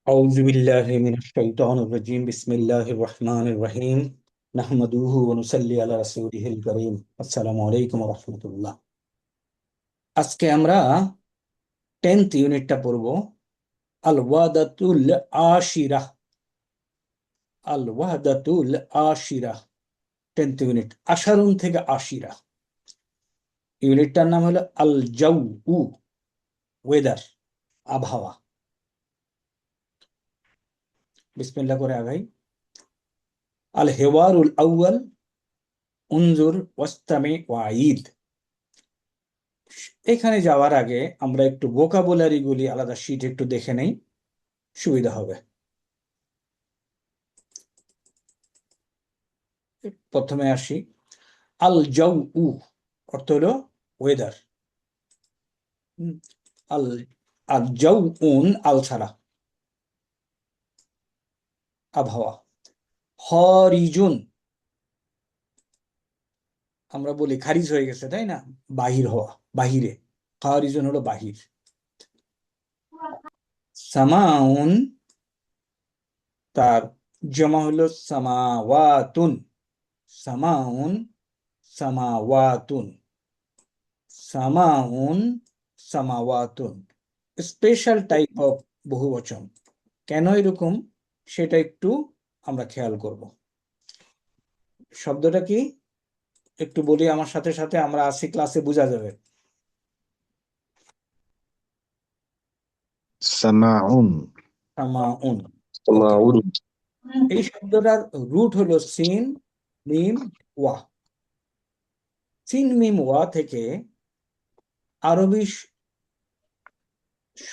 أعوذ بالله من الشيطان الرجيم بسم الله الرحمن الرحيم نحمده ونصلي على رسوله الكريم السلام عليكم ورحمة الله আজকে আমরা 10th ইউনিটটা পড়ব আল ওয়াদাতুল আশিরাহ আল ওয়াদাতুল আশিরাহ 10th ইউনিট আশারুন থেকে আশিরা ইউনিটটার নাম হলো আল জাউ ওয়েদার আবহাওয়া বিসমিল্লাহ করে আগাই আল হেওয়ারুল আউয়াল উনজুর ওয়াস্তামি ওয়াঈদ এখানে যাওয়ার আগে আমরা একটু ভোকাবুলারি গুলি আলাদা শীট একটু দেখে নেই, সুবিধা হবে। প্রথমে আসি আল জাউ অর্থ হলো ওয়েদার। আল আল জাউ আল ছাড়া আবহাওয়া। হরিজুন আমরা বলি খারিজ হয়ে গেছে, তাই না? বাহির হওয়া, বাহিরে। হরিজুন হলো বাহির। সামাউন তার জমা হলো সামাওয়াতুন। সামাউন সামাওয়াতুন সামাউন সামাওয়াতুন স্পেশাল টাইপ অফ বহুবচন। কেন এরকম সেটা একটু আমরা খেয়াল করব। শব্দটা কি একটু বলি আমার সাথে সাথে, আমরা আসি ক্লাসে বোঝা যাবে। সামাউন সামাউন। সামাউন এই শব্দটার রুট হলো সিন মিম ওয়া। সিন মিম ওয়া থেকে আরবি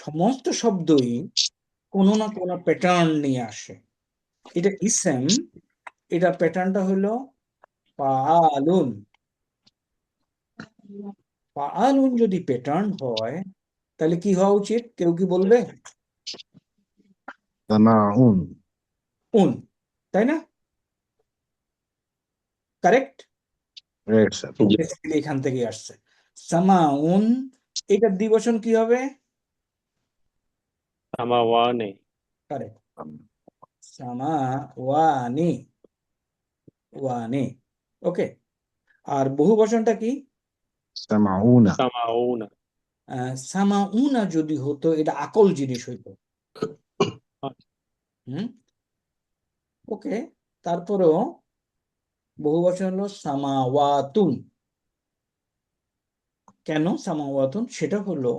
সমস্ত শব্দই কোনো না কোনো প্যাটার্ন নিয়ে আসে। এটা ইসেম, এটা প্যাটার্নটা হলো ফাআলুন। ফাআলুন যদি প্যাটার্ন হয় তাহলে কি হওয়া উচিত? কেউ কি বলবে? সামাউন উন, তাই না? কারেক্ট? Right sir. বেসিক্যালি এখান থেকে আসছে সামাউন। এটার দ্বিবচন কি হবে? সামাওয়ানে। কারেক্ট, সামাওয়ানি। ওয়ানি, ওকে। আর বহুবচনটা কি? সামাউনা সামাউনা। সামাউনা যদি হতো এটা আকল জিনিস হইতো। হুম, ওকে। তারপরেও বহুবচন হলো সামাওয়াতুন। কেন সামাওয়াতুন? সেটা হলো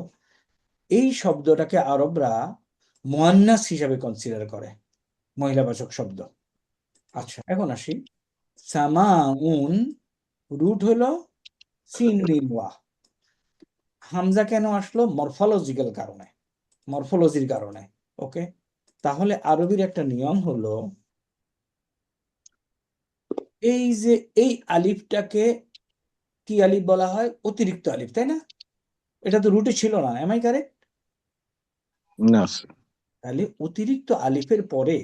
এই শব্দটাকে আরবরা মুয়ান্নাস হিসাবে কনসিডার করে, মহিলাবাচক শব্দ। আচ্ছা, এখন আসি সামাউন রুট হলো সিন মিম ওয়া। হামজা কেন আসলো? মরফোলজিক্যাল কারণে, মরফোলজির কারণে। ওকে, তাহলে আরবির একটা নিয়ম হলো এই যে এই আলিফটাকে কি আলিফ বলা হয়? অতিরিক্ত আলিফ, তাই না? এটা তো রুটে ছিল না, এম আই কারেক্ট? না স্যার। তাহলে অতিরিক্ত আলিফের পরে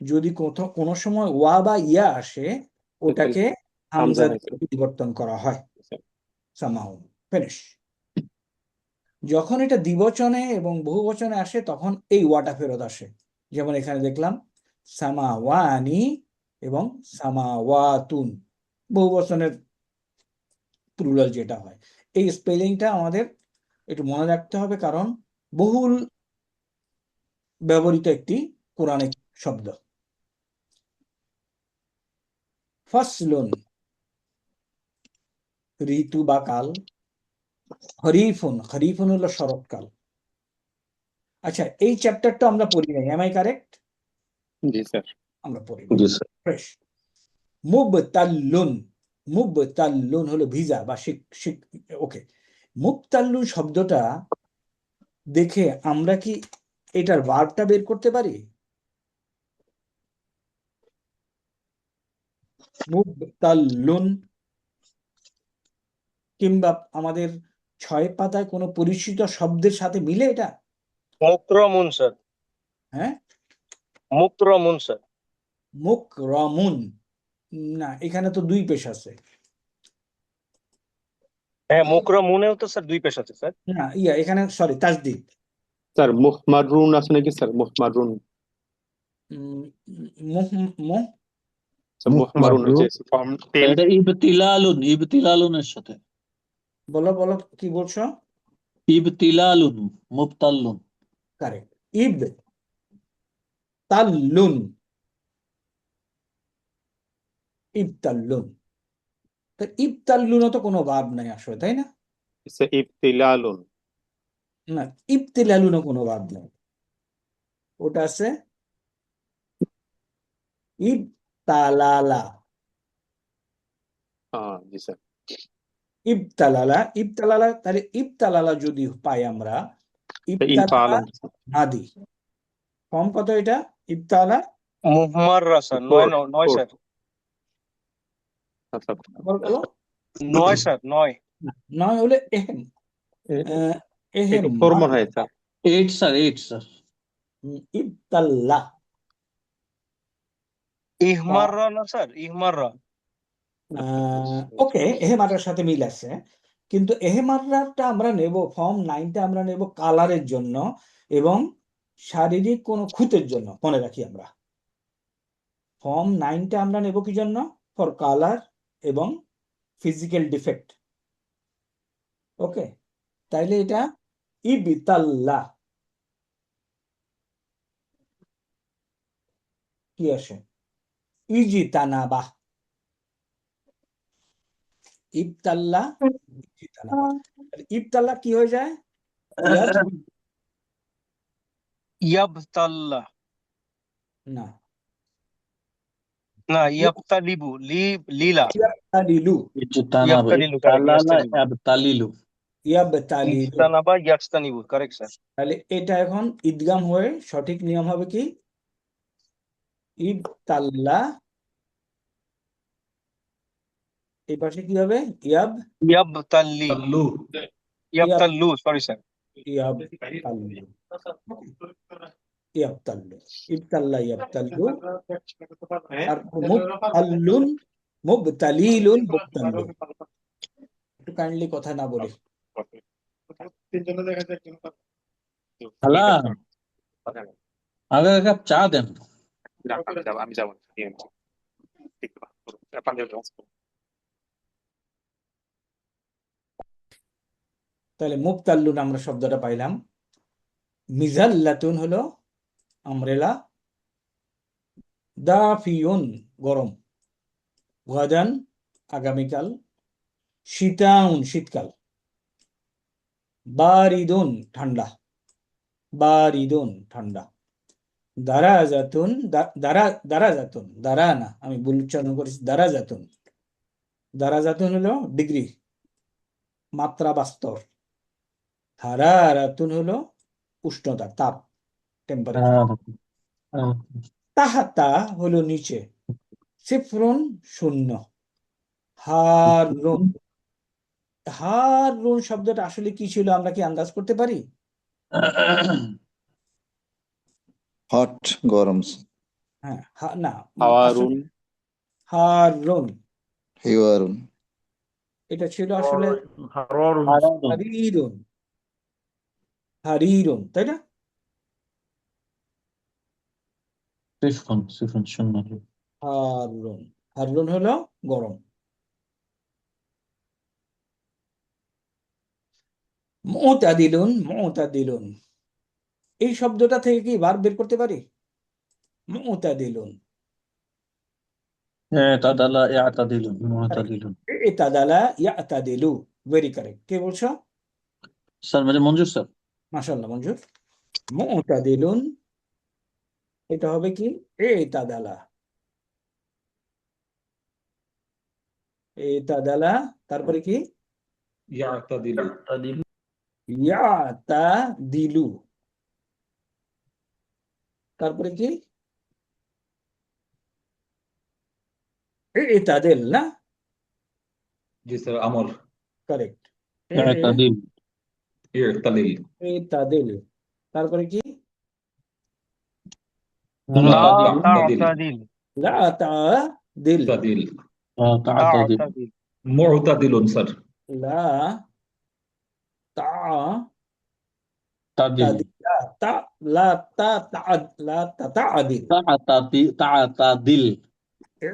যদি কোথাও কোনো সময় ওয়া বা ইয়া আসে, ওটাকে হামজা দিয়ে পরিবর্তন করা হয়। সামাউন, ফিনিশ। যখন এটা দ্বিবচনে এবং বহুবচনে আসে তখন এই ওয়াটা ফেরত আসে। যেমন এখানে দেখলাম সামাওয়ানি এবং সামাওয়াতুন, বহুবচনের প্লুরাল যেটা হয়। এই স্পেলিংটা আমাদের একটু মনে রাখতে হবে, কারণ বহুল ব্যবহৃত একটি কোরআনিক শব্দ। ফাসলুন ঋতু বা কাল। খরিফুন, খরিফুন হলো শরৎকাল। আচ্ছা, এই চ্যাপ্টারটা আমরা পড়ি নাই, এম আই কারেক্ট? জি স্যার। আমরা পড়ি জি স্যার। ফ্রেশ। মুবতাল্লুন, মুবতাল্লুন হলো ভিজা বা ওকে। মুবতাল্লুন শব্দটা দেখে আমরা কি এটার ভার্বটা বের করতে পারি? মুবতাল্লুন, কিংবা আমাদের 6 পাতায় কোনো পরিচিত শব্দের সাথে মিলে এটা? মুকরমুন স্যার। হ্যাঁ, মুকরমুন স্যার। মুকরামুন না, এখানে তো দুই পেশ আছে। হ্যাঁ, মুকরমুনেও তো স্যার দুই পেশ আছে স্যার। না, এখানে সরি তাজদিদ। স্যার মুহমারুন আছে নাকি স্যার? মুহমারুন। মুহ মুহ স্যার মুহমারুন মুহমারু যে ফর্ম 10 এটা ইবতিলালুনের সাথে বলো বলো কি বলছো? ইবতিলালুন মুবতাল্লুন কারেক্ট। ইব তাল্লুন, ইবতাল্লুন। তো ইবতাল্লুনও তো কোনো ভাব নাই আসলে, তাই না? স্যার ইবতিলালুন না, ইবতিলালুনও কোনো ভাব নাই। ওটা আছে ইবতালালা। হ্যাঁ জি স্যার ইবতালালা, ইবতালালা, তাহলে ইবতালালা যদি পাই আমরা, ইবতালালা ইনফালান না দিই, ফর্ম কত এটা? ইবতালা মুহমাররা স্যার, 4 নয় 4 স্যার, আচ্ছা বলো 9 স্যার, 9। নয় হলে এহেম, এহেম একটু 4 মনে হয় স্যার 8 স্যার ইবতাল্লা। ইহমাররা না স্যার, ইহমাররা। ওকে, এহেমারের সাথে মিল আছে, কিন্তু এহেমারটা আমরা নেব, ফর্ম 9টা আমরা নেব কালারের জন্য এবং শারীরিক কোনো খুঁতের জন্য। মনে রাখি আমরা ফর্ম 9টা আমরা নেব কি জন্য? ফর কালার এবং ফিজিক্যাল ডিফেক্ট। ওকে, তাইলে এটা ইবতাল্লা কি আসে? ইজিতানাবা। ইবতাল্লা, ইজিতানাবা। ইবতাল্লা কি হয়ে যায়? ইয়াব ইয়াবতাল্লা, না, না ইয়াবতালিবু, লীলা, ইয়াবতালিলু, ইয়াবতালিলু, কারেক্ট, ইয়াস্তালিবু, ইবতালিলু ইয়াবতালিলু। ইজতানাবা ইয়াজতানিবু, কারেক্ট স্যার। তাহলে এটা এখন ঈদগাম হয়ে সঠিক নিয়ম হবে কি? ইবতাল্লা, এই পাশে কি হবে? ইয়াবতাল্লি, ইয়াবতাল্লু, সরি স্যার। ইয়াবতাল্লু, ইয়াবতাল্লু, ইবতাল্লা, ইয়াবতাল্লু। আর মুবতাল্লুন, মুবতালিলুন, মুবতাল্লুন। একটু কাইন্ডলি কথা না বলি। খালা আগে এক কাপ চা দেন। আমি যাব তাহলে মুবতাল্লুন আমরা শব্দটা পাইলাম। মিজাল্লাতুন হলো আমরেলা, দাফিউন গরম, গাদান আগামীকাল, শীতাউন শীতকাল, বারিদুন ঠান্ডা, বারিদুন ঠান্ডা, দারাজাতুন, দারাজাতুন, দারা না, আমি ভুল উচ্চারণ করেছি, দারাজাতুন। দারাজাতুন হলো ডিগ্রি, মাত্রা বা স্তর। হারারাতুন হলো উষ্ণতা, তাপ, টেম্পারেচার। তাহাতা হলো নিচে, সিফরুন শূন্য, হারুন। হারুন শব্দটা আসলে কি ছিল আমরা কি আন্দাজ করতে পারি? হট গরম হ্যাঁ, না, হাওয়ারুন হারুন হিওয়ারুন এটা ছিল আসলে হারারুন হারিরুন, হারিরুন, তাই না? সিফুন শূন্য হারুন, হারুন হলো গরম। মুতাদিলুন, মুতাদিলুন এই শব্দটা থেকে কি ভার্ব বের করতে পারি? মুতাদিলুন, তাদালা ইয়াতাদিলুন মুতাদিলুন। ইতাদালা ইয়াতাদিলু, ভেরি কারেক্ট। কে বলছো? Sir Manzoor sir. মাশাআল্লাহ মঞ্জুর। মুতাদিলুন এটা হবে কি? ইতাদালা, ইতাদালা, তারপরে কি? ইয়াতাদিলু, তারপরে কি? ইতাদিল না? জি স্যার আমর কারেক্ট, ইয়াতাদিল ইতাদিল, তারপরে কি? লা তাদিল তা'তাদিল, লা তাদিল, তাদিল তাতাদিল তা'তাদিল, মুতাদিলুন স্যার লা তা تعدل তাদিলা তা লা তা তাআদ লা তাতাআদিল تعتدل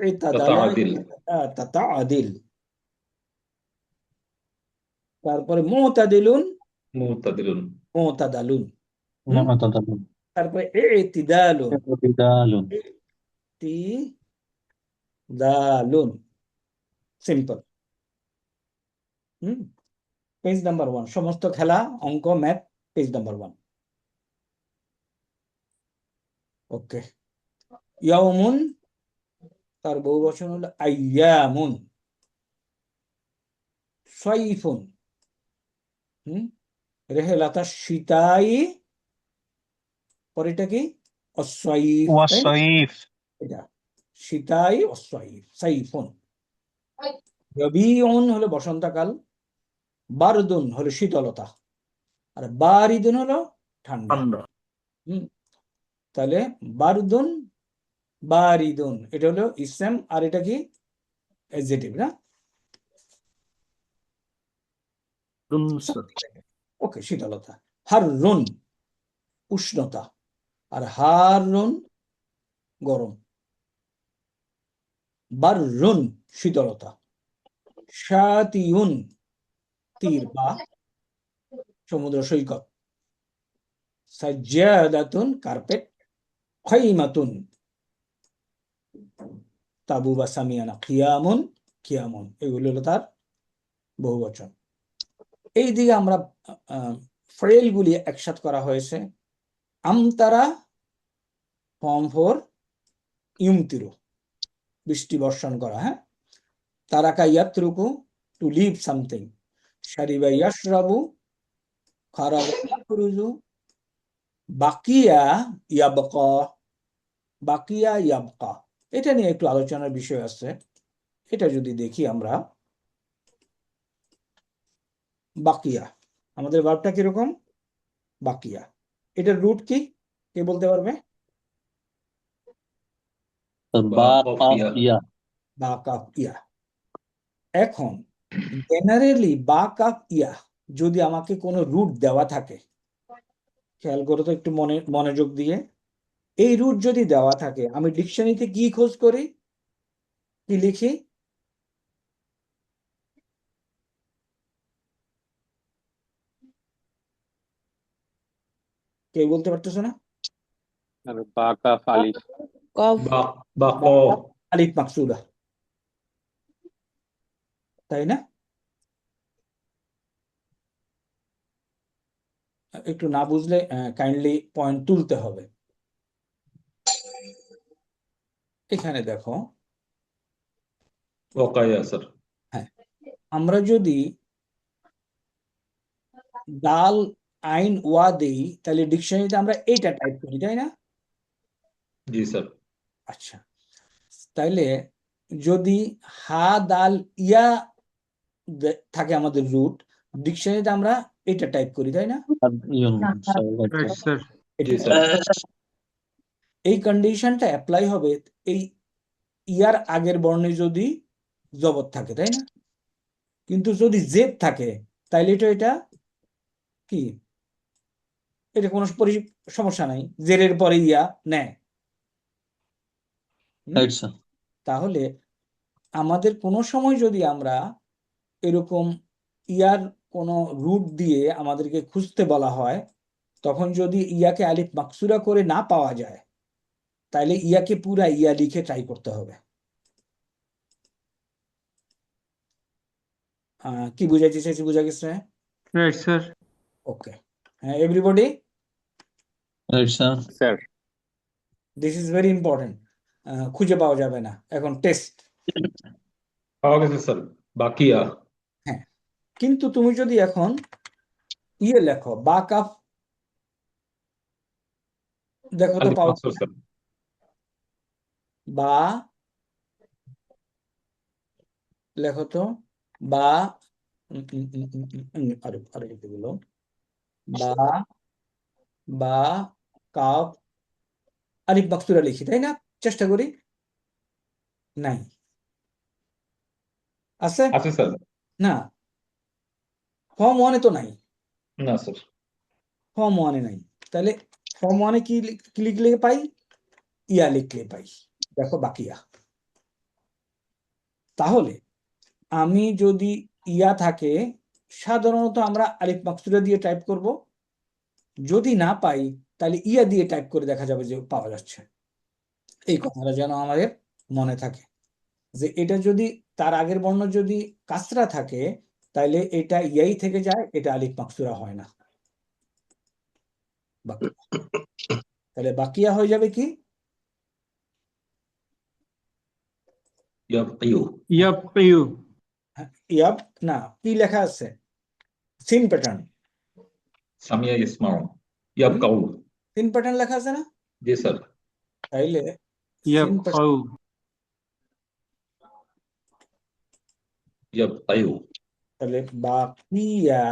ইতাদালা تتعدل লা তাতাআদিল। তারপরে মুতাদিলুন معتدل মুতাদালুন। معتدل তারপরে ইতিদালুন اعتدال ইতিদালুন। সিম্পল। পেজ নাম্বার 1, সমস্ত খেলা অঙ্ক ম্যাথ পেজ নাম্বার 1। ওকে। ইয়াউমুন তার বহু বচন হলো আইয়ামুন। সাইফুন রেহেলাতা শীতাই, পরেটা কি অসাইফ, তাই না? والصيف এটা শীতাই অসাইফ সাইফুন। রবিউন হলো বসন্তকাল, বারদুন হলো শীতলতা, আর বারিদুন হলো ঠান্ডা। তাহলে বারদুন বারিদুন এটা হলো ইসম, আর এটা কি অ্যাডজেক্টিভ না? ওকে, শীতলতা। হাররুন উষ্ণতা, আর হাররুন গরম। বাররুন শীতলতা। শাতিউন তীর বা সমুদ্র সৈকত। সাজ্জাদাতুন কার্পেট। খাইমাতুন তাবু বা সামিয়ানা। খিয়ামুন খিয়ামুন, এগুলো হলো তার বহুবচন। এই দিকে আমরা ফ্রেলগুলি একসাথ করা হয়েছে। আমতারা ফর্ম ফর ইউমতিরু, বৃষ্টি বর্ষণ করা। হ্যাঁ, তারাকা ইয়াতরুকু টু লিভ সামথিং। শারিবা ইয়াশরাবু, খারাজা ইয়াখরুজু, বাকিয়া ইয়াবকা, বাকিয়া ইয়াবকা। এটা নিয়ে একটু আলোচনার বিষয় আছে। এটা যদি দেখি আমরা, বাকিয়া আমাদের ভার্বটা কিরকম? বাকিয়া। এটার রুট কি কে বলতে পারবে? باقية বা কাফ ইয়া। এখন জেনারেলি বা কাফ ইয়া যদি আমাকে কোনো রুট দেওয়া থাকে, খেয়াল করো তো একটু মনোযোগ দিয়ে, এই রুট যদি দেওয়া থাকে আমি ডিকশনারিতে কি খোঁজ করি, কি লিখি? কেউ বলতে পারতেছো না? আর বা কাফ আলিফ। باقو আলিফ মাকসুদা, তাই না? একটু না বুঝলে কাইন্ডলি পয়েন্ট তুলতে হবে। এখানে দেখো, وقاية سر হ্যাঁ, আমরা যদি দাল আইন ওয়া দেই তাহলে ডিকশনারিতে আমরা এইটা টাইপ করি, তাই না? जी सर আচ্ছা, তাইলে যদি হা দাল ইয়া থাকে আমাদের রুট, ডিকশনারিতে আমরা এটা টাইপ করি, তাই না? जी सर এই কন্ডিশনটা অ্যাপ্লাই হবে এই ইয়ার আগের বর্ণে যদি জবর থাকে, তাই না? কিন্তু যদি জেদ থাকে তাইলে এটা কি, এটা কোনো সমস্যা নাই, জেরের পরে ইয়া নেয়। তাহলে আমাদের কোনো সময় যদি আমরা এরকম ইয়ার কোনো রুট দিয়ে আমাদেরকে খুঁজতে বলা হয়, তখন যদি ইয়াকে আলিফ মাকসুরা করে না পাওয়া যায় তাহলে ইয়াকে পুরা ইয়া লিখে ট্রাই করতে হবে। কি বুঝাইতে চাইছি, বুঝা গেছে? ওকে, হ্যাঁ, everybody, sir this is very important. খুঁজে পাওয়া যাবে না এখন, টেস্ট। आगे से सर बाकिया হ্যাঁ, কিন্তু তুমি যদি এখন ইয়ে লেখো বা কাফ, দেখো তো अलिफ পাও मकसूर सर বা, লেখো তো বা, আরে আরে এগুলো বা, বা কাফ আলিফ মাকসুরা লিখি, তাই না? চেষ্টা করি, নাই আছে আছে স্যার না, ফর্ম ওয়ানে তো নাই। না স্যার ফর্ম ওয়ানে নাই, তাহলে ফর্ম ওয়ানে কি লিখলে পাই? ইয়া লিখলে পাই। দেখো বাকিয়া। তাহলে আমি যদি ইয়া থাকে, সাধারণত আমরা আলিফ মাকসুরা দিয়ে টাইপ করব। যদি না পাই তাহলে ইয়া দিয়ে টাইপ করে দেখা যাবে যে পাওয়া যাচ্ছে। এই কথাটা যেন আমাদের মনে থাকে যে এটা যদি তার আগের বর্ণ যদি কাসরা থাকে তাহলে এটা ইয়াই থেকে যায়, এটা আলিফ মাকসুরা হয় না। তাহলে বাকিয়া হয়ে যাবে কি? يبقي ইয়াব না, কি লেখা আছে? Scene pattern. سمع يسمع يبقوا সিন প্যাটার্ন লেখা আছে না? जी सर তাইলে সিন প্যাটার্ন يبقوا তাহলে বাকিয়া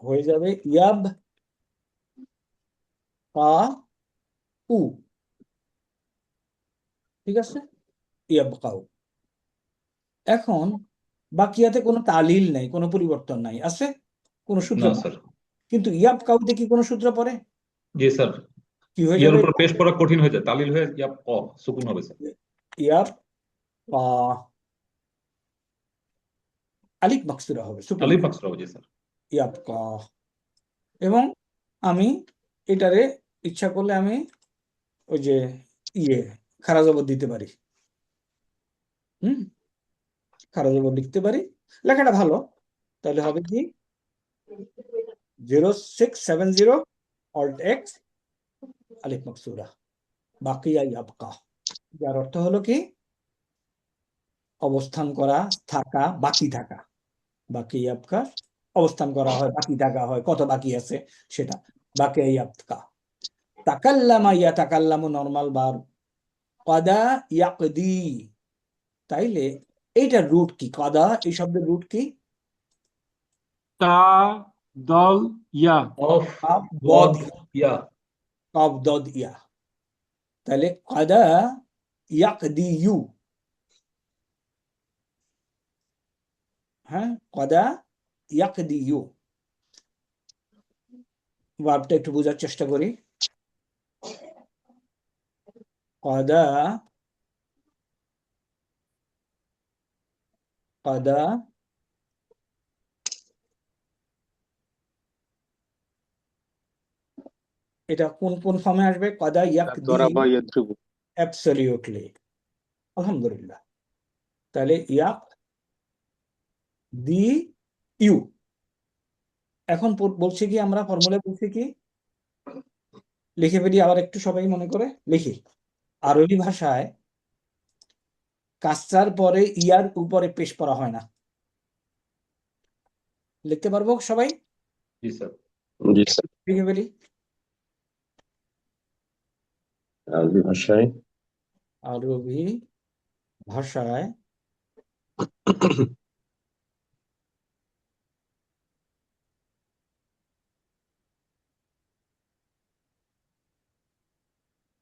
হয়ে যাবে ইয়াব কা উ। ঠিক আছে, ইয়াব কাউ। এখন বাকিয়াতে কোনো তালিল নাই, কোনো পরিবর্তন নাই, আছে কোনো সূত্র? ना सर কিন্তু ইয়াব কাউতে কি কোনো সূত্র পড়ে? जी सर কি হয়ে এর যাবে? উপর পেশ করা কঠিন হয়ে যায়, তালিল হয়ে ইয়াব ক সুকুন হবে স্যার। ইয়াব আলিফ মাকসুরা হবে, সুকুন আলিফ মাকসুরা হবে, জি স্যার। ইয়াব কা। এবং আমি এটারে ইচ্ছা করলে আমি ওই যে খারা জবর দিতে পারি, খারা জবর লিখতে পারি, লেখাটা ভালো। তাহলে হবে কি 0670 alt x আলিফ মাকসুরা বাকিয়া ইয়াবকা, যার অর্থ হলো কি অবস্থান করা, থাকা, বাকি থাকা। বাকি ইয়াবকা অবস্থান করা হয়, বাকি থাকা হয়, কত বাকি আছে সেটা বাকিয়া ইয়াবকা। তাকাল্লামা ইয়াতাকাল্লামু নরমাল ভার্ব, কাদা ইয়াকদি। তাইলে এইটার রুট কি? কাদা এই শব্দের রুট কি? তা দল ইয়া অফ কাফ ওয়াদ দদ ইয়া কাফ দদ ইয়া। তাহলে কাদা ইয়াকদি ইউ, হ্যাঁ, কাদা ইয়াকদি ইউ। ভার্বটা একটু বোঝার চেষ্টা করি। কাদা কাদা এটা কোন কোন ফর্মে আসবে? কাদা ইয়াকদি, দরাবা ইয়াদরিবু। অ্যাবসলিউটলি, আলহামদুলিল্লাহ। তাহলে ইয়াক দি ইউ। এখন বলছি কি, আমরা ফর্মুলা বলছি কি, লিখে ফেলি আবার একটু, সবাই মনে করে লিখি। আরবি ভাষায় কাসরার পরে ইয়ার উপরে পেশ করা হয় না। লিখতে পারবো সবাই? জি স্যার। জি স্যার। লিখে ফেলি। আরবি ভাষায় আরবি ভাষায়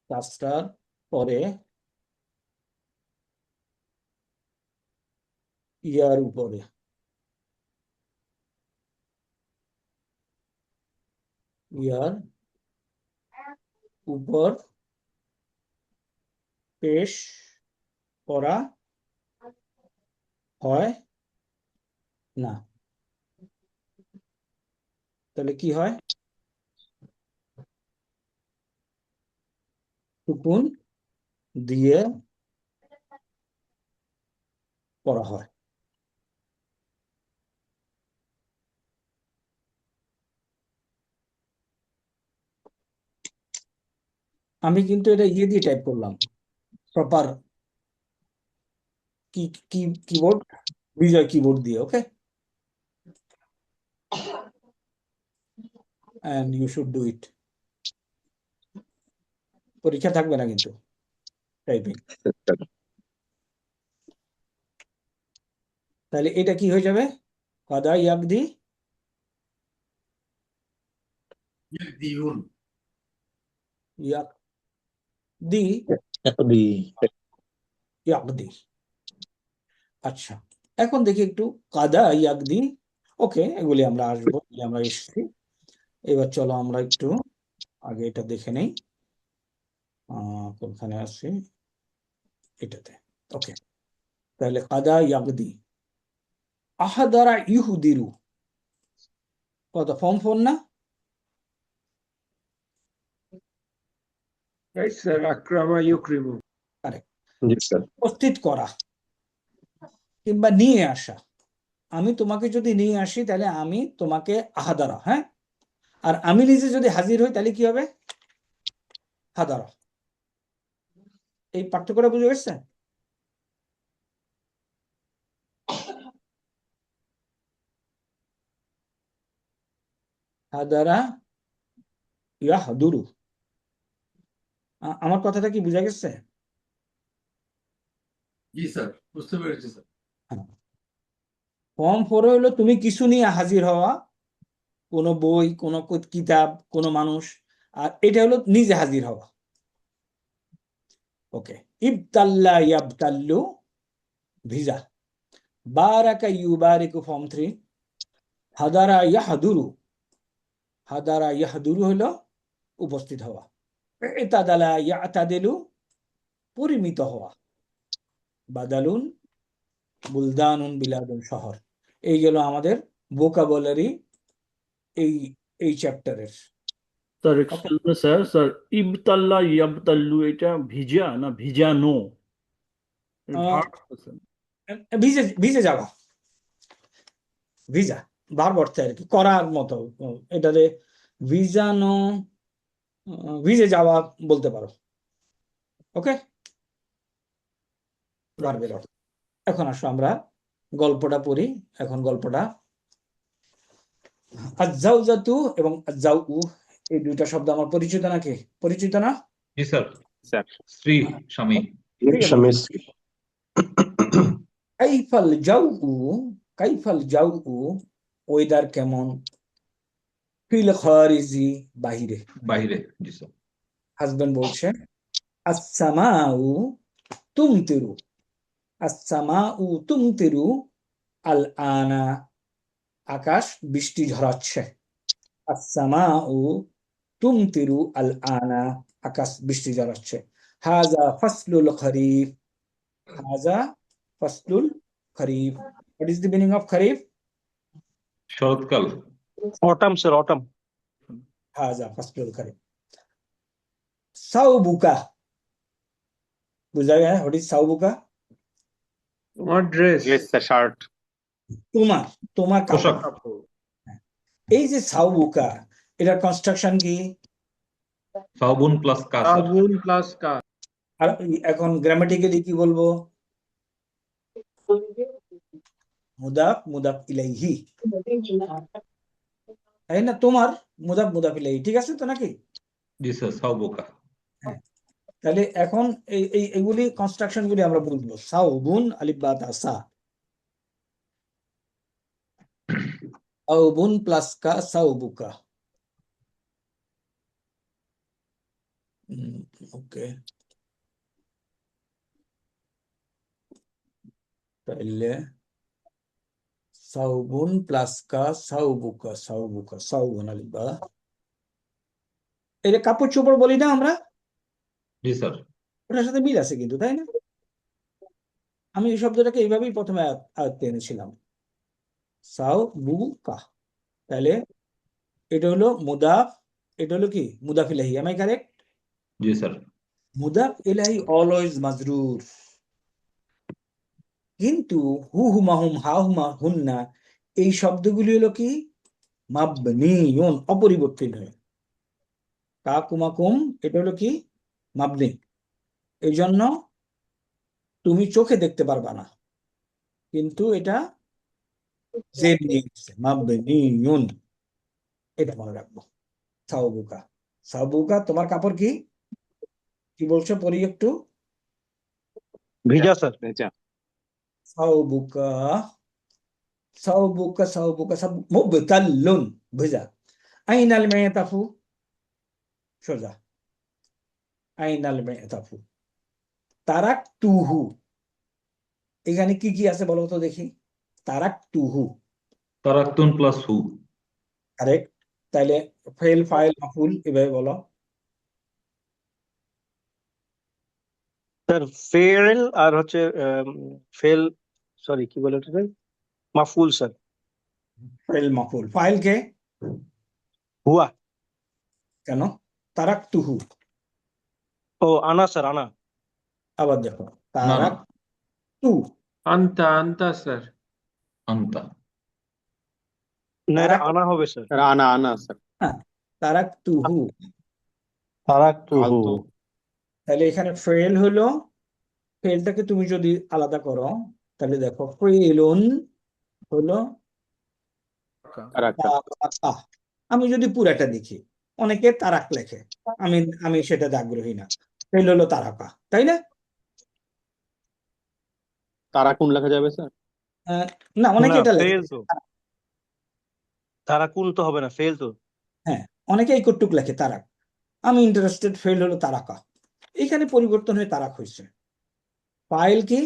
কাসরার পরে ইয়ার উপরে ইয়ার উপর পেশ করা হয় না। তাহলে কি হয়? সুকুন দিয়ে পড়া হয়। আমি কিন্তু এটা দিয়ে টাইপ করলাম, প্রপার কিবোর্ড, বিজয় কিবোর্ড দিয়ে। ওকে, and you should do it. পরীক্ষা থাকবে না কিন্তু টাইপিং। তাহলে এটা কি হয়ে যাবে? কাদা ইয়াকদি ইয়াকদি ইয়াকদি। আচ্ছা, এখন দেখি একটু কাদা ইয়াকদি। ওকে, এগুলি আমরা আসবো, আমরা এসেছি। এবার চলো আমরা একটু আগে এটা দেখে নেই কোনখানে আছে এটাতে। ওকে, তাহলে কাদা ইয়াগদি, আহাদারা ইহুদিরু, কত ফর্ম 4 না? Right, sir. Akrama yukrimu. জি স্যার উপস্থিত করা কিংবা নিয়ে আসা। আমি তোমাকে যদি নিয়ে আসি তাহলে আমি তোমাকে আহাদারা, হ্যাঁ, আর আমি নিজে যদি হাজির হই তাহলে কি হবে? হাদারা। এই পার্থক্যটা বুঝে গেছে? হাদারা ইয়াহদুরু, আমার কথাটা কি বুঝা গেছে? জি স্যার, বুঝতে পেরেছি স্যার। ফর্ম 4 হলো তুমি কিছু নিয়ে হাজির হওয়া, কোনো বই, কোনো কিতাব, কোনো মানুষ, আর এটা হলো নিজে হাজির হওয়া। ওকে, ইবতাল্লা ইয়াবতাল্লু, ভিজা। বারাকা ইউবারিকু ফর্ম 3। হাদারা ইয়াহদুরু, হাদারা ইয়াহদুরু হলো উপস্থিত হওয়া। ইতাদালা ইয়াতাদিলু, পরিমিত হওয়া। বাদালুন, বুলদানুন, বিলাদুন, শহর। এই গেল আমাদের ভোকাবুলারি এই চ্যাপ্টারের। Sir excuse me sir, sir ইবতাল্লা ইয়াবতাল্লু এটা ভিজা না ভিজানো? Verb sir. ভিজে ভিজে যাওয়া, ভিজা ভার্ব অর্থে আর কি, করার মতো। এটারে ভিজানো, ভিজে যাওয়া বলতে পারো। ওকে, ভার্বের অর্থ। এখন আসো আমরা গল্পটা পড়ি। এখন গল্পটা আজ্জাউজাতু এবং আজ্জাউ, এই দুইটা শব্দ আমার পরিচিত নাকি? পরিচিত না? জি স্যার। স্যার স্ত্রী, স্বামী। স্বামী স্ত্রী। কাইফাল জাউ, কাইফাল জাউ, ওয়েদার কেমন? ফিল খারিজি, বাহিরে। বাহিরে। জি স্যার। হাজবেন্ড বলছে আসসামাউ তুমতিরু, আসসামাউ তুমতিরু আল আনা, আকাশ বৃষ্টি ঝরাচ্ছে। আসসামাউ তুমতিরু আল আনা, আকাশ বৃষ্টি ঝরাচ্ছে। হাজা ফাসলুল খরিফ, হাজা ফাসলুল খরিফ। What is the meaning of খরিফ? শরৎকাল। Autumn, sir, autumn. হাজা ফাসলুল খরিফ। সাউবুকা, বুঝা গেছে? হোয়াট ইজ সাউবুকা? তোমার ড্রেস। Yes sir, shirt. তোমার, তোমার পোশাক। কাপড়। এই যে সাউবুকা, এটার কনস্ট্রাকশন কি? সাবুন প্লাস কা স্যার। সাবুন প্লাস কা। আর এখন গ্রামাটিক্যালি কি বলবো? মুদাফ মুদাফ ইলাইহি, তাই না? তোমার মুদাফ মুদাফ ইলাইহি, ঠিক আছে তো নাকি? জি স্যার, সাউবোকা। তাহলে এখন এইগুলি কনস্ট্রাকশন গুলি আমরা বুঝবো। সাউবুন, আলিফ বা তা, সা। সাউবুন প্লাস কা, সাউবুকা। ওকে, তাহলে সাউবুন প্লাস কা, সাউবুকা, সাউবুকা, সাউবুন, আলিফ বা। এটা কাপড় চোপড় বলি না আমরা? জি স্যার। ওটার সাথে মিল আছে কিন্তু, তাই না? আমি এই শব্দটাকে এইভাবেই প্রথমে আয়ত্তে এনেছিলাম, সাউবুকা। তাহলে এটা হলো মুদাফ, এটা হলো কি? মুদাফ ইলাইহি। Am I correct? জি স্যার। মুদাফ ইলাইহি অলওয়েজ মাজরুর, কিন্তু হু হুমা হুম, হা হুমা হুন্না, এই শব্দগুলি হলো কি? মাবনিউন, অপরিবর্তনীয়। কাকুমাকুম, এটা হলো কি? মাবনি। এই জন্য তুমি চোখে দেখতে পারবা না, কিন্তু এটা জের নিয়ে গেছে, মাবনিউন। এটা মনে রাখবো। সাউবুকা, সাউবুকা, তোমার কাপড় কি? কি বলছো? পড়ি একটু। ভিজা, sir. সাউবুকা, সাউবুকা, সাউবুকা, সাব মুবতাল্লুন, ভেজা। আইনাল মেতাফু, সোজা। আইনাল মেতাফু। তারাকতুহু, এখানে কি কি আছে বলো তো দেখি? তারাকতুহু, তারাক্তুন প্লাস হু। কারেক্ট। তাইলে ফেল ফাইল মাফুল এভাবে বলো। স্যার ফেল আর হচ্ছে ফেল, সরি কি বলে ওটা মাফুল স্যার। ফেল মাফুল। ফাইল কে? হুয়া। কেন? তারাকতুহু। ও আনা স্যার, আনা। আবার দেখো না না তারাকতু। Anta, anta, sir. আন্তা না, এটা আনা হবে স্যার। আনা আনা স্যার। হ্যাঁ, তারাকতুহু। তারাকতুহু তাহলে এখানে ফেল হলো, ফেলটাকে তুমি যদি আলাদা করো তাহলে দেখো ফেলুন হলো তারাকা। তারাকা। আমি যদি পুরাটা দেখি, অনেকে তারাক লেখে, আমি সেটাতে আগ্রহী না। ফেল হলো তারাকা, তাই না? তারাকুন লেখা যাবে স্যার? না, অনেকে না এটা লেখে। ফেল তো, তারাকুন তো হবে না, ফেল তো। হ্যাঁ, অনেকে এই কটুক লেখে তারাক। আমি ইন্টারেস্টেড, ফেল হলো তারাকা। এখানে পরিবর্তন হয়ে তারাক হয়েছে। ফাইল কি?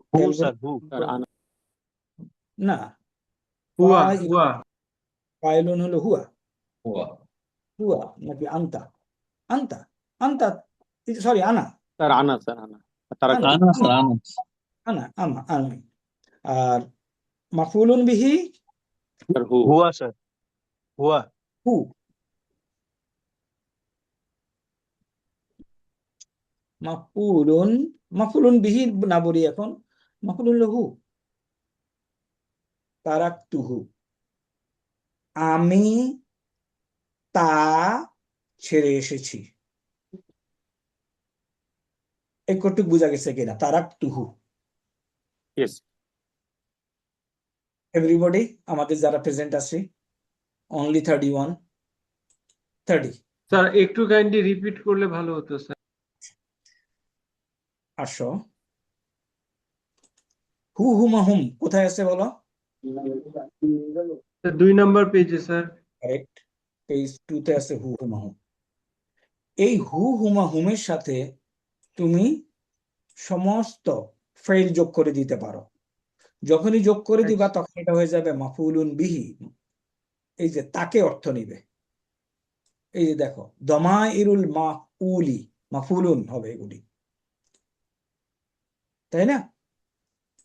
হু খেয়াল স্যার, হু। স্যার আনা। না, Hua, hua. ফাইলুন হলো হুয়া। হুয়া হুয়া নাকি আন্তা? আন্তা, আন্তা, সরি আনা। স্যার আনা স্যার আনা। তারাকা। আনা, আনা স্যার আনা আনা, আনা, আমি। আর মাফুলুন বিহি স্যার হু। হুয়া স্যার, হুয়া। হু। মাফুলুন বিহি না বলি এখন, মাফুলুন হলো হু। তারাকতুহু, আমি তা ছেড়ে এসেছি। এই কটুক বোঝা গেছে কিনা? তারাকতুহু। ইয়েস। এভরিবডি, আমাদের যারা প্রেজেন্ট আছে, অনলি 31 30। স্যার একটু কাইন্ডলি রিপিট করলে ভালো হতো স্যার। আসো, হু হুমা হুম কোথায় আছে বলো? 2 নম্বর পেজে স্যার। কারেক্ট, পেজ 2 তে আছে হু হুমা হুম। এই হু হুমা হুমের সাথে তুমি সমস্ত ফেল যোগ করে দিতে পারো। যখনই যোগ করে দিবা তখন এটা হয়ে যাবে মাফুলুন বিহি। এই যে তাকে অর্থ নিবে। এই যে দেখো, দমাইরুল মাফউলি, মাফুলুন হবে এগুলি, তাই না?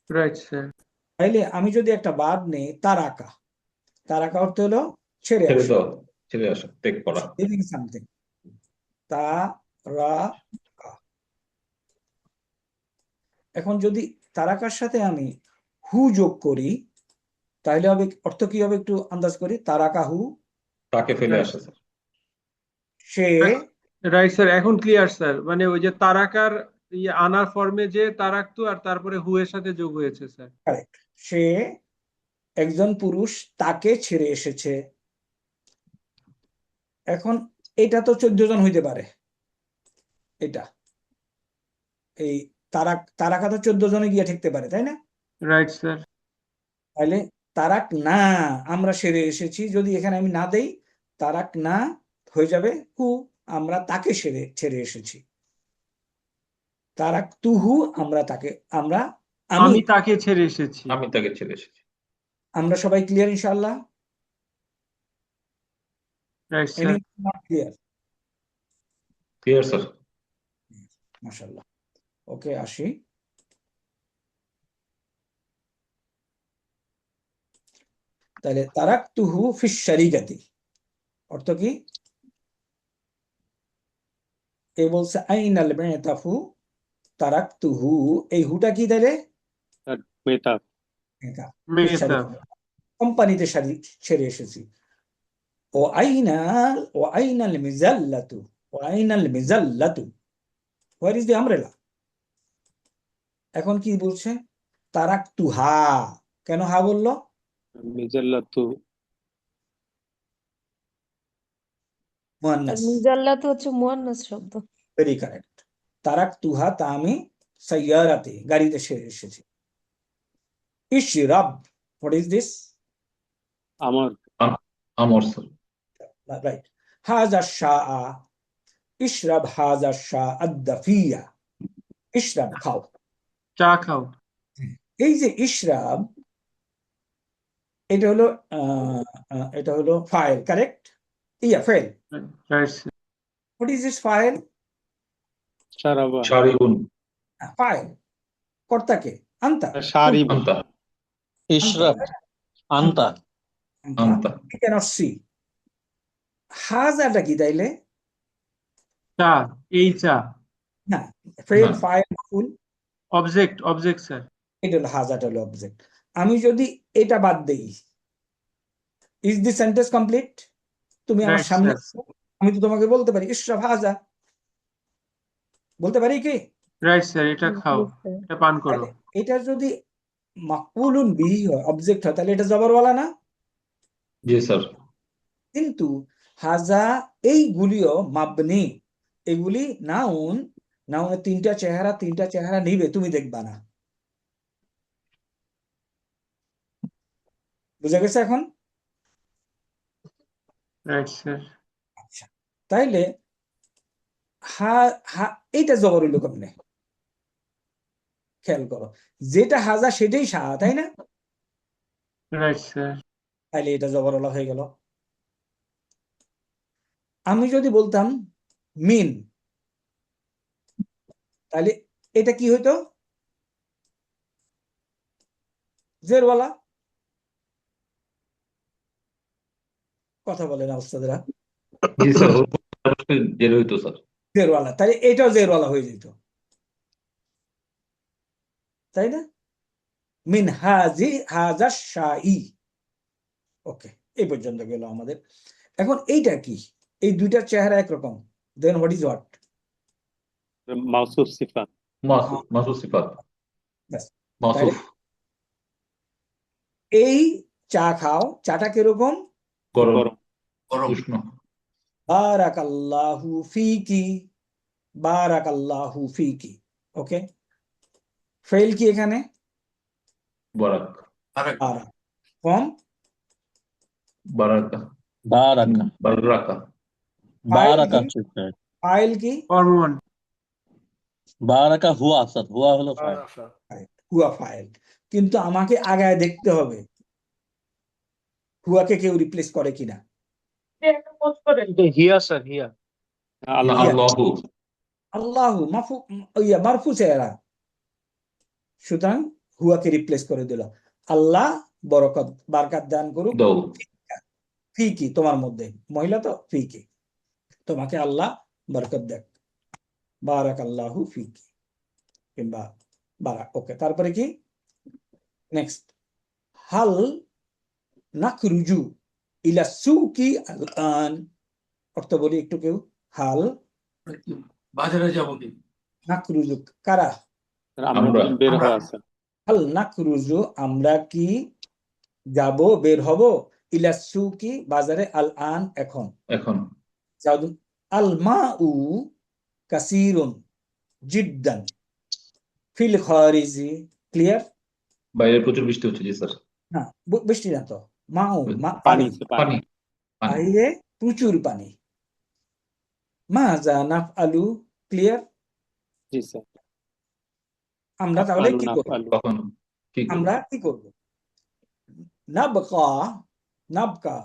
Right sir. তাইলে আমি যদি একটা বাদ নেই, তারাকা, তারাকা অর্থ হলো ছেড়ে ছেড়ে আসা, দাও, ছেড়ে আসা, ত্যাগ করা। Leaving something. তারাকা। এখন যদি তারাকার সাথে আমি হু যোগ করি তাহলে হবে অর্থ কি হবে একটু আন্দাজ করি। তারাকা হু, তাকে ফেলে আসা স্যার। সে, রাইট স্যার, এখন ক্লিয়ার স্যার। মানে ওই যে তারাকার আনার ফর্মে যে তারাকতু আর তারপরে হু এর সাথে যোগ হয়েছে স্যার। কারেক্ট, সে একজন পুরুষ তাকে ছেড়ে এসেছে। এখন এটা তো 14 জন হইতে পারে। এটা এই তারাকা তো 14 জনে গিয়ে ঠেকতে পারে, তাই না? Right sir. তাহলে তারাক না, আমরা সেরে এসেছি, যদি এখানে আমি না দেই তারাক না হয়ে যাবে হু, আমরা তাকে ছেড়ে এসেছি। তারাক তুহু, আমি আমি তাকে ছেড়ে এসেছি। আমি তাকে ছেড়ে এসেছি। আমরা সবাই ক্লিয়ার ইনশাআল্লাহ? Right any sir. Not clear? Clear sir. মাশাআল্লাহ। ওকে, আসি। তাহলে তারাকতুহু ফিশ শারিকাতি অর্থ কি? এ বলছে আইনাল মেতাফু তারাকতুহু, এই হুটা কি তাহলে? স্যার মেতা। মেহতা। কোম্পানিতে ছেড়ে এসেছি। ও আইনাল মিজাল্লাতু, ও আইনাল মিজাল্লাতু, হোয়ার ইজ দ্য আমব্রেলা? এখন কি বলছে? তারাকতুহা, কেন হা বললো? মিজাল্লাতু। মুয়ান্নাস, মিজাল্লাত হচ্ছে মুয়ান্নাস শব্দ। Very correct. তারাকতুহা, তা আমি সাইয়ারাতে, গাড়িতে ছেড়ে এসেছি। ইশরাব, হোয়াট ইজ দিস? আমার। আমর স্যার। রাইট। হাজা শাআ, ইশরাব হাজা শাআ আদ-দাফিয়া, ইশরাব খাও। চা খাও। এই যে ইশরাব, এটা হলো এটা হলো ফাইল, কারেক্ট? ইয়া ফাইল। Right sir. What is this ফাইল? শারাবা শারিবুন ফাইল কর্তাকে আনতা, শারিব আন্তা ইশরাফ আন্তা আন্তা we cannot see. হাজাটা কি তাইলে? চা, এই চা, না, ফেল না। ফাইল ফুল, অবজেক্ট স্যার। এটা হলো হাজাটা হলো অবজেক্ট। আমি যদি এটা বাদ দেই, ইজ দি সেন্টেন্স কমপ্লিট? তুমি আমার Right, সামনে sir. আছো, আমি তো তোমাকে বলতে পারি ইশরাফ হাজা, বলতে পারি কি? রাইট স্যার, এটা খাও, জি স্যার। এটা পান করো। তাহলে এটা যদি মাকবুলুন বিহি হয়, অবজেক্ট হয়, তাহলে এটা জবরওয়ালা না? জি স্যার কিন্তু হাজা এইগুলিও মাবনি, এগুলি নাউন, নাউনের তিনটা চেহারা নিবে, তুমি দেখবা না। বুঝা গেছে এখন? Right sir. আচ্ছা, তাইলে এইটা জবর হইলো কেমনে? খেয়াল করো, যেটা হাজা সেটাই শাহ, তাই না? Right sir. তাইলে এটা জবরওয়ালা হয়ে গেল। আমি যদি বলতাম মিন, তাহলে এটা কি হইতো? জেরওয়ালা। কথা বলে না উস্তাদরা? জি স্যার জের হইতো স্যার জেরওয়ালা, তাহলে এটাও জেরওয়ালা হয়ে যেত, তাই না? মিন হাজা শাই। ওকে, এই পর্যন্ত গেল আমাদের। এখন এইটা কি? এই দুইটার চেহারা একরকম, দেন হোয়াট ইজ হোয়াট? মাউসুফ সিফাত মাসুফ সিফাত ব্যাস। মাসুফ এই চা খাও, চাটা কিরকম? গরম গরম উষ্ণ বারাকাল্লাহু ফিকি, বারাকাল্লাহু ফিকি। ওকে, ফেল কি এখানে? Barack Barack. কম বারাকা বারাকা বারাকা বারাকা কি? স্যার ফাইল কি? কর্মন। বারাকা হুয়া স্যার হুয়া হলো ফাইল হুয়া ফাইল। কিন্তু আমাকে আগায় দেখতে হবে হুয়াকে কেউ রিপ্লেস করে কিনা। হিয়া স্যার হিয়া আল্লাহ আল্লাহু আল্লাহু মারফু চেহারা, সুতরাং হুয়াকে রিপ্লেস করে দিল। আল্লাহ বারকাত দান করুক দাও ফিকি, তোমার মধ্যে, মহিলা তো ফিকি, তোমাকে আল্লাহ বরকত দেখ, বারাকাল্লাহু ফিকি কিংবা বারাক। ওকে, তারপরে কি নেক্সট? হাল নাখরুজু ইলা সুকি আল-আন। অর্থ বলি একটু কেউ। হাল বাজারে যাব কি? নাখরুজু কারা? আমরা বের হওয়া আছে। হাল নাখরুজু আমরা কি যাব, বের হব, ইলা সুকি বাজারে, আল-আন এখন। এখন আল মাউ কাসিরুন জিদ্দান ফিল খারিজি। ক্লিয়ার? বাইরে প্রচুর বৃষ্টি হচ্ছে জি স্যার না, বৃষ্টি না তো, মাউ পানি পানি, পানি বাইরে প্রচুর পানি। মাজা নাফআলু। ক্লিয়ার? জি স্যার। আমরা তাহলে কি করব? তখন কি করব? আমরা কি করব? নাবকা, নাবকা,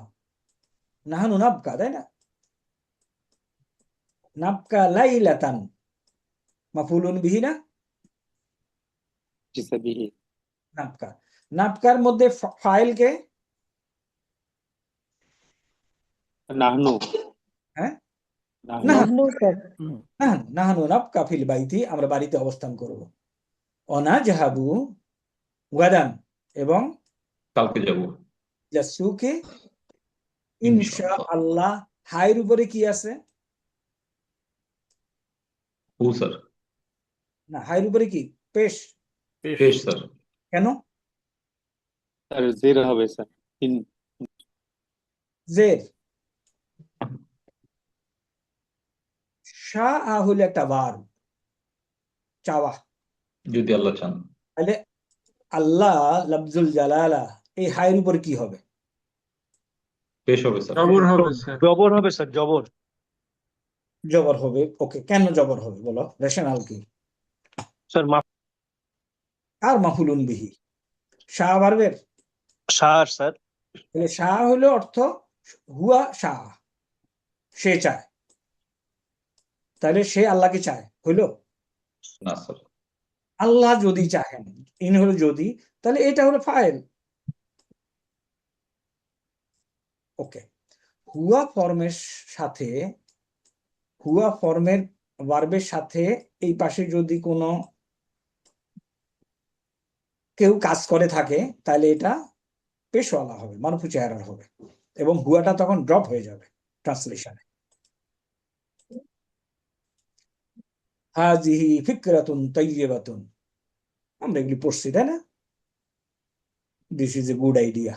নাহানু নাবকা, তাই না? নাবকা লাইলাতান মাফউলুন বিহি না? জি স্যার বিহি। নাবকা, নাবকার মধ্যে ফাইল কে? নাহনু। হ্যাঁ, নাহনু। নাহনু স্যার। নাহানু নাবকা ফিল বাইতি, আমরা বাড়িতে অবস্থান করব। অনাজহাবু গাদান, এবং কালকে যাব ইয়াসুকে ইনশাআল্লাহ। হায়ের উপরে কি আছে? হু স্যার না, হায়ের উপরে কি? পেশ। পেশ স্যার কেন? স্যার জের হবে স্যার। জের। শাহ হলো একটা ভার্ব, চাওয়া। যদি আল্লাহ চান তাহলে আল্লাহ লফজুল জালালা, এই হায়ের উপরে কি হবে? পেশ হবে স্যার জবর হবে স্যার। জবর হবে স্যার জবর জবর হবে। ওকে, কেন জবর হবে বলো? রেশনাল কি? স্যার আর মাফুলুন বিহি শাহ ভার্বের। শাহ স্যার তাহলে শাহ হলো অর্থ হুয়া শাহ, সে চায়, তাহলে সে আল্লাহকে চায়, হইলো না স্যার। আল্লাহ যদি চাহেন, ইন হলো যদি, তাহলে এটা হলো ফাইল। ওকে, হুয়া ফর্মের সাথে, হুয়া ফর্মের ভার্বের সাথে এই পাশে যদি কোনো কেউ কাজ করে থাকে, তাহলে এটা পেশওয়ালা হবে, মারফু চেহারার হবে, এবং হুয়াটা তখন ড্রপ হয়ে যাবে ট্রান্সলেশনে। হাজিহি ফিকরাতুন তাইয়্যিবাতুন, আমরা এগুলি পড়ছি তাই না? This is a good idea.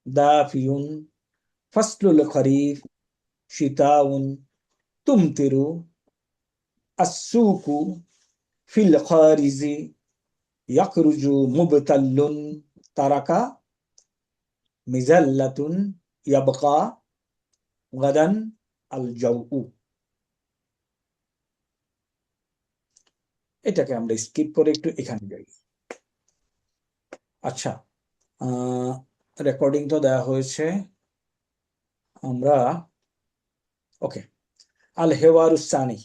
দাফিউন ফাসলুল খরিফ শিতাউন তুমতিরু আসসুকু ফিল খারিজি ইয়াখরুজু মুবতাল্লুন তারাকা মিজাল্লাতুন ইয়াবকা গাদান আল জাউ। এটাকে আমরা স্কিপ করে একটু এখানে যাই। আচ্ছা, রেকর্ডিং তো দেওয়া হয়েছে, আমরা ওকে। আল হেওয়ারুসানি,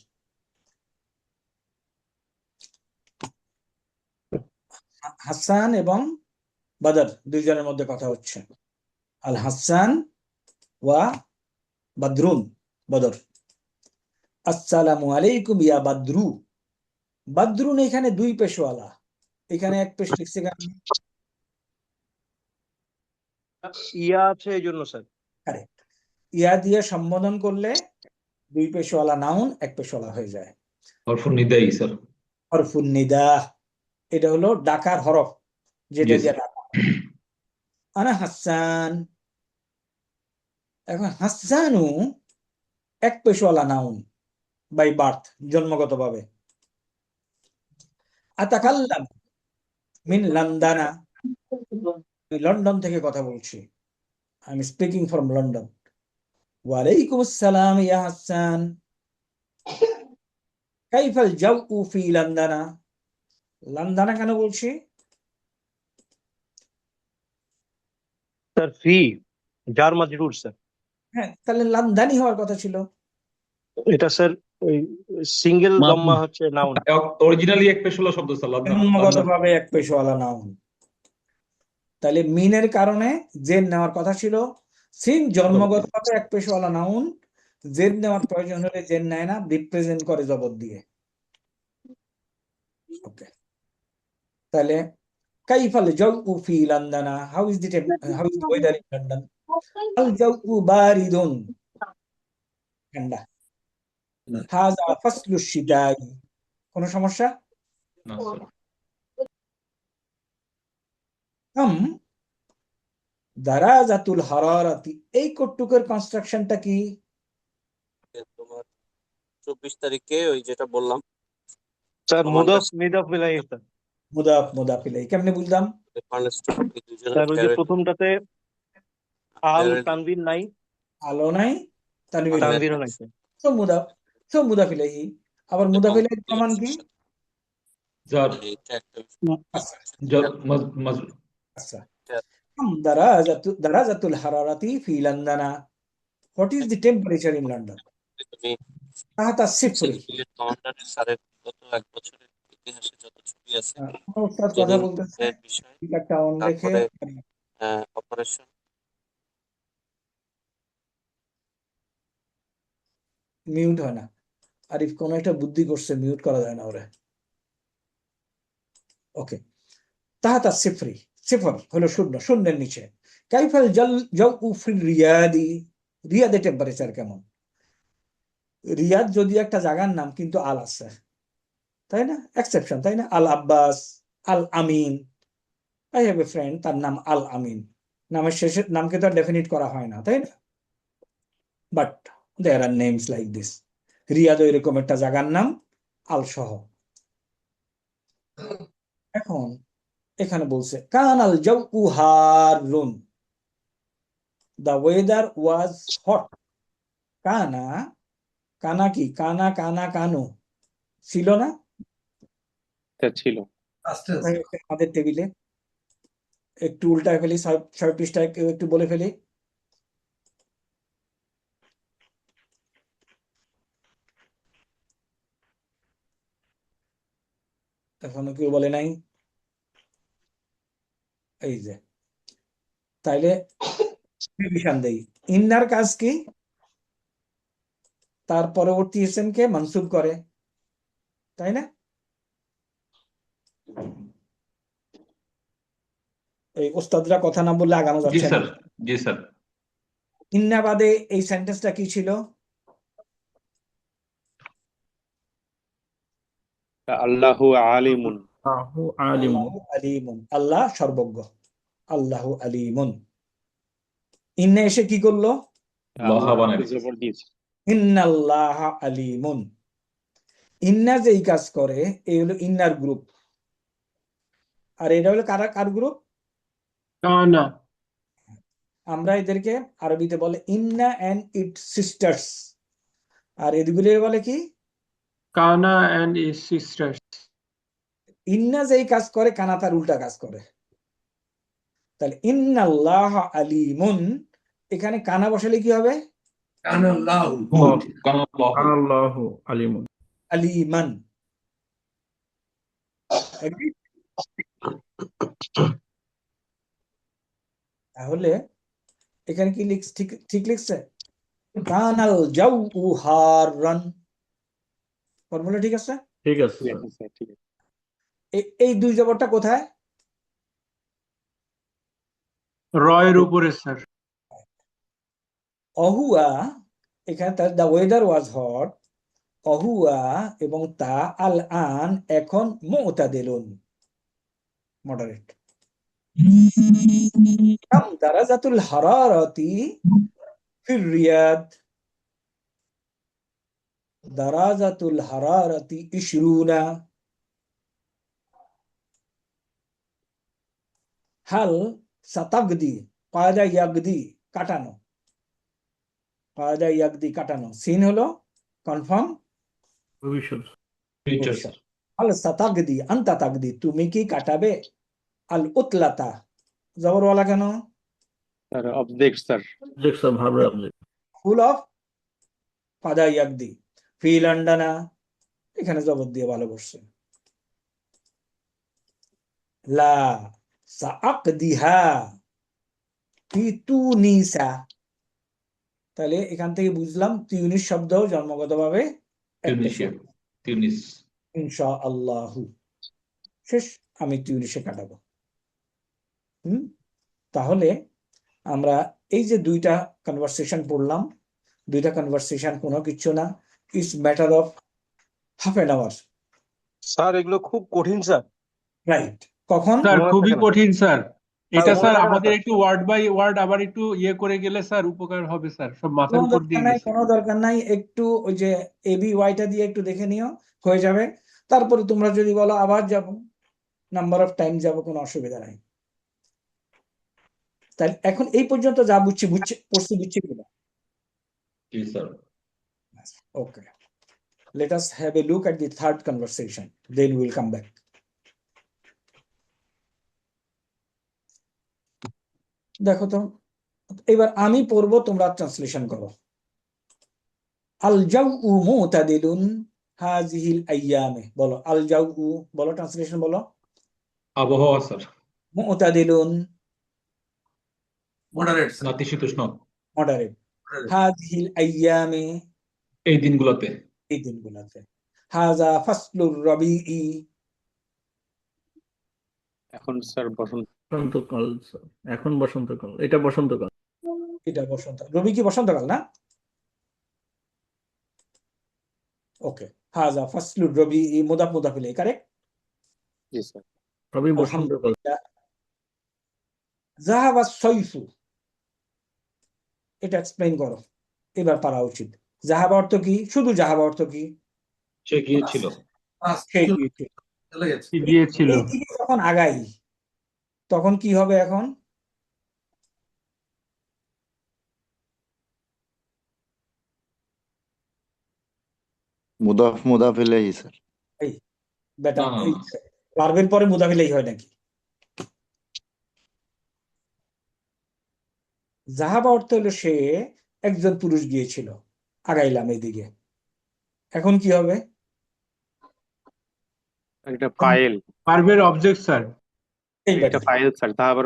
হাসান এবং বদর দুইজনের মধ্যে কথা হচ্ছে। আল হাসান ওয়া বদরুন, বদর। আসসালামু আলাইকুম ইয়া বদরু। বদরুন এখানে দুই পেশওয়ালা, এখানে এক পেশ লিখছে কেন? ইয়া আছে এই জন্য স্যার। কারেক্ট, ইয়া দিয়ে সম্বোধন করলে দুই পেশওয়ালা নাউন এক পেশওয়ালা হয়ে যায়। হরফুন নিদাই স্যার। হরফুন নিদা, এটা হলো ডাকার হরফ, যেটা জি দিয়ে স্যার। ডাকা। আনা হাসান, এখন হাসানু এক পেশওয়ালা নাউন বাই বার্থ, জন্মগতভাবে। আতাকাল্লাম মিন লন্ডনা, আমি লন্ডন থেকে কথা বলছি, I am speaking from London. ওয়ালাইকুম আসসালাম ইয়া হাসান, কাইফাল জাউ ফি লন্ডনা, লন্ডনা কেন বলছি? স্যার ফি জার মাজরুর স্যার। হ্যাঁ, তাহলে লন্ডনই হওয়ার কথা ছিল। এটা স্যার ওই সিঙ্গেল মাফুল। দম্মা হচ্ছে নাউন। অরিজিনালি এক পেশওয়ালা শব্দ স্যার, লাদনা। জন্মগতভাবে এক পেশওয়ালা নাউন, তাহলে মিনের কারণে জেদ নেওয়ার কথা ছিল। সিন জন্মগতভাবে এক পেশওয়ালা নাউন, জেদ নেওয়ার প্রয়োজন হলে জেদ নেয় না, রিপ্রেজেন্ট করে জবর দিয়ে। ওকে, তাহলে কাইফাল জাউ ফি লন্ডনা, how is the weather in London? আল জাউ বারিদুন, ঠান্ডা। হাযা ফাসলু শিতাই, কোনো সমস্যা? না স্যার। কাম দারাজাতুল হারারাতি, এই কটুকের কনস্ট্রাকশনটা কি? তোমার 24 তারিখে ওই যেটা বললাম স্যার আমার মুদাফ কাছে মিদাফ ইলাইহি স্যার। মুদাফ মুদাফ ইলাইহি, কেমনে বুঝলাম? এই দুজনের স্যার ওই যে প্যারেন্ট প্রথমটাতে আল তানবির নাই, আলো নাই, তানবীর নাই, তানবিরও নাই স্যার। তো মুদাফ, তো মুদাফ ইলাইহি। আবার মুদাফ ইলাইহির প্রমাণ কি? জার এটা একটা আচ্ছা জার মাজ আচ্ছা, কাম দারাজাতুল হারারাতি ফি লন্ডনা, what is the temperature in London? তুমি তাহাতা সিফরি। কমান্ডারের স্যারের গত 1 বছরের ইতিহাসে যত ছবি আছে উস্তাদ কথা জেনিং বলতেছে, এর বিষয়, একটা অন রেখে। তারপরে অপারেশন মিউট হয় না, আরিফ কোন একটা বুদ্ধি করছে, মিউট করা যায় না ওরে। ওকে, তাহাতা সিফরি, সিফর হলো শূন্য, শূন্যের নিচে। কাইফাল জাউ ফি রিয়াদি, রিয়াদের টেম্পারেচার কেমন? রিয়াদ যদি একটা জায়গার নাম, কিন্তু আল আছে, তাই না? এক্সেপশন, তাই না? আল আব্বাস, আল আমিন, আই হ্যাভ এ ফ্রেন্ড, তার নাম আল আমিন, নামের শেষের নামকে তো ডেফিনিট করা হয় না, তাই না? But there are names like this. Riyadh এরকম একটা জায়গার নাম, আল সহ। এখন এখানে বলছে কান আল জাউ হারুন, দ্য ওয়েদার ওয়াজ হট। কানা, কানা কি? কানা কানা কানু ছিল না তা ছিল। আমাদের টেবিলে? একটু উল্টায় ফেলি, 6 পৃষ্ঠায় কেউ একটু বলে ফেলি। এখনো কেউ বলে নাই? এই যে, তাইলে রিভিশন দেই। ইন্নার কাজ কি? তার পরবর্তী ইসেমকে মানসুব করে, তাই না? এই ওস্তাদরা কথা না বললে আগানো জি যাচ্ছে না। স্যার, জি স্যার। ইন্না বাদে এই সেন্টেন্সটা কি ছিল? আল্লাহু আলিমুন। আহু আলিমুন। আল্লাহু আলিমুন, আল্লাহ সর্বজ্ঞ। আল্লাহু আলিমুন। ইন্না এসে কি করলো? লহা বানাই আল্লাহকে জবর দিয়েছে। ইন্নাল্লাহ আলিমুন। ইন্না যে এই কাজ করে, এই হলো ইন্নার গ্রুপ। আর এটা হলো কার গ্রুপ? কানা। আমরা এদেরকে আরবিতে বলে ইন্না অ্যান্ড ইট সিস্টার্স, আর এগুলি বলে কি? কানা অ্যান্ড ইজ সিস্টার্স। ইন্না যেই কাজ করে, কানা তার উল্টা কাজ করে। তাহলে ইন্নাল্লাহ আলিমুন, এখানে কানা বসালে কি হবে? কানাল্লাহু আল্লাহু আলিমুন। আলিমান। Agree? তাহলে এখানে কি ঠিক লিখছে? কানাল জাউ হারান। ফর্মুলা ঠিক আছে? ঠিক আছে ঠিক স্যার। আছে স্যার, ঠিক আছে। এই দুই জবরটা কোথায়? রয়ের উপরে স্যার। অহুয়া, এখানে তার দ্য ওয়েদার ওয়াজ হট। অহুয়া এবং তা আল আন এখন মুতাদিলুন, মডারেট। কাম দারাজাতুল হারারাতি ফির রিয়াদ? দারাজাতুল হারারাতি 20। হাল সাতাগদি, কায়দা ইয়াগদি কাটানো, কায়দা ইয়াগদি কাটানো। সিন হলো কনফার্ম ভবিষ্যৎ। Future sir. হাল সাতাগদি আনতা তাগদি, তুমি কি কাটাবে? আল উতলাতা, জবরওয়ালা কেন? Sir object sir. Object sir, ভার্বের অবজেক্ট। ফুল অফ কাদা ইয়াগদি। ফি লন্ডনা, এখানে জবর দিয়ে ভালো বসছে। লা সাআকদিহা ফি তুনিসা, তাহলে এখান থেকে বুঝলাম তিউনিস শব্দ জন্মগতভাবে একটা টিউনিশিয়া, শব্দ। টিউনিস। ইনশাআল্লাহু, শেষ। আমি টিউনিসে কাটাবো। তাহলে আমরা এই যে দুইটা কনভারসেশন পড়লাম, দুইটা কনভারসেশন কোনো কিছু না, it's matter of half an hour. Sir এগুলো খুব কঠিন স্যার। রাইট। কখন? স্যার মনে খুবই থাকে না। কঠিন স্যার। এটা মনে স্যার থাকে না আমাদের স্যার। একটু ওয়ার্ড বাই ওয়ার্ড আবার একটু ইয়ে করে গেলে স্যার উপকার হবে স্যার, সব মাথার কোনো উপর দরকার দিয়ে নাই, গেছে। কোনো দরকার নাই। একটু ওই যে এবি ওয়াইটা দিয়ে একটু দেখে নিও, হয়ে যাবে। তারপরে তোমরা যদি বলো আবার যাব, নাম্বার অফ টাইম যাব, কোনো অসুবিধা নাই। তাই এখন এই পর্যন্ত যা বুঝছি কিনা? জি sir. Okay. Let us have a look at the third conversation. Then we will come back. দেখো তো, এবার আমি পড়বো, তোমরা ট্রান্সলেশন করো। আল জাউ মুতাদিলুন হাযিহিল আইয়ামে, বলো আল জাউ, বলো ট্রান্সলেশন বলো। আবহাওয়া স্যার। মুতাদিলুন, মডারেট স্যার। নাতিশীতোষ্ণ মডারেট। হাযিহিল আইয়ামে, এই দিনগুলোতে। এই দিনগুলোতে। হাযা ফাসলুর রবিই, এখন স্যার বসন্ত। বসন্তকাল স্যার, এখন বসন্তকাল, এটা বসন্তকাল। এটা বসন্ত। রবি কি বসন্তকাল না? ওকে। হাযা ফাসলুর রবিই মুদাফ মুদাফ ইলাইহি, কারেক্ট। জি স্যার। সবই বসন্তকাল। আলহামদুলিল্লাহ। যাহাবা সাইফু, এটা এক্সপ্লেইন করো, এবার পারা উচিত। যাহাবা অর্থ কি? শুধু যাহাবা অর্থ কি? সে গিয়েছিল। সে গিয়েছে। চলে গেছে। গিয়েছিল। এই দিকে যখন আগাই, তখন কি হবে? এখন মুদাফ মুদাফ ইলাইহি স্যার। এই বেটা, না, না, এই না। ভার্বের পরে মুদাফ ইলাইহি হয় নাকি? জাহাবা অর্থ হলো সে একজন পুরুষ গিয়েছিল, আগাইলাম এদিকে। এখন কি হবে? এটা ফাইল, ভার্বের অবজেক্ট স্যার। এইবারে এটা ফাইল স্যার, তা আবার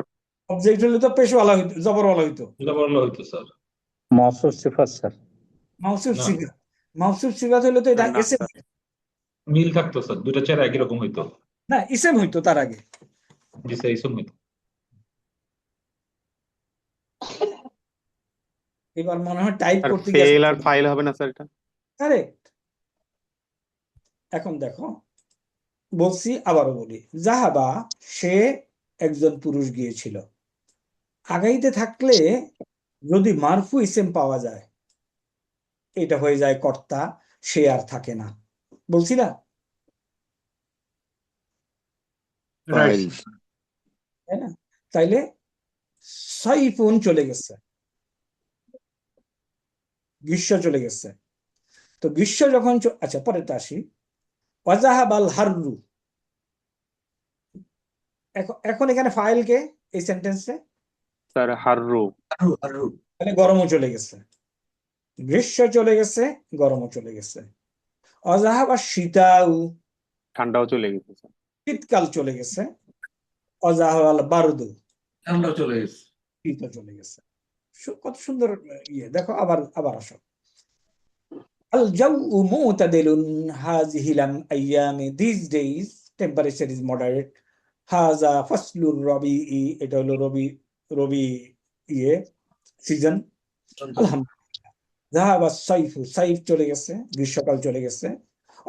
অবজেক্ট হলে তো পেশওয়ালা হইতো, জবরওয়ালা হইতো। এটা বললে হয়তো স্যার। মওসুফ সিফাত স্যার। মাউসুফ না, সিফাত, মাউসুফ সিফাত হলে তো এটা না এসএম, স্যার, মিল থাকতো স্যার, দুইটা চেহারা একই রকম হইতো। না ইসেম হইতো তার আগে। জি স্যার, এইসব হইতো। এবার মনে হয় টাইপ আর করতে গিয়ে ফেল আর ফাইল হবে না স্যার এটা? কারেক্ট। এখন দেখো, বলছি আবারও বলি, জাহাবা সে একজন পুরুষ গিয়েছিল, আগাইতে থাকলে যদি মারফু ইসেম পাওয়া যায় এটা হয়ে যায় কর্তা, সে আর থাকে না। বলছি না? রাইট। ফাইল। তাই না? তাইলে সাইফুন চলে গেছে, গ্রীষ্ম চলে গেছে। তো গ্রীষ্ম যখন আচ্ছা পরেরটা আসি, ওয়াজাহাবাল হাররু। এখন এখানে ফাইল কে এই সেন্টেন্সে? স্যার হাররু। তাহলে গরমও চলে গেছে, গ্রীষ্ম চলে গেছে, গরমও চলে গেছে। অজাহাবা শীতাউ, ঠান্ডাও চলে গেছে স্যার। শীতকাল চলে গেছে। অজাহাবাল বারদু, ঠান্ডা চলে গেছে। শীতও চলে গেছে। কত সুন্দর ইয়ে দেখো। আবার আবার আসো, আল জাউ মুতাদিলুন হাযিহিল আইয়ামি, this days temperature is moderate. হাযা ফাসলুর রবিই, এটা হলো রবি, রবি ইয়ে সিজন। আলহামদুলিল্লাহ। যাহাবা সাইফু, সাইফ চলে গেছে, গ্রীষ্মকাল চলে গেছে।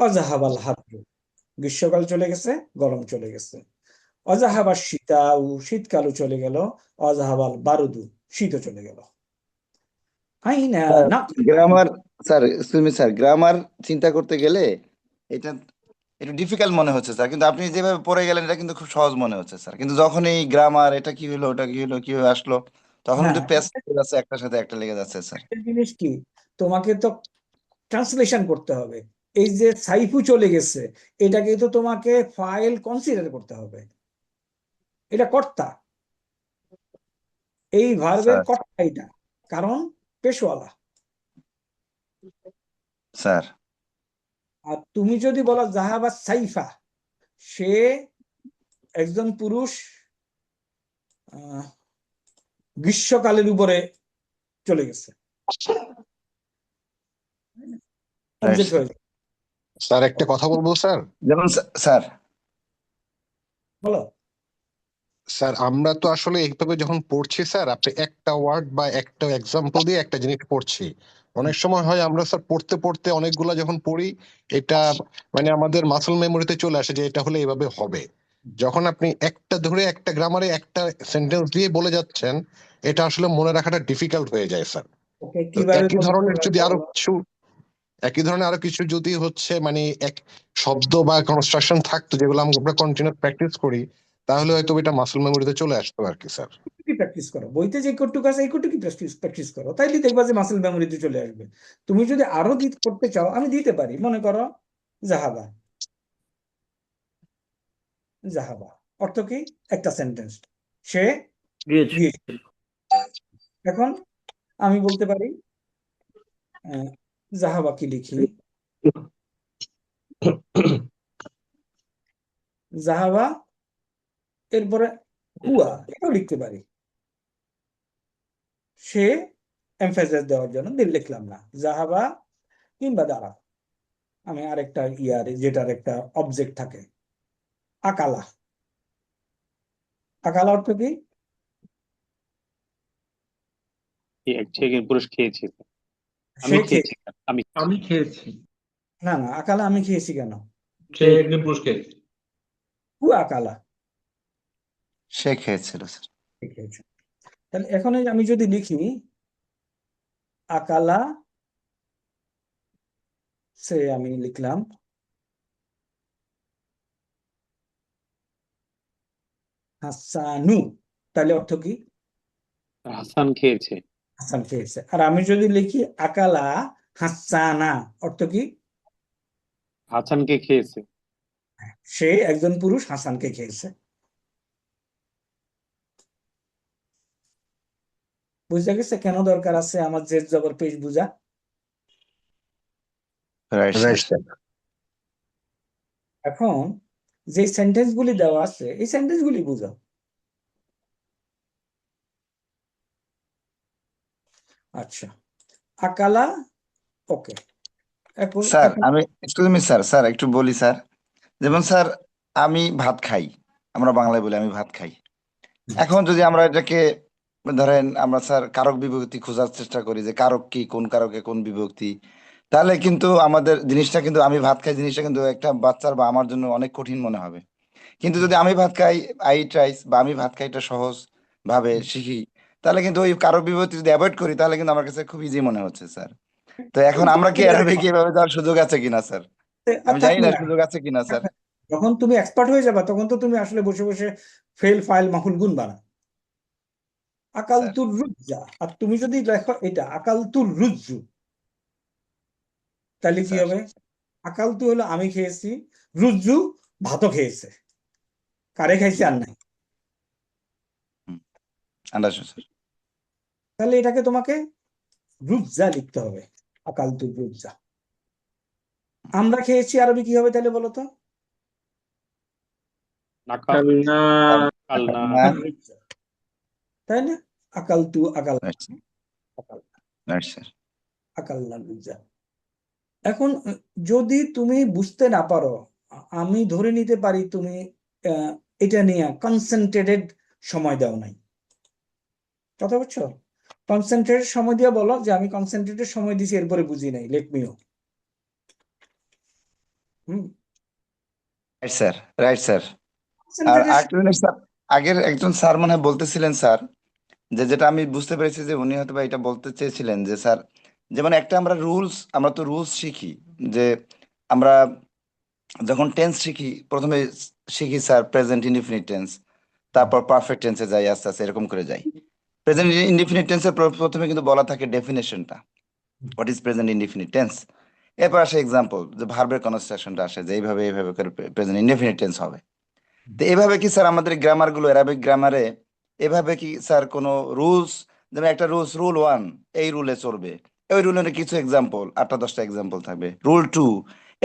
অজাহাবাল হাররু, গ্রীষ্মকাল চলে গেছে, গরম চলে গেছে। অজাহাবার শীতাউ, শীতকালও চলে গেল। অজাহাবাল বারুদু, শীতও চলে গেল। আইনা না grammar sir, Sumi sir, grammar চিন্তা করতে গেলে এটা একটু ডিফিকাল্ট মনে হচ্ছে স্যার, কিন্তু আপনি যেভাবে পড়ে গেলেন এটা কিন্তু খুব সহজ মনে হচ্ছে স্যার। কিন্তু যখন এই গ্রামার এটা কি হলো, ওটা কি হলো, কিভাবে আসলো, তখন না, কিন্তু পেস যাচ্ছে, একটার সাথে একটা লেগে যাচ্ছে স্যার। একটা জিনিস কি, তোমাকে তো ট্রান্সলেশন করতে হবে। এই যে সাইফু চলে গেছে, এটাকে তো তোমাকে ফাইল কনসিডার করতে হবে, এটা কর্তা, এই ভার্বের স্যার কর্তা এটা, কারণ পেশওয়ালা। স্যার আর তুমি যদি বলো জাহাবা সাইফা, সে একজন পুরুষ গ্রীষ্মকালের উপরে চলে গেছে, অবজেক্ট হয়ে যায়। স্যার একটা কথা বলবো স্যার। যেমন স্যার বলো। স্যার আমরা তো আসলে এইভাবে যখন পড়ছি স্যার, আপনি একটা ওয়ার্ড বা একটা এক্সাম্পল দিয়ে একটা জিনিস পড়ছি। অনেক সময় হয় আমরা স্যার পড়তে পড়তে অনেকগুলা যখন পড়ি, এটা মানে আমাদের মাসল মেমোরিতে চলে আসে যে এটা হলে এইভাবে হবে। যখন আপনি একটা ধরে একটা গ্রামারে একটা সেন্টেন্স দিয়ে বলে যাচ্ছেন, এটা আসলে মনে রাখাটা ডিফিকাল্ট হয়ে যায় স্যার। ওকে, তো কিভাবে একই বলতে ধরনের যদি আরো বলো। কিছু, একই ধরনের আরো কিছু যদি হচ্ছে মানে এক শব্দ বা কনস্ট্রাকশন থাকতো যেগুলো আমরা কন্টিনিউ প্র্যাকটিস করি, তাহলে হয়তো এটা মাসল মেমোরিতে চলে আসতো আর কি স্যার। প্র্যাকটিস করো, বইতে যে কটুকু আছে এই কটুকু প্র্যাকটিস করো, তাইলে দেখবা যে মাসেল মেমোরিতে চলে আসবে। তুমি যদি আরো করতে চাও আমি দিতে পারি। মনে করো জাহাবা, জাহাবা অর্থ কি? একটা সেন্টেন্স, সে গিয়েছে। গিয়েছিল। এখন আমি বলতে পারি জাহাবা কি লিখি, জাহাবা এরপরে হুয়া, এটাও লিখতে পারি। সে এমফাসাইজ দেওয়ার জন্য লিখলাম না জাহাবা, কিংবা দাঁড়া আমি আরেকটা ইয়ার যেটার একটা অবজেক্ট থাকে, আকালা। আকালা অর্থ কি? সে পুরুষ খেয়েছে, আমি সে খেয়েছি খেয়ে, আমি আমি খেয়েছি। না না, আকালা আমি খেয়েছি কেন? সে একজন পুরুষ খেয়েছে। হু আকালা, সে খেয়েছিল স্যার। সে খেয়েছে। তাহলে এখন আমি যদি লিখি আকালা, সে আমি লিখলাম হাসানু, তাহলে অর্থ কি? হাসান খেয়েছে। হাসান খেয়েছে। আর আমি যদি লিখি আকালা হাসানা, অর্থ কি? হাসানকে খেয়েছে। সে একজন পুরুষ হাসানকে খেয়েছে। বুঝা গেছে কেন দরকার আছে আমার জেদ জবর পেশ বুঝা? Right sir. এখন যে সেন্টেন্স গুলি দেওয়া আছে এই সেন্টেন্স গুলি বুঝাও। আচ্ছা, আকালা, ওকে। এখন স্যার আমি এক্সকিউজ মি স্যার, স্যার একটু বলি স্যার। যেমন স্যার আমি ভাত খাই, আমরা বাংলায় বলি আমি ভাত খাই। এখন যদি আমরা এটাকে ধরেন আমরা স্যার কারক বিভক্তি খোঁজার চেষ্টা করি যে কারক কি, কোন কারকে কোন বিভক্তি, তাহলে কিন্তু আমাদের জিনিসটা কিন্তু আমি ভাত খাই জিনিসটা কিন্তু একটা বাচ্চার বা আমার জন্য অনেক কঠিন মনে হবে। কিন্তু যদি আমি ভাত খাই আই ট্রাইস বা আমি ভাত খাই এটা সহজ ভাবে শিখি, তাহলে কিন্তু ওই কারক বিভক্তি যদি অ্যাভয়েড করি তাহলে কিন্তু আমার কাছে খুব ইজি মনে হচ্ছে স্যার। তো এখন আমরা কি অ্যারাবিক এভাবে যাওয়ার সুযোগ আছে কিনা স্যার? আমি জানি না সুযোগ আছে কিনা স্যার। যখন তুমি এক্সপার্ট হয়ে যাবে তখন তো তুমি আসলে বসে বসে ফেল ফাইল মাহুল গুণ বানা আকাল তুর রুজ্জা, আর তুমি যদি দেখো এটা আকাল তুর রুজ্জু, তাহলে কি হবে? আকাল তু হলো আমি খেয়েছি, রুজ্জু ভাতও খেয়েছে, কারে খাইছে আর নাই। তাহলে এটাকে তোমাকে রুজ্জা লিখতে হবে, আকাল তুর রুজ্জা। আমরা খেয়েছি আরবি কি হবে তাহলে বলো তো? তাই না? আকাল তু আকাল আকাল্লা রুজ্জা। এখন যদি তুমি বুঝতে না পারো, আমি ধরে নিতে পারি তুমি এটা নিয়ে কনসেন্ট্রেটেড সময় দাও নাই। কথা বুঝছো? কনসেন্ট্রেটেড সময় দিয়ে বলো যে আমি কনসেন্ট্রেটেড সময় দিছি এরপরে বুঝি নাই, let me. Sir right sir. আর আরেকটা জিনিস স্যার, আগের একজন স্যার মনে হয় বলতেছিলেন স্যার, যে যেটা আমি বুঝতে পেরেছি যে উনি হয়তো বা এটা বলতে চেয়েছিলেন যে স্যার যেমন একটা আমরা তো রুলস শিখি যে আমরা যখন টেন্স শিখি প্রথমে শিখি স্যার প্রেজেন্ট ইনডিফিনিট টেন্স, তারপর পারফেক্ট টেন্সে যাই আস্তে আস্তে এরকম করে যাই। প্রেজেন্ট ইনডিফিনিট টেন্সের প্রথমে কিন্তু বলা থাকে ডেফিনেশনটা, what is present indefinite tense. এরপর আসে এক্সাম্পল যে ভার্বের কনস্ট্রাকশনটা আসে যে এইভাবে এইভাবে করে প্রেজেন্ট ইনডিফিনিট টেন্স হবে। তো এভাবে কি স্যার আমাদের গ্রামার গুলো অ্যারাবিক গ্রামারে এভাবে কি স্যার কোনো রুলস, যেমন একটা রুল 1 এই রুলে চলবে, ওই রুলের কিছু এক্সাম্পল 8-10টা এক্সাম্পল থাকবে, রুল 2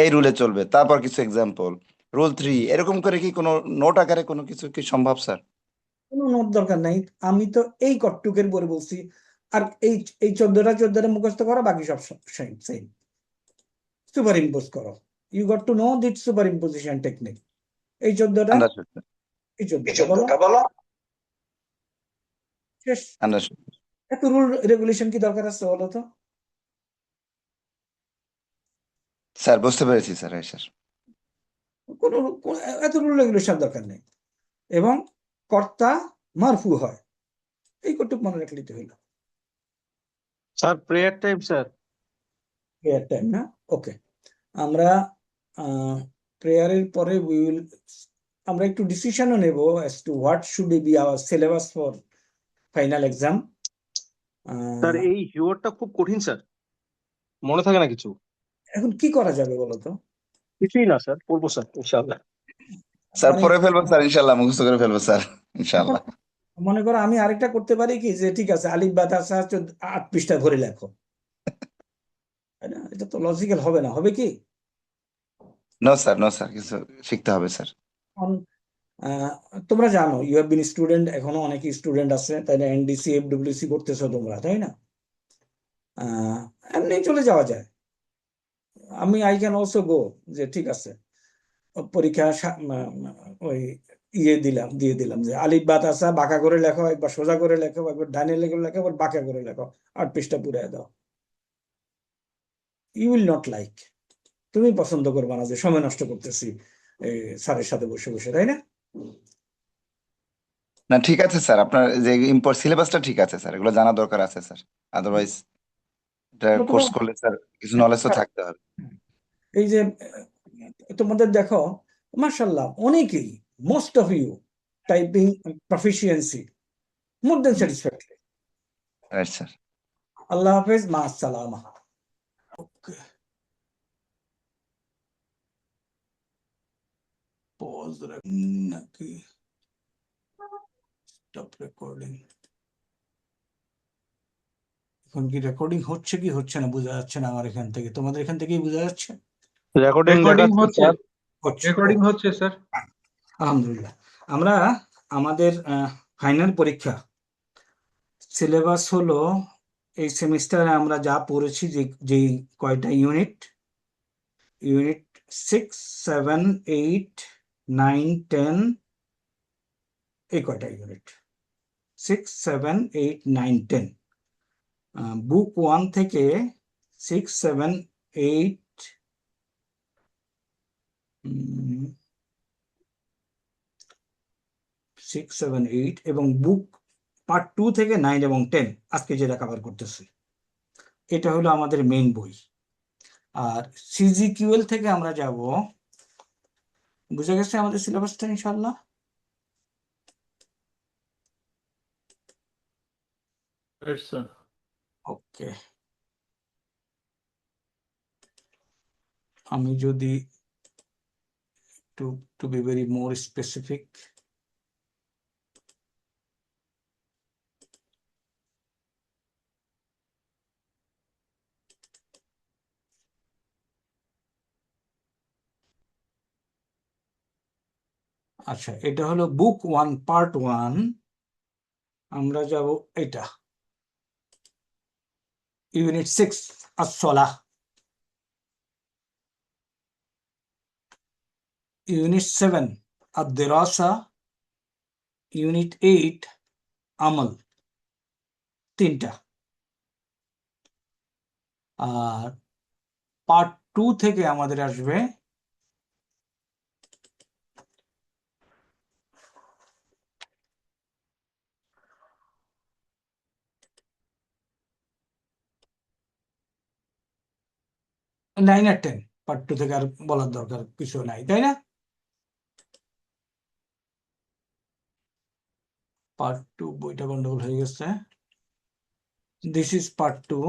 এই রুলে চলবে, তারপর কিছু এক্সাম্পল, রুল 3 এরকম করে কি কোনো নোট আকারে কোনো কিছু কি সম্ভব স্যার? কোনো নোট দরকার নাই, আমি তো এই কটটুকের পরে বলছি। আর এই 14টা মুখস্থ করো, বাকি সব সেম সেম। সুপার ইম্পোজ করো, you got to know that superimposition technique. এই 14টা এই 14টা বলো শেষ। এত রুল রেগুলেশন কি দরকার আছে বলো তো? স্যার বুঝতে পেরেছি স্যার। স্যার কোনো এত রুল রেগুলেশন দরকার নেই। এবং কর্তা মারফু হয়, এই কটুক মনে রাখলেই তো হইল। Sir prayer time sir. Prayer time না? ওকে, আমরা প্রেয়ারের পরে আমরা একটু ডিসিশনও নেব as to what should be our syllabus for final exam. Sir এই হিওয়ারটা খুব কঠিন স্যার, মনে থাকে না কিছু। এখন কি করা যাবে বলো তো? কিছুই না স্যার, পড়বো স্যার ইনশাআল্লাহ। স্যার পড়ে ফেলবো স্যার ইনশাআল্লাহ, মুখস্থ করে ফেলবো স্যার ইনশাআল্লাহ। মনে করো আমি আরেকটা করতে পারি কি, যে ঠিক আছে আলিফ বা তা 8 পৃষ্ঠা ভরে লেখো, তাই না? এটা তো লজিক্যাল হবে না, হবে কি? নো স্যার, নো স্যার, কিছু শিখতে হবে স্যার। তোমরা জানো ইউ হ্যাভ বিন স্টুডেন্ট, এখনো অনেক স্টুডেন্ট আছে, তাই না? এনডিসি এফডব্লিউসি করতেছো তোমরা, তাই না? এমনি চলে যাওয়া যায়। আমি আই ক্যান অলসো গো, যে ঠিক আছে পরীক্ষা ওই দিয়ে দিলাম যে আলিফ বা তাসা বাঁকা করে লেখো, একবার সোজা করে লেখো, একবার ডানে লেখো, একবার বাঁকা করে লেখো, 8 পৃষ্ঠা পুড়ে দাও। ইউ উইল নট লাইক, তুমি পছন্দ করবে না যে সময় নষ্ট করতেছি স্যারের সাথে বসে বসে, তাই না? না ঠিক আছে স্যার, আপনার যে সিলেবাসটা ঠিক আছে স্যার, এগুলো জানা দরকার আছে স্যার, আদারওয়াইজ এটা কোর্স করলে স্যার কিছু নলেজ তো থাকতে হবে। এই যে তোমাদের দেখো মাশাআল্লাহ অনেকেই, most of you typing proficiency more than satisfactory. Right sir. আল্লাহ হাফেজ, মা আসসালামা। ওকে, পজ নাকি স্টপ রেকর্ডিং? এখন কি রেকর্ডিং হচ্ছে কি হচ্ছে না বোঝা যাচ্ছে না আমার এখান থেকে, তোমাদের এখান থেকেই বোঝা যাচ্ছে? রেকর্ডিং রেকর্ডিং দেখাচ্ছে হচ্ছে, স্যার। হচ্ছে, রেকর্ডিং হচ্ছে স্যার। আলহামদুলিল্লাহ। আমরা আমাদের ফাইনাল পরীক্ষা সিলেবাস হলো এই সেমিস্টারে আমরা যা পড়েছি, যে কয়টা ইউনিট 6, 7, 8, 9, 10, এই কয়টা ইউনিট 6, 7, 8, 9, 10। বুক 1 থেকে 6, 7, 8, 6, 7, 8 এবং বুক পার্ট 2 থেকে 9 এবং 10 আজকে যেটা কভার করতেছি, এটা হলো আমাদের মেইন বই। আর সিজিকিউএল থেকে আমরা যাব, বুঝে গেছে আমাদের সিলেবাসটা ইনশাল্লাহ? Yes, sir. ওকে, আমি যদি to be very more specific, আচ্ছা এটা হলো বুক 1 পার্ট 1। আমরা যাব এটা unit 6 as-salah, unit 7 ad-dirasa, unit 8 আমল, তিনটা। আর পার্ট 2 থেকে আমাদের আসবে নাইন আর 10। পার্ট 2 থেকে আর বলার দরকার কিছু নাই, তাই না? পার্ট 2 বইটা গন্ডগোল হয়ে গেছে। This is part 2।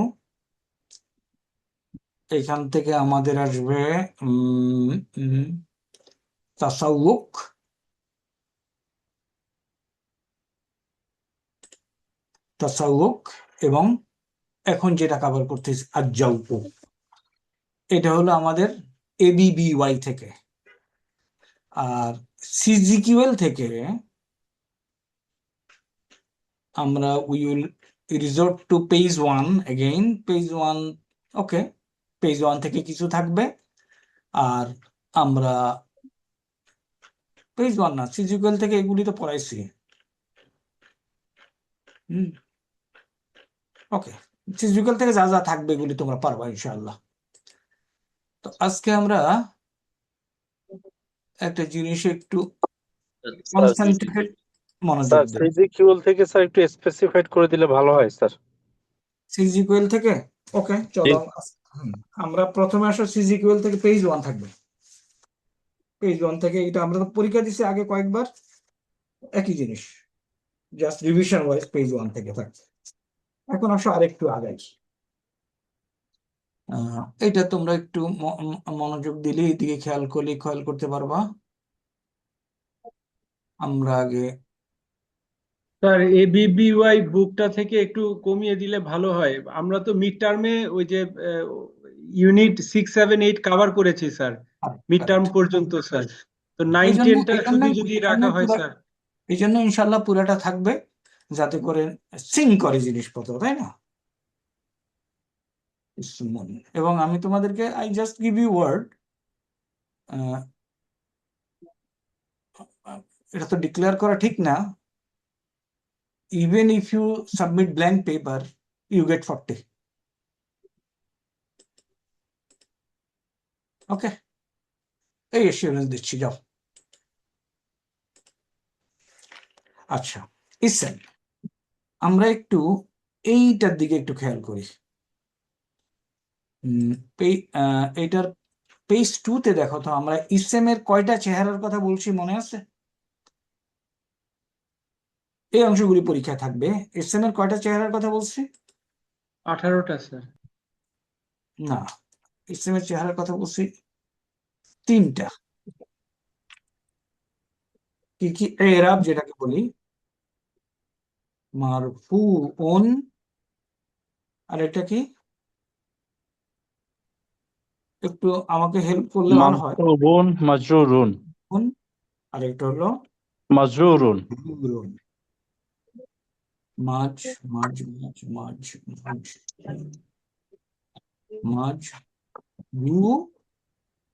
এখান থেকে আমাদের আসবে তাসাউক, এবং এখন যেটা কভার করতেছি আজ-জাউক। এটা হলো আমাদের ABBY থেকে। আর সিজিকিউএল থেকে আমরা we will resort to page 1 again. Page 1, okay, page 1 থেকে কিছু থাকবে। আর আমরা পেজ 1 না, সিজিকিউএল থেকে এগুলি তো পড়াইছি। ওকে, সিজিক্যাল থেকে যা যা থাকবে এগুলি তোমরা পারবা ইনশাআল্লাহ। তো আজকে আমরা একটা জিনিস একটু কনসেন্ট্রেটেড মনোযোগ স্যার দেব। সিজিকিউএল থেকে স্যার একটু স্পেসিফাইড করে দিলে ভালো হয় স্যার। সিজিক্যাল থেকে, ওকে চলো আমরা প্রথমে আসো সিজিক্যাল থেকে পেজ 1 থাকবে। পেজ 1 থেকে, এটা আমরা তো পরীক্ষা দিছি আগে কয়েকবার, একই জিনিস, জাস্ট রিভিশন ওয়াইজ পেজ 1 থেকে থাকবে। এখন আসো আরেকটু আগাই। এটা তোমরা একটু মনোযোগ দিলে এদিকে খেয়াল করতে পারবা। আমরা আগে স্যার ABBY বুকটা থেকে একটু কমিয়ে দিলে ভালো হয়। আমরা তো মিড টার্মে ওই যে ইউনিট 6, 7, 8 কভার করেছি স্যার, মিড টার্ম পর্যন্ত স্যার। তো 9, 10টা শুধু যদি রাখা হয় স্যার। এই জন্য ইনশাল্লাহ পুরোটা থাকবে, যাতে করে সিং করে জিনিসপত্র, তাই না? এবং আমি তোমাদেরকে I just give you word, এটা তো ডিক্লেয়ার করা ঠিক না, even if you submit blank paper you get 40। Okay, এই এসিউরেন্স দিচ্ছি, যাও। আচ্ছা ইসেন, আমরা একটু এইটার দিকে একটু খেয়াল করি। এইটার পেজ 2 তে দেখো তো, আমরা ইসেমের কয়টা চেহারার কথা বলছি মনে আছে? এই অংশগুলি পরীক্ষায় থাকবে। ইসেমের কয়টা চেহারার কথা বলছি? 18টা স্যার। না, ইসেমের চেহারার কথা বলছি 3টা। কি কি? এরাব যেটাকে বলি, মারফুউন, আর এটা কি একটু আমাকে হেল্প করলে ভালো হয়। মানসুবুন মাজরুরুন কোন? আর একটা হলো মাজরুরুন মাজরুরুন। মাঝ মাঝ মাঝ মাঝ মাঝ মাঝ রু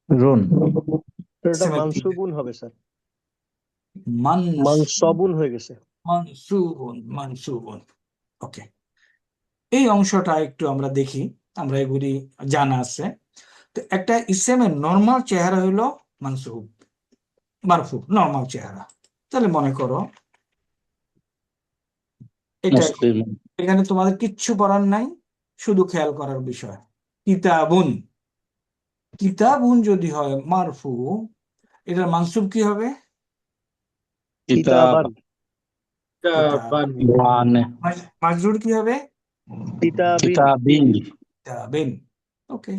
রুন এটা সেভেন্টি মানসুবুন হবে স্যার, মান মানসবুন হয়ে গেছে। মানসুবুন। ওকে, এই অংশটা একটু আমরা দেখি, আমরা এগুলি জানা আছে। তো একটা ইসেমের নর্মাল চেহারা হলো মানসুব, মারফু নর্মাল চেহারা। তাহলে মনে করো এটা মুসলিম এখানে তোমাদের কিচ্ছু করার নাই, শুধু খেয়াল করার বিষয়। কিতাবুন, কিতাবুন যদি হয় মারফু, এটার মানসুব কি হবে? কিতাব কিতাবান। ওয়ান মাজরুর কি হবে? কিতাবিন। কিতাবিন কিতাবিন। ওকে,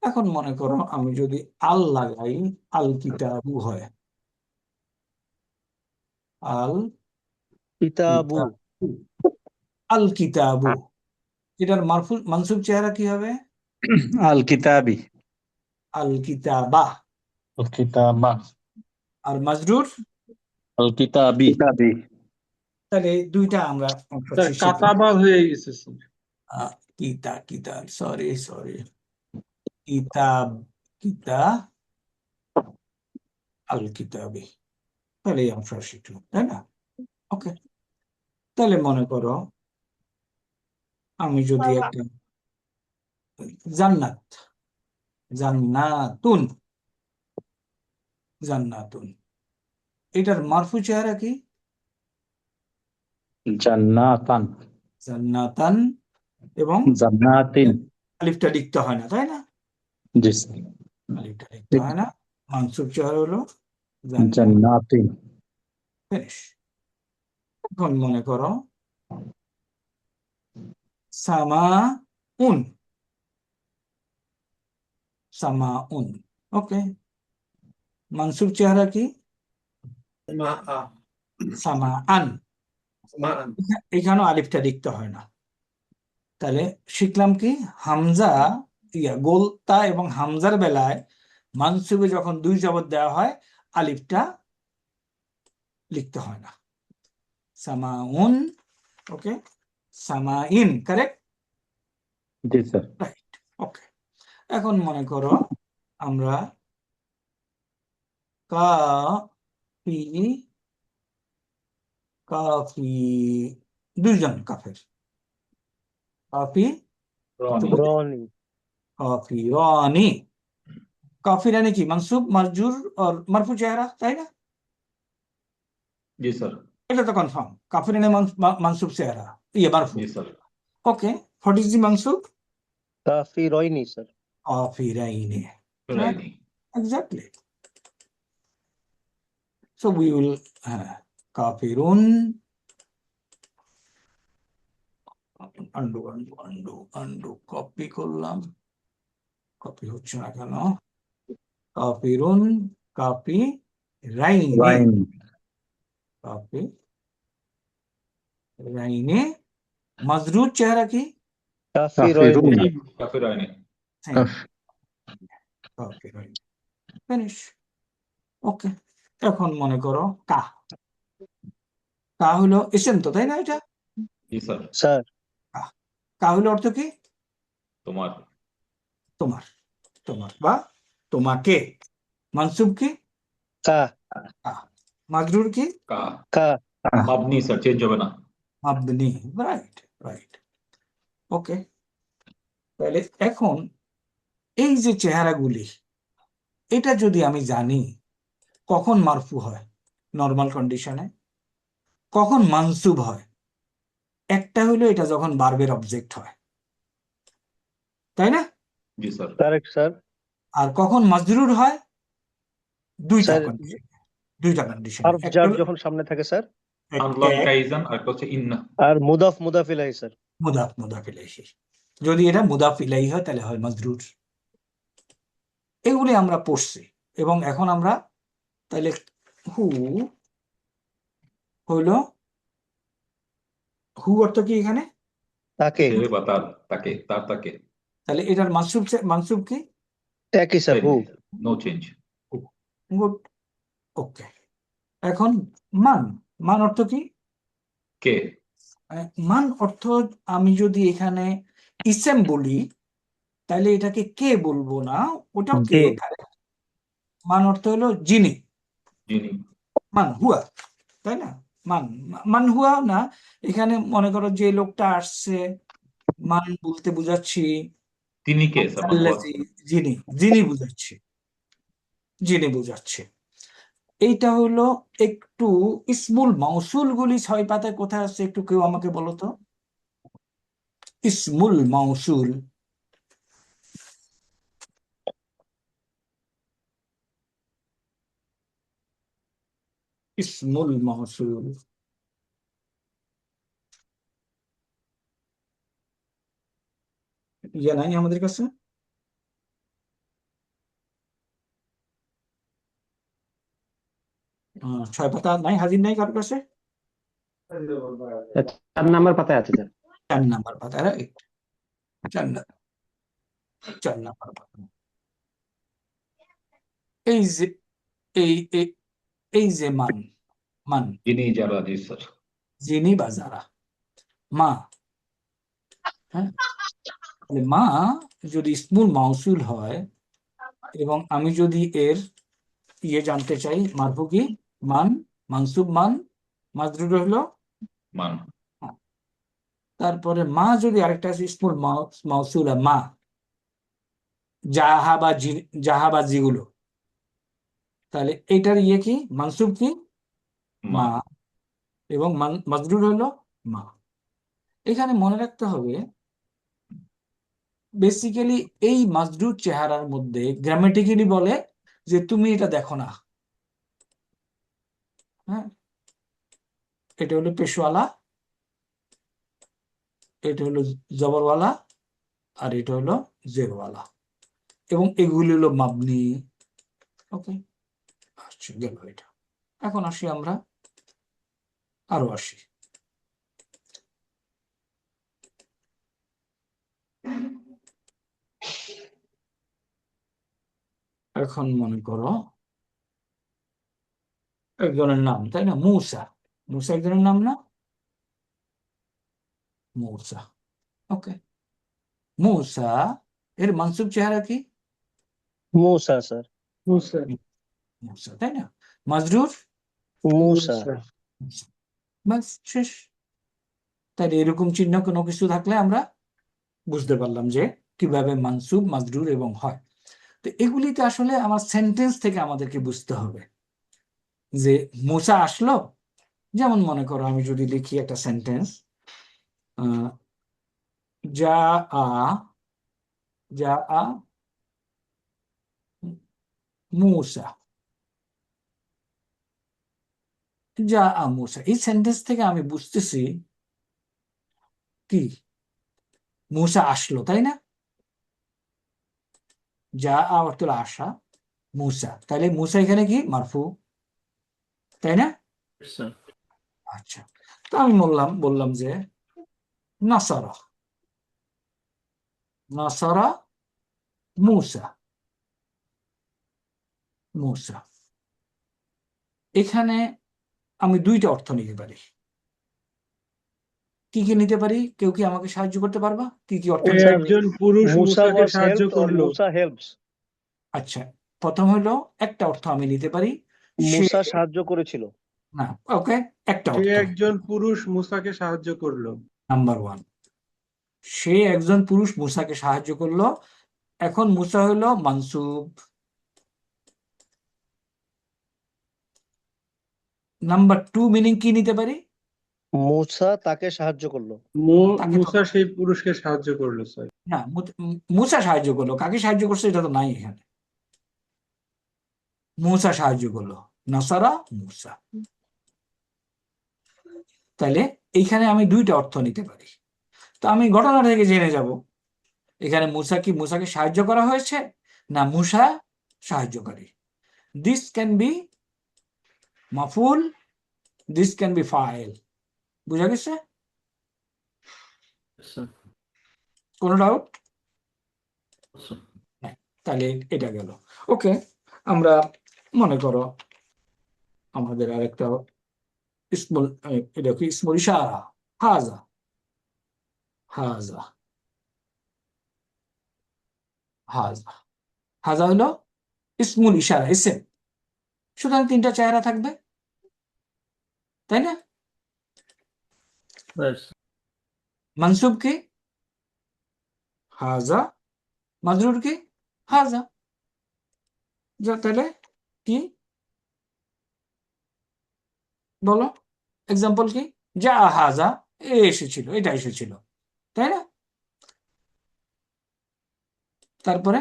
এখন মনে করো আমি যদি আল লাগাই, আল কিতাবু হয়। আল কিতাবু। কিতাবু, আল কিতাবু, এটার মারফু মানসুব চেহারা কি হবে? আল কিতাবি আল কিতাবা। আল কিতাবা আর মাজরুর, আল কিতাবি তাহলে দুইটা আমরা অংশ স্যার শিখছি। কাতাবা হয়ে গেছে স্যার। কিতাব, সরি, কিতাব, আল কিতাবি, তাহলে এই অংশ শিখলাম, তাই না? ওকে, তাহলে মনে করো আমি যদি একটা জান্নাত, জান্নাতুন, জান্নাতুন, এটার মারফু চেহারা কি? জান্নাতান জান্নাতান, এবং জান্নাতিন আলিফটা লিখতে হয় না, তাই না? জি আলিফটা লিখতে হয় না, মানসুব চেহারা হলো জান্নাতিন ফিনিশ। এখন মনে করো সামাউন, সামাউন। ওকে, মানসুব চেহারা কি? সামাআন, এখানেও আলিফটা লিখতে হয় না। তাহলে শিখলাম কি, হামজা গোলতা এবং হামজার বেলায় মানসুবে যখন দুই জবর দেওয়া হয়, আলিফটা লিখতে হয় না। সামাউন, ওকে, সামাইন, কারেক্ট, জি স্যার রাইট। ওকে, এখন মনে করো আমরা কাফি, কাফি দুইজন কাফের, কাফি রনি। কাফিরানি, কাফিরানি কি মানসুব মাজরুর আর মারফু চেহারা, তাই না? जी सर। এটা তো কনফার্ম, কাফিরানি মানসুব চেহারা, মারফু। जी sir. Okay, what is the মানসুব? কাফিরাইনি স্যার। কাফিরাইনি, right. exactly. So we will kafirun, undo copy করলাম, কপি হচ্ছে না কেন? কাফিরুন, কাফি রাইনি, কাফি রাইনে, মাজরুর চেহারা কি? কাফিরাইনি। काफिर आने। কাফিরাইনি, ফিনিশ। ওকে, এখন মনে করো কা, কা হলো ইসেম তো, তাই না? এটা जी सर। স্যার কা হলো অর্থ কি? तुम्हार। তোমার, তোমার বা তোমাকে। মানসুব কি? কা। মাজরুর কি? का। কা। मबनी सर, चेंज होगा ना। মাবনি, রাইট। ওকে, তাহলে এখন এই যে চেহারাগুলি, এটা যদি আমি জানি কখন মারফু হয় নর্মাল কন্ডিশনে, কখন মানসুব হয়, একটা হলো এটা যখন ভার্বের অবজেক্ট হয়, তাই না? जी सर। Correct sir. আর কখন মাজরুর হয়, দুইটা স্যার কন্ডিশন, দুইটা কন্ডিশন, হারফ জার যখন সামনে থাকে স্যার, আনলাম কাইজান আর হচ্ছে ইন্না। আর মুদাফ ইলাইহি স্যার। মুদাফ ইলাইহি। যদি এটা মুদাফ ইলাইহি হয় তাহলে হয় মাজরুর। এগুলি আমরা পড়ছি, এবং এখন আমরা তাহলে হু হইল, হু অর্থ কি এখানে? তাকে সে বা তার, তাকে, তার তাকে। তাহলে এটার মানসুব কি? একই স্যার, হু। No change. Good, okay. এখন মান, মান অর্থ কি? কে। মান অর্থ আমি যদি এখানে ইসেম বলি তাহলে এটাকে কে বলবো না, ওটাও কে। যে। মান অর্থ হলো যিনি, যিনি। মান হুয়া, তাই না? মান, মান হুয়া না, এখানে মনে করো যে লোকটা আসছে, মান বলতে বুঝাচ্ছি তিনি কে স্যার? মান হুয়া। আল্লাযী, যিনি, যিনি বুঝাচ্ছি, যিনি বুঝাচ্ছে। এইটা হলো একটু ইসমুল মাউসুল গুলি 6 পাতায় কোথায় আছে একটু কেউ আমাকে বলো তো। ইসমুল মাউসুল, ইসমুল মাউসুল ইয়া নাই আমাদের কাছে? 6 পাতা নাই, হাজির নাই কারোর কাছে? 4 নাম্বার পাতায় আছে স্যার। 4 নাম্বার পাতা, রাইট? 4 নাম্বার পাতা। এই যে এই এই- এই যে মান, মান যিনি, যারা, জি স্যার। যিনি বা যারা, মা, হ্যাঁ, তাহলে মা যদি ইসমুল মাউসুল হয় এবং আমি যদি এর ইয়ে জানতে চাই, মারফু কি, মান, মানসুব মান, মাজরুর হলো মান। হ্যাঁ। তারপরে মা যদি আরেকটা আছে ইসমুল মাউসুল, মা, জাহা বা জি, জাহা বা জিগুলো, তাহলে এটার ইয়ে কি, মানসুব কি, মা। মা, এবং মাজরুর হলো মা। এখানে মনে রাখতে হবে বেসিক্যালি এই মাজরুর চেহারার মধ্যে গ্রামেটিক্যালি বলে যে তুমি এটা দেখো না, হ্যাঁ, এটা হলো পেশওয়ালা, এটা হলো জবরওয়ালা, আর এটা হলো জেরওয়ালা, এবং এগুলি হলো মাবনি। ওকে, আচ্ছা গেল এটা। এখন আসি আমরা, আরো আসি। এখন মনে করো একজনের নাম, তাই না, মূসা, মূসা একজনের নাম না, মূসা। ওকে, মূসা এর মানসুব চেহারা কি? মুসা স্যার। মুসা, মূসা, তাই না? মাজরুর মুসা। মুসা। ব্যাস শেষ। তাই এরকম চিহ্ন কোনো কিছু থাকলে আমরা বুঝতে পারলাম যে কিভাবে মানসুব, মাজরুর এবং হয়। তো এগুলিতে আসলে আমার সেন্টেন্স থেকে আমাদেরকে বুঝতে হবে যে মূসা আসলো। যেমন মনে করো আমি যদি লিখি একটা সেন্টেন্স, যা আ, যা আ মূসা, যা আ মূসা, এই সেন্টেন্স থেকে আমি বুঝতেছি কি মূসা আসলো, তাই না? যা আ অর্থ হলো আসা, মূসা, তাহলে মূসা এখানে কি মারফু, তাই না? স্যার আচ্ছা, তো আমি বললাম যে নাসারা, নাসারা মূসা, মূসা। এখানে আমি 2টা অর্থ নিতে পারি। কি কি নিতে পারি? কেউ কি আমাকে সাহায্য করতে পারবা? কি কি অর্থ নিতে পারি? একজন পুরুষ মুসা মূসাকে ওয়াজ সাহায্য হেল্পড অর করলো। মুসা হেল্পস। আচ্ছা, প্রথম হলো একটা অর্থ আমি নিতে পারি, সে, মুসা সাহায্য করেছিল। না, ওকে, একটা সে অর্থ, একজন পুরুষ মূসাকে সাহায্য করলো। নাম্বার 1, সে একজন পুরুষ মূসাকে সাহায্য করলো। এখন মূসা হলো মানসুব। নাম্বার 2 মিনিং কি নিতে পারি? মুসা তাকে সাহায্য করলো। তাকে তো, মূসা সেই পুরুষকে সাহায্য করলো স্যার। না, মূসা সাহায্য করলো, কাকে সাহায্য করছে এটা তো নাই এখানে। মূসা সাহায্য করলো, নাসারা মূসা। তাইলে এইখানে আমি 2টা অর্থ নিতে পারি। তো আমি ঘটনা থেকে জেনে যাব এখানে মূসা কি, মূসাকে সাহায্য করা হয়েছে না মূসা সাহায্যকারী। দিস ক্যান বি মাফুল, দিস ক্যান বি ফাইল। বুঝা গেছে? স্যার কোনো ডাউট? স্যার তাহলে এটা গেল। ওকে, আমরা মনে করো আমাদের আরেকটা ইসমুল, এটা কি ইসমুল ইশারা, হাজা, হাজা, হাজা, হাজা হলো ইসমুল ইশারা, ইসেম। সুতরাং তিনটা চেহারা থাকবে, তাই না? রাইট মানসুব কি হাজা, মাজরুর কি হাজা। তাহলে কি বলো, এক্সাম্পল কি? যা হাজা, এ এসেছিল, এটা এসেছিল, তাই না? তারপরে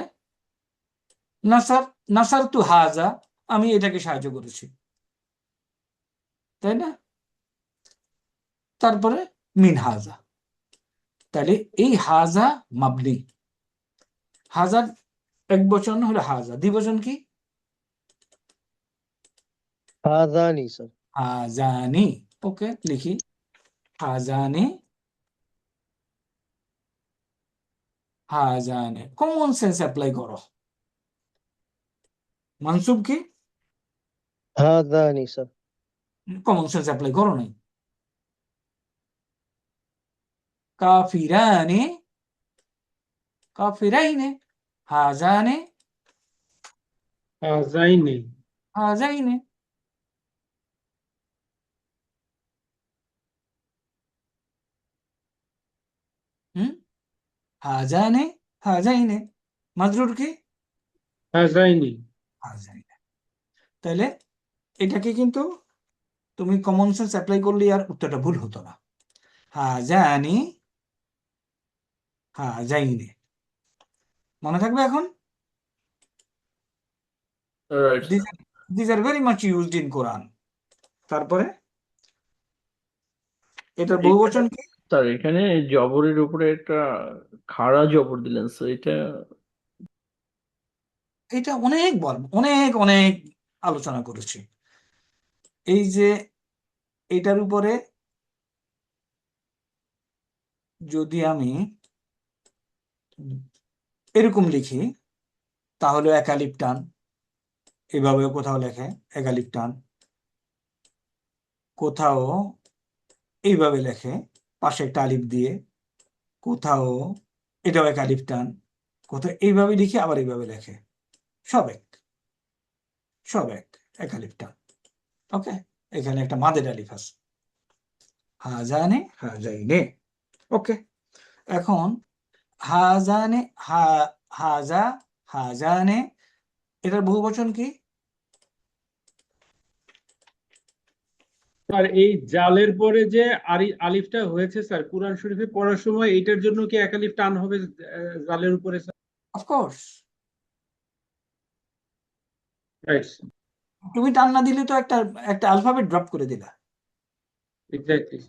নাসার, নাসার তু হাজা, আমি এটাকে সাহায্য করেছি, তাই না? তারপরে মিন হাজা। তাহলে এই হাজা মাবনি। হাজার এক বচন হলো হাজা, দ্বিবচন কি হাজানি স্যার। হাজানি। ওকে, লিখি হাজানি, হাজানে। কমন সেন্স অ্যাপ্লাই করো। মানসুব কি হাজানি স্যার। কমন সেন্স অ্যাপ্লাই করো নাই। কাফিরানে, কাফিরাইনে, হাজানে, হাজাইনে, হাজাইনে। হুম, হাজানে, হাজাইনে। মাজরুর কি হাজাইনি। হাজাইনে। তাহলে এটাকে কিন্তু তুমি কমন সেন্স অ্যাপ্লাই করলে আর উত্তরটা ভুল হতো না। হাজানি, হাজাইনে। মনে থাকবে এখন? Right These are very much used in Quran. তারপরে এটার বহুবচন কি? স্যার এখানে জবরের উপরে একটা খাড়া জবর দিলেন স্যার, এটা এটা অনেক বল, অনেক অনেক আলোচনা করেছি। এই যে এটার উপরে যদি আমি এরকম লিখি তাহলে একালিপ টান, এভাবে কোথাও লেখে একালিপ টান, কোথাও এইভাবে লেখে পাশে একটা আলিফ দিয়ে, কোথাও এটাও একালিপ টান, কোথাও এইভাবে লিখে আবার এইভাবে লেখে, সব এক, সব এক, একালিপ টান। ওকে, এখানে একটা মাদের আলিফ আছে, হাজানে, হাজাইনে। ওকে, এখন হাজানে, হাজা, হাজানে, এটার বহুবচন কি? স্যার এই জালের পরে যে আলিফটা হয়েছে স্যার, কোরআন শরীফে পড়ার সময় এইটার জন্য কি এক আলিফ টান হবে জালের উপরে স্যার? অফকোর্স। রাইট, তুমি টান না দিলে তো একটা একটা আলফাবেট ড্রপ করে দিলা। এক্স্যাক্টলি।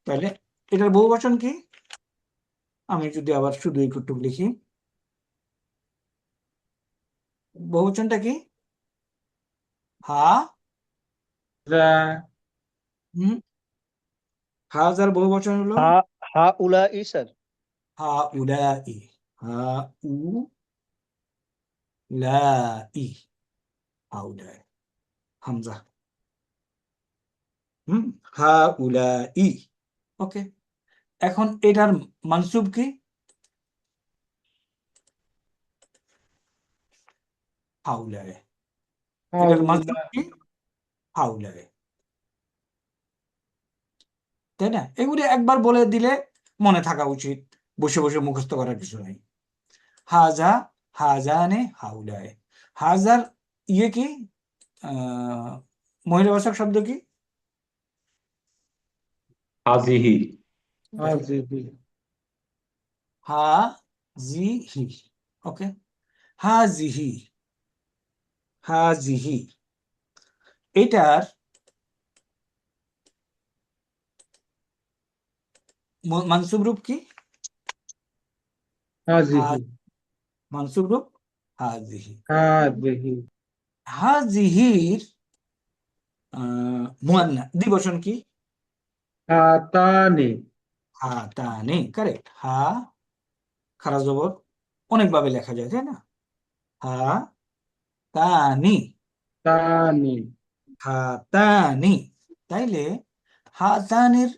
তাহলে এটার বহুবচন কি? আমি যদি আবার শুধু একটু লিখি, বহুবচনটা কি? হা, হাজার বহুবচন হলো হা উলাই স্যার। হা উলাই, হা উ লাই, হা উলাই, হামজা। হা উলাই। ওকে, এখন এটার মানসুব কি? হাউলায়। এটার মানসুব কি? হাউলায়, তাই না? এগুলি একবার বলে দিলে মনে থাকা উচিত, বসে বসে মুখস্থ করার কিছু নেই। হাজা, হাজানে, হাউলায়। হাজার ইয়ে কি, মহিলাবাচক শব্দ কি? হাজিহি, হাজিহি। ওকে, হাজিহি, হাজিহি। এটার মানসুব রূপ কি? হাজিহি, মানসুব রূপ হাজিহি। হাজিহি, হাজিহির মুয়ান্না দ্বিবচন কি? হাতানি, হাতানে, কারেক্ট। হা খারা জবর অনেকভাবে লেখা যায়, তাই না? হাতানি, তানি, হাতানি। তাইলে হাতানির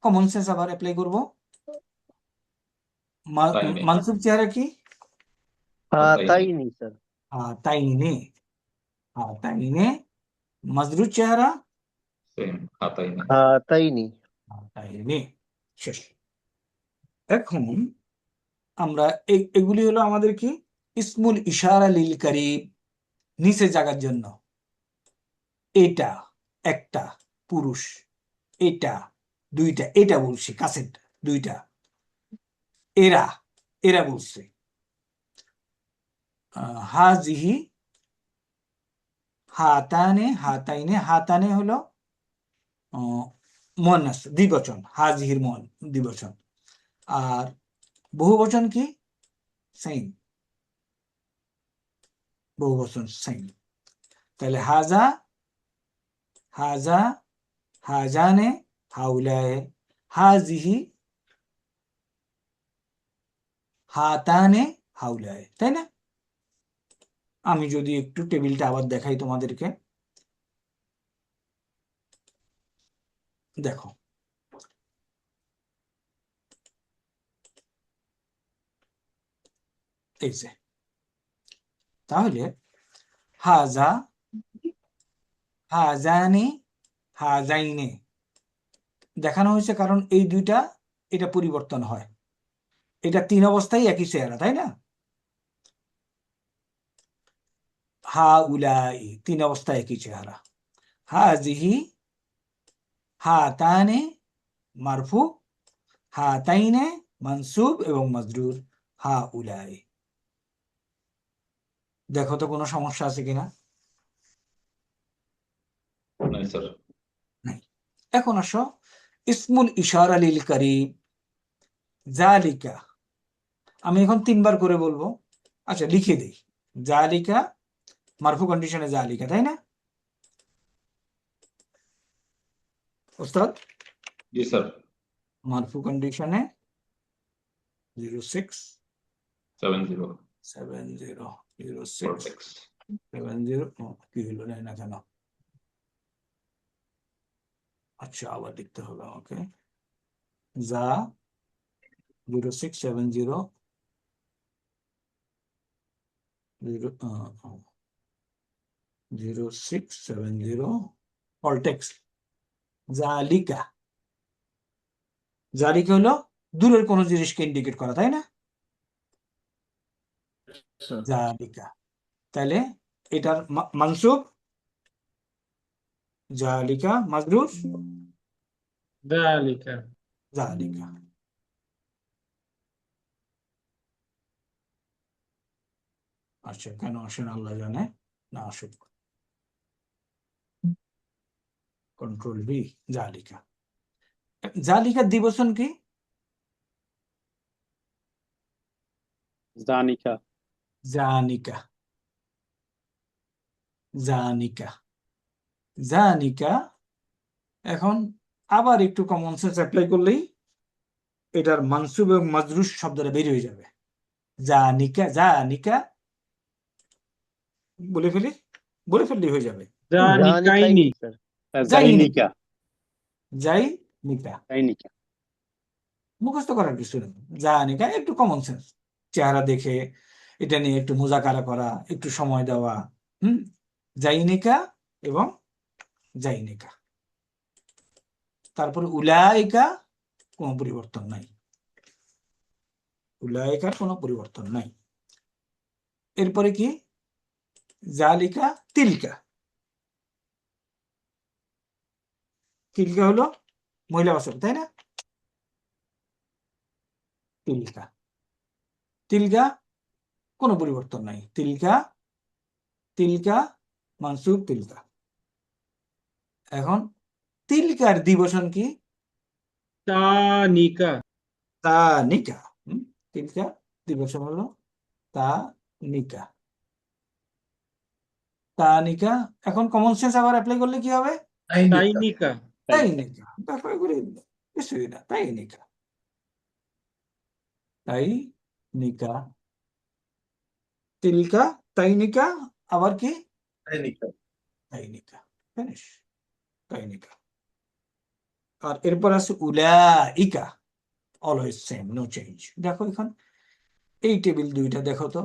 কমন সেন্স আবার অ্যাপ্লাই করবো। তাইনে মানসুব চেহারা কি? হাতাইনি স্যার। হাতাইনে, হাতাইনে। মাজরুর চেহারা সেম হাতাইনে হাতাইনি। হাতাইনে। শেষ। এখন আমরা এগুলি হলো আমাদের কি ইসমুল ইশারা লিল কারিব, নিচে জাগার জন্য। এটা একটা পুরুষ, এটা দুইটা, এটা বলছি কাছের দুইটা, এরা এরা বলছে। হাজিহি, হাতানে, হাতাইনে। হাতানে হলো মুয়ান্নাস দ্বিবচন, হাজিহির দ্বিবচন। আর বহুবচন কি? সাইন, বহুবচন সাইন। তাহলে হাজা, হাজা, হাজানে, হাউলায়ে, হাজিহি, হাতানে, হাউলায়ে, তাই না? আমি যদি একটু টেবিলটা আবার দেখাই তোমাদেরকে, দেখো। এই যে, তাহলে হাজা, হাজানি, হাজাইনে দেখানো হয়েছে কারণ এই দুইটা এটা পরিবর্তন হয়। এটা তিন অবস্থায় একই চেহারা, তাই না? হাউলাই তিন অবস্থায় একই চেহারা। হাজিহি, হাতানে মারফু, হাতাইনে মানসুব এবং মাজরুর, হাউলাই। দেখো তো কোনো সমস্যা আছে কিনা? নাই স্যার। নাই। এখন আসো ইসমুল ইশারা লিল কারিব, জালিকা। আমি এখন তিনবার করে বলবো। আচ্ছা লিখে দেই। জালিকা মারফু কন্ডিশনে জালিকা, তাই না ওস্তাদ? জি স্যার। মারফু কন্ডিশনে 06 70 70 06 Cortex 70 কি হলো না কেন? আচ্ছা আবার লিখতে হবে আমাকে। যা 0670 0670 Cortex জালিকা। জালিকা হলো দূরের কোনো জিনিসকে ইন্ডিকেট করা, তাই না? জালিকা। তাহলে এটার মানসুব জালিকা, মাজরুর যালিকা। জালিকা। আচ্ছা কেন আসেন আল্লাহ জানে, না আসুক। কন্ট্রোল বি, জালিকা। জালিকার দ্বিবচন কি? জানিকা। জানিকা, জানিকা, জানিকা। এখন আবার একটু কমন সেন্স অ্যাপ্লাই করলেই এটার মানসুব এবং মাজরুর শব্দটা বের হয়ে যাবে। জানিকা, জানিকা বলে ফেললেই হয়ে যাবে। জানিকাইনি, জাইনিকা। জাইনিকা, জাইনিকা। মুখস্থ করার কিছু নেই। জানিকা একটু কমন সেন্স, চেহারা দেখে এটা নিয়ে একটু মুজাকারা করা, একটু সময় দেওয়া। জাইনিকা এবং জাইনিকা। তারপরে উলাইকা, কোনো পরিবর্তন নাই। উলাইকার কোনো পরিবর্তন নাই। এরপরে কি? জালিকা, তিলকা। তিলকা হলো মহিলাবাচক, তাই না? তিলকা, তিলকা কোনো পরিবর্তন নাই। তিলকা, তিলকা মানসুব তিলকা। এখন তিলকার দ্বিবচন কি? তানিকা। তানিকা। তিলকা দ্বিবচন হলো তানিকা, তানিকা। এখন কমন সেন্স আবার অ্যাপ্লাই করলে কি হবে? তাইনিকা। তাইনিকা। তারপরে কিছুই না, তাইনিকা। তাই নিকা, তিলকা তাই নিকা, আবার কি তাই নিকা, ফিনিশ, তাই নিকা। আর এরপর আছে উলাইকা, অলওয়েজ সেম, নো চেঞ্জ। দেখো এখন এই টেবিল দুইটা দেখো তো,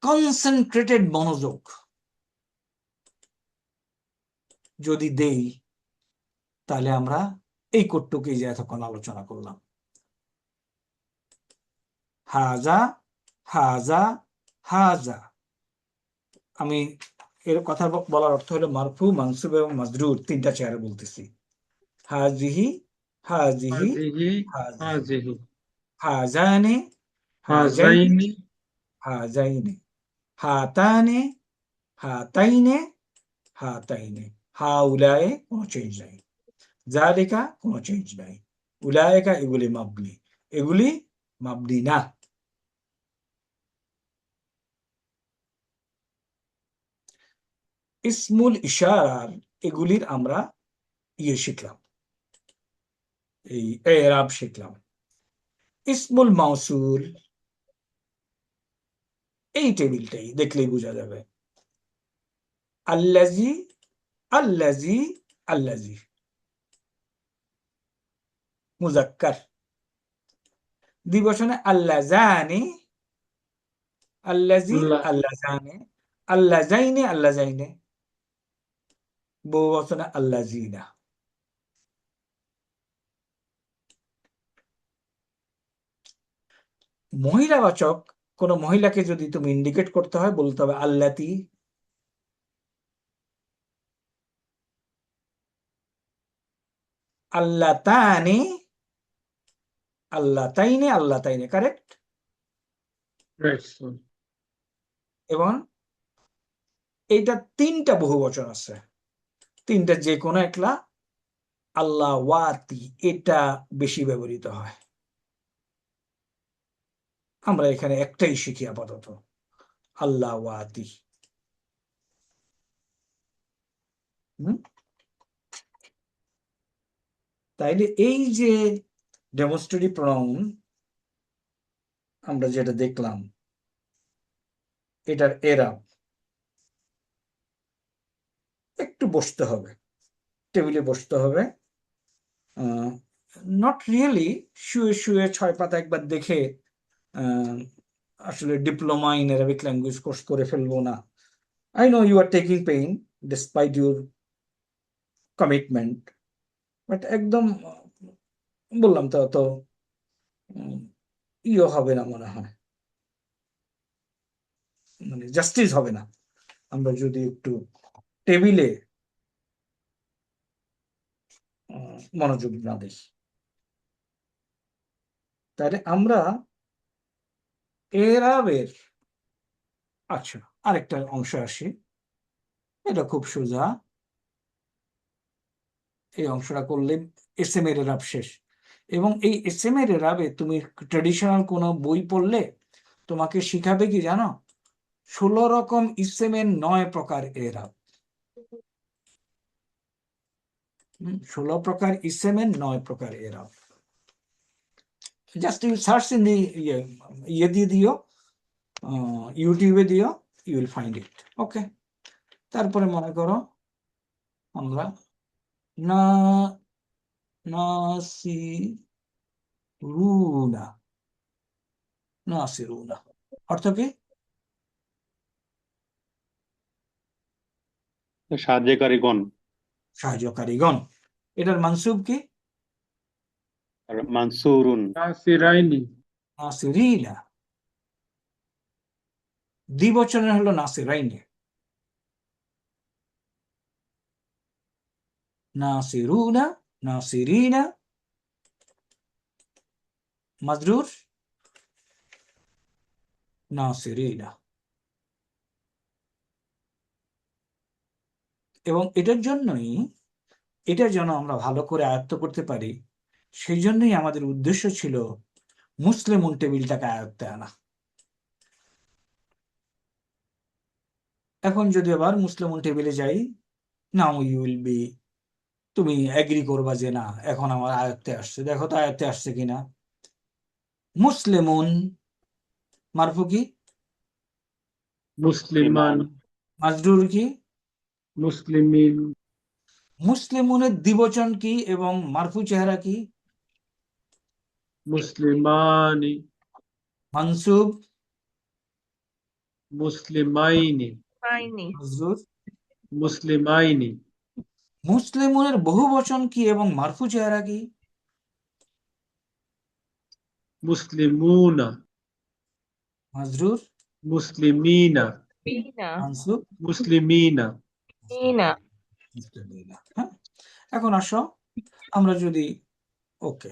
কনসেন্ট্রেটেড মনোযোগ যদি দেই তাহলে আমরা এই কোডটুকুই যে এতক্ষণ আলোচনা করলাম, হাজা হাজা হাজা। আমি এর কথা বলার অর্থ হলো মারফু, মানসুব এবং মাজরুর তিনটা চেয়ারে বলতেছি। হাজিহি হাজিহি হাজিহি হাজিহি, হাজিহি হাজানে হাজাইনি হাজাইনি হাজাইনে, হাতানে হাতাইনে হাতাইনে, হাউলায়ে কোনো চেঞ্জ নাই, জালিকা কোনো চেঞ্জ নাই, উলায়েকা এগুলি মাবনি, এগুলি মাবনি না। ইসমুল ইশারার এগুলির আমরা শিখলাম, এই এরাব শিখলাম। ইসমুল মাউসুল এই টেবিলটাই দেখলেই বোঝা যাবে। আল্লাজি আল্লাজি আল্লাজি, মুজাক্কার। দ্বিবচনে আল্লাজানি আল্লাজি আল্লাজানে, আল্লাজাইনে আল্লাজাইনে। বহুবচনে আল্লাজিনা। মহিলাবাচক কোন মহিলাকে যদি তুমি ইন্ডিকেট করতে হয় বলতে হবে আল্লাতি, আল্লাতানি, আল্লাতাইনে আল্লাতাইনে, কারেক্ট। এবং এইটা তিনটা বহুবচন আছে, তিনটা যে কোনো একলা, আল্লাহ ওয়াতি এটা বেশি ব্যবহৃত হয়। আমরা এখানে একটাই শিখি আপাতত, আল্লাহ ওয়াতি। তাইলে এই যে ডেমনস্ট্রেটিভ প্রনাউন আমরা যেটা দেখলাম, এটার এরাব একটু বসতে হবে, টেবিলে বসতে হবে, নট রিয়েলি শুয়ে শুয়ে 6 পাতা একবার দেখে আসলে diploma in Arabic language course করে ফেলবো না। I know you are taking pain despite your commitment, but একদম বললাম তো অত হবে না মনে হয়, মানে জাস্টিস হবে না আমরা যদি একটু টেবিলে মনোযোগ না দিই। তাহলে আমরা এরাবের, আচ্ছা আরেকটা অংশ আসি, এটা খুব সোজা। এই অংশটা করলে এসএম এর এরাব শেষ। এবং এই এসএম এর এরাবে তুমি ট্রেডিশনাল কোনো বই পড়লে তোমাকে শিখাবে কি জানো, 16 রকম ইসেম এর 9 প্রকার এরাব। 16 প্রকার ইসেম এর 9 প্রকার এরাব। Just you search in the ইয়ে দিয়ে দিও, ইউটিউবে দিও, you will find it. Okay, তারপরে মনে করো আমরা না নাসিরুনা, নাসিরুনা অর্থ কি? সাহায্যকারীগণ। সাহায্যকারীগণ। এটার মানসুব কি? আর মানসুরুন। নাসিরাইনি নাসিরিনা। দ্বিবচনের হলো নাসিরাইনে, নাসিরুনা নাসিরিনা। মাজরুর নাসিরিনা। এবং এটার জন্যই, এটা যেন আমরা ভালো করে আয়ত্ত করতে পারি, সেই জন্যই আমাদের উদ্দেশ্য ছিল মুসলিমুন টেবিলটাকে আয়ত্তে আনা। এখন যদি আবার মুসলিমুন টেবিলে যাই, নাও ইউ উইল বি, তুমি এগ্রি করবা যে না এখন আমার আয়ত্তে আসছে। দেখো তো আয়ত্তে আসছে কিনা। মুসলিমুন মারফু কি? মুসলিমান, মাজরুর কি? মুসলিমিন, মুসলিমুনের দ্বিবচন কি এবং মারফু চেহারা কি? মুসলিমানি, মানসুব মুসলিমাইনি, মাজরুর। মুসলিমাইনি, মুসলিমুনের বহুবচন কি এবং মারফু চেহারা কি? মুসলিমুনা, মাজরুর মুসলিমিনা, মানসুব মুসলিমিনা। মুসলিমিনা। হ্যাঁ, এখন আসো আমরা যদি ওকে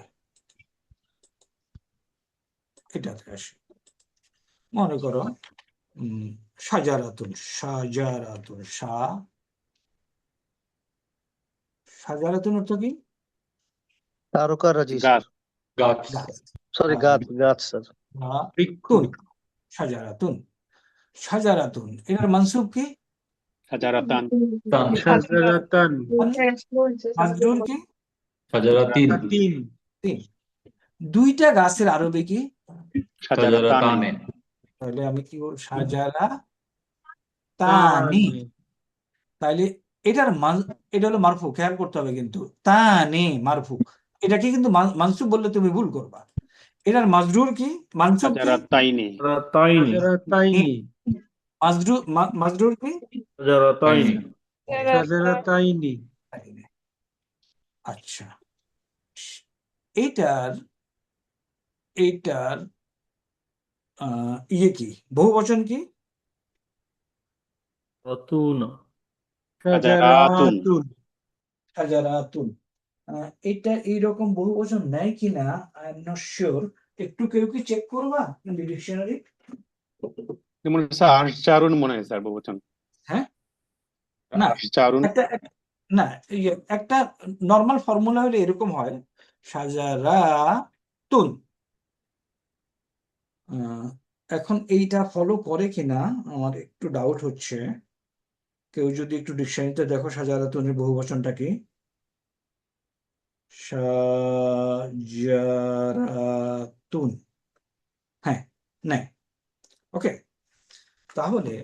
এটাতে আসি, মনে করো সাজারাতুন, সাজারাতুন, সাজারাতুন অর্থ কি? তারকারাজি স্যার, গাছ গাছ। সরি গাছ, গাছ স্যার, তুন, সাজারাতুন, সাজারাতুন এটার মানসুব কি? হাজারাতান, তান শাজারাতান, মাজরুর কি? শাজারাতিন তিন, তিন। দুইটা গাছের আরবি কি? শাজারাতানে তাহলে আমি কি বলবো? সাজারা তানি। তানি, তাইলে এটার এটা হলো মারফু, খেয়াল করতে হবে কিন্তু তানে মারফু। এটাকে কিন্তু মানসুব বললে তুমি ভুল করবা। এটার মাজরুর কি? মানসুব কি? হাজারাতাইনি, তাইনি শাজারাতাইনি, মাজরুর কি? তাইনি শাজারাতাইনি, আচ্ছা, এইটার এইটার ইয়ে কি? বহুবচন কি? রাতুনা শাজারাতুন, সাজারাতুন। এটা এইরকম বহুবচন নেয় কিনা আই এম নট শিওর। একটু কেউ কি চেক করবা ডিকশনারি? যেমন স্যার আশজারুন মনে হয় স্যার বহুবচন। হ্যাঁ, না আশজারুন, না একটা নর্মাল ফর্মুলা হলে এরকম হয়, সাজারাতুন। এখন এইটা ফলো করে কিনা আমার একটু ডাউট হচ্ছে। কেউ যদি একটু ডিকশনারিতে দেখো সাজারাতুনের বহুবচনটা কি? সাজারাতুন। হ্যাঁ, নেই। ওকে, তাহলে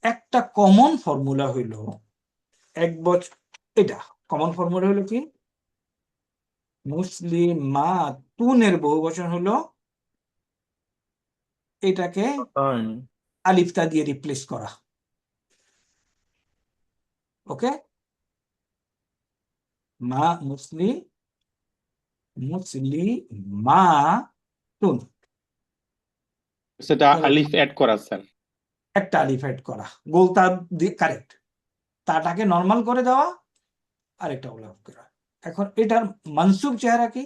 একটা কমন ফর্মুলা হইল এক বছর। এটা কমন ফর্মুলা হলো কি? মুসলিমাতুনের বহুবচন হলো এটাকে তাইনি আলিফতা দিয়ে রিপ্লেস করা। ওকে, মা মুসলিমাতুন, সেটা আলিফ অ্যাড করা স্যার। একটা আলিফ অ্যাড করা, গোলতা দিয়ে কারেক্ট, তাটাকে নর্মাল করে দেওয়া, আরেকটা ওলাফ করা। এখন এটার মানসুব চেহারা কি?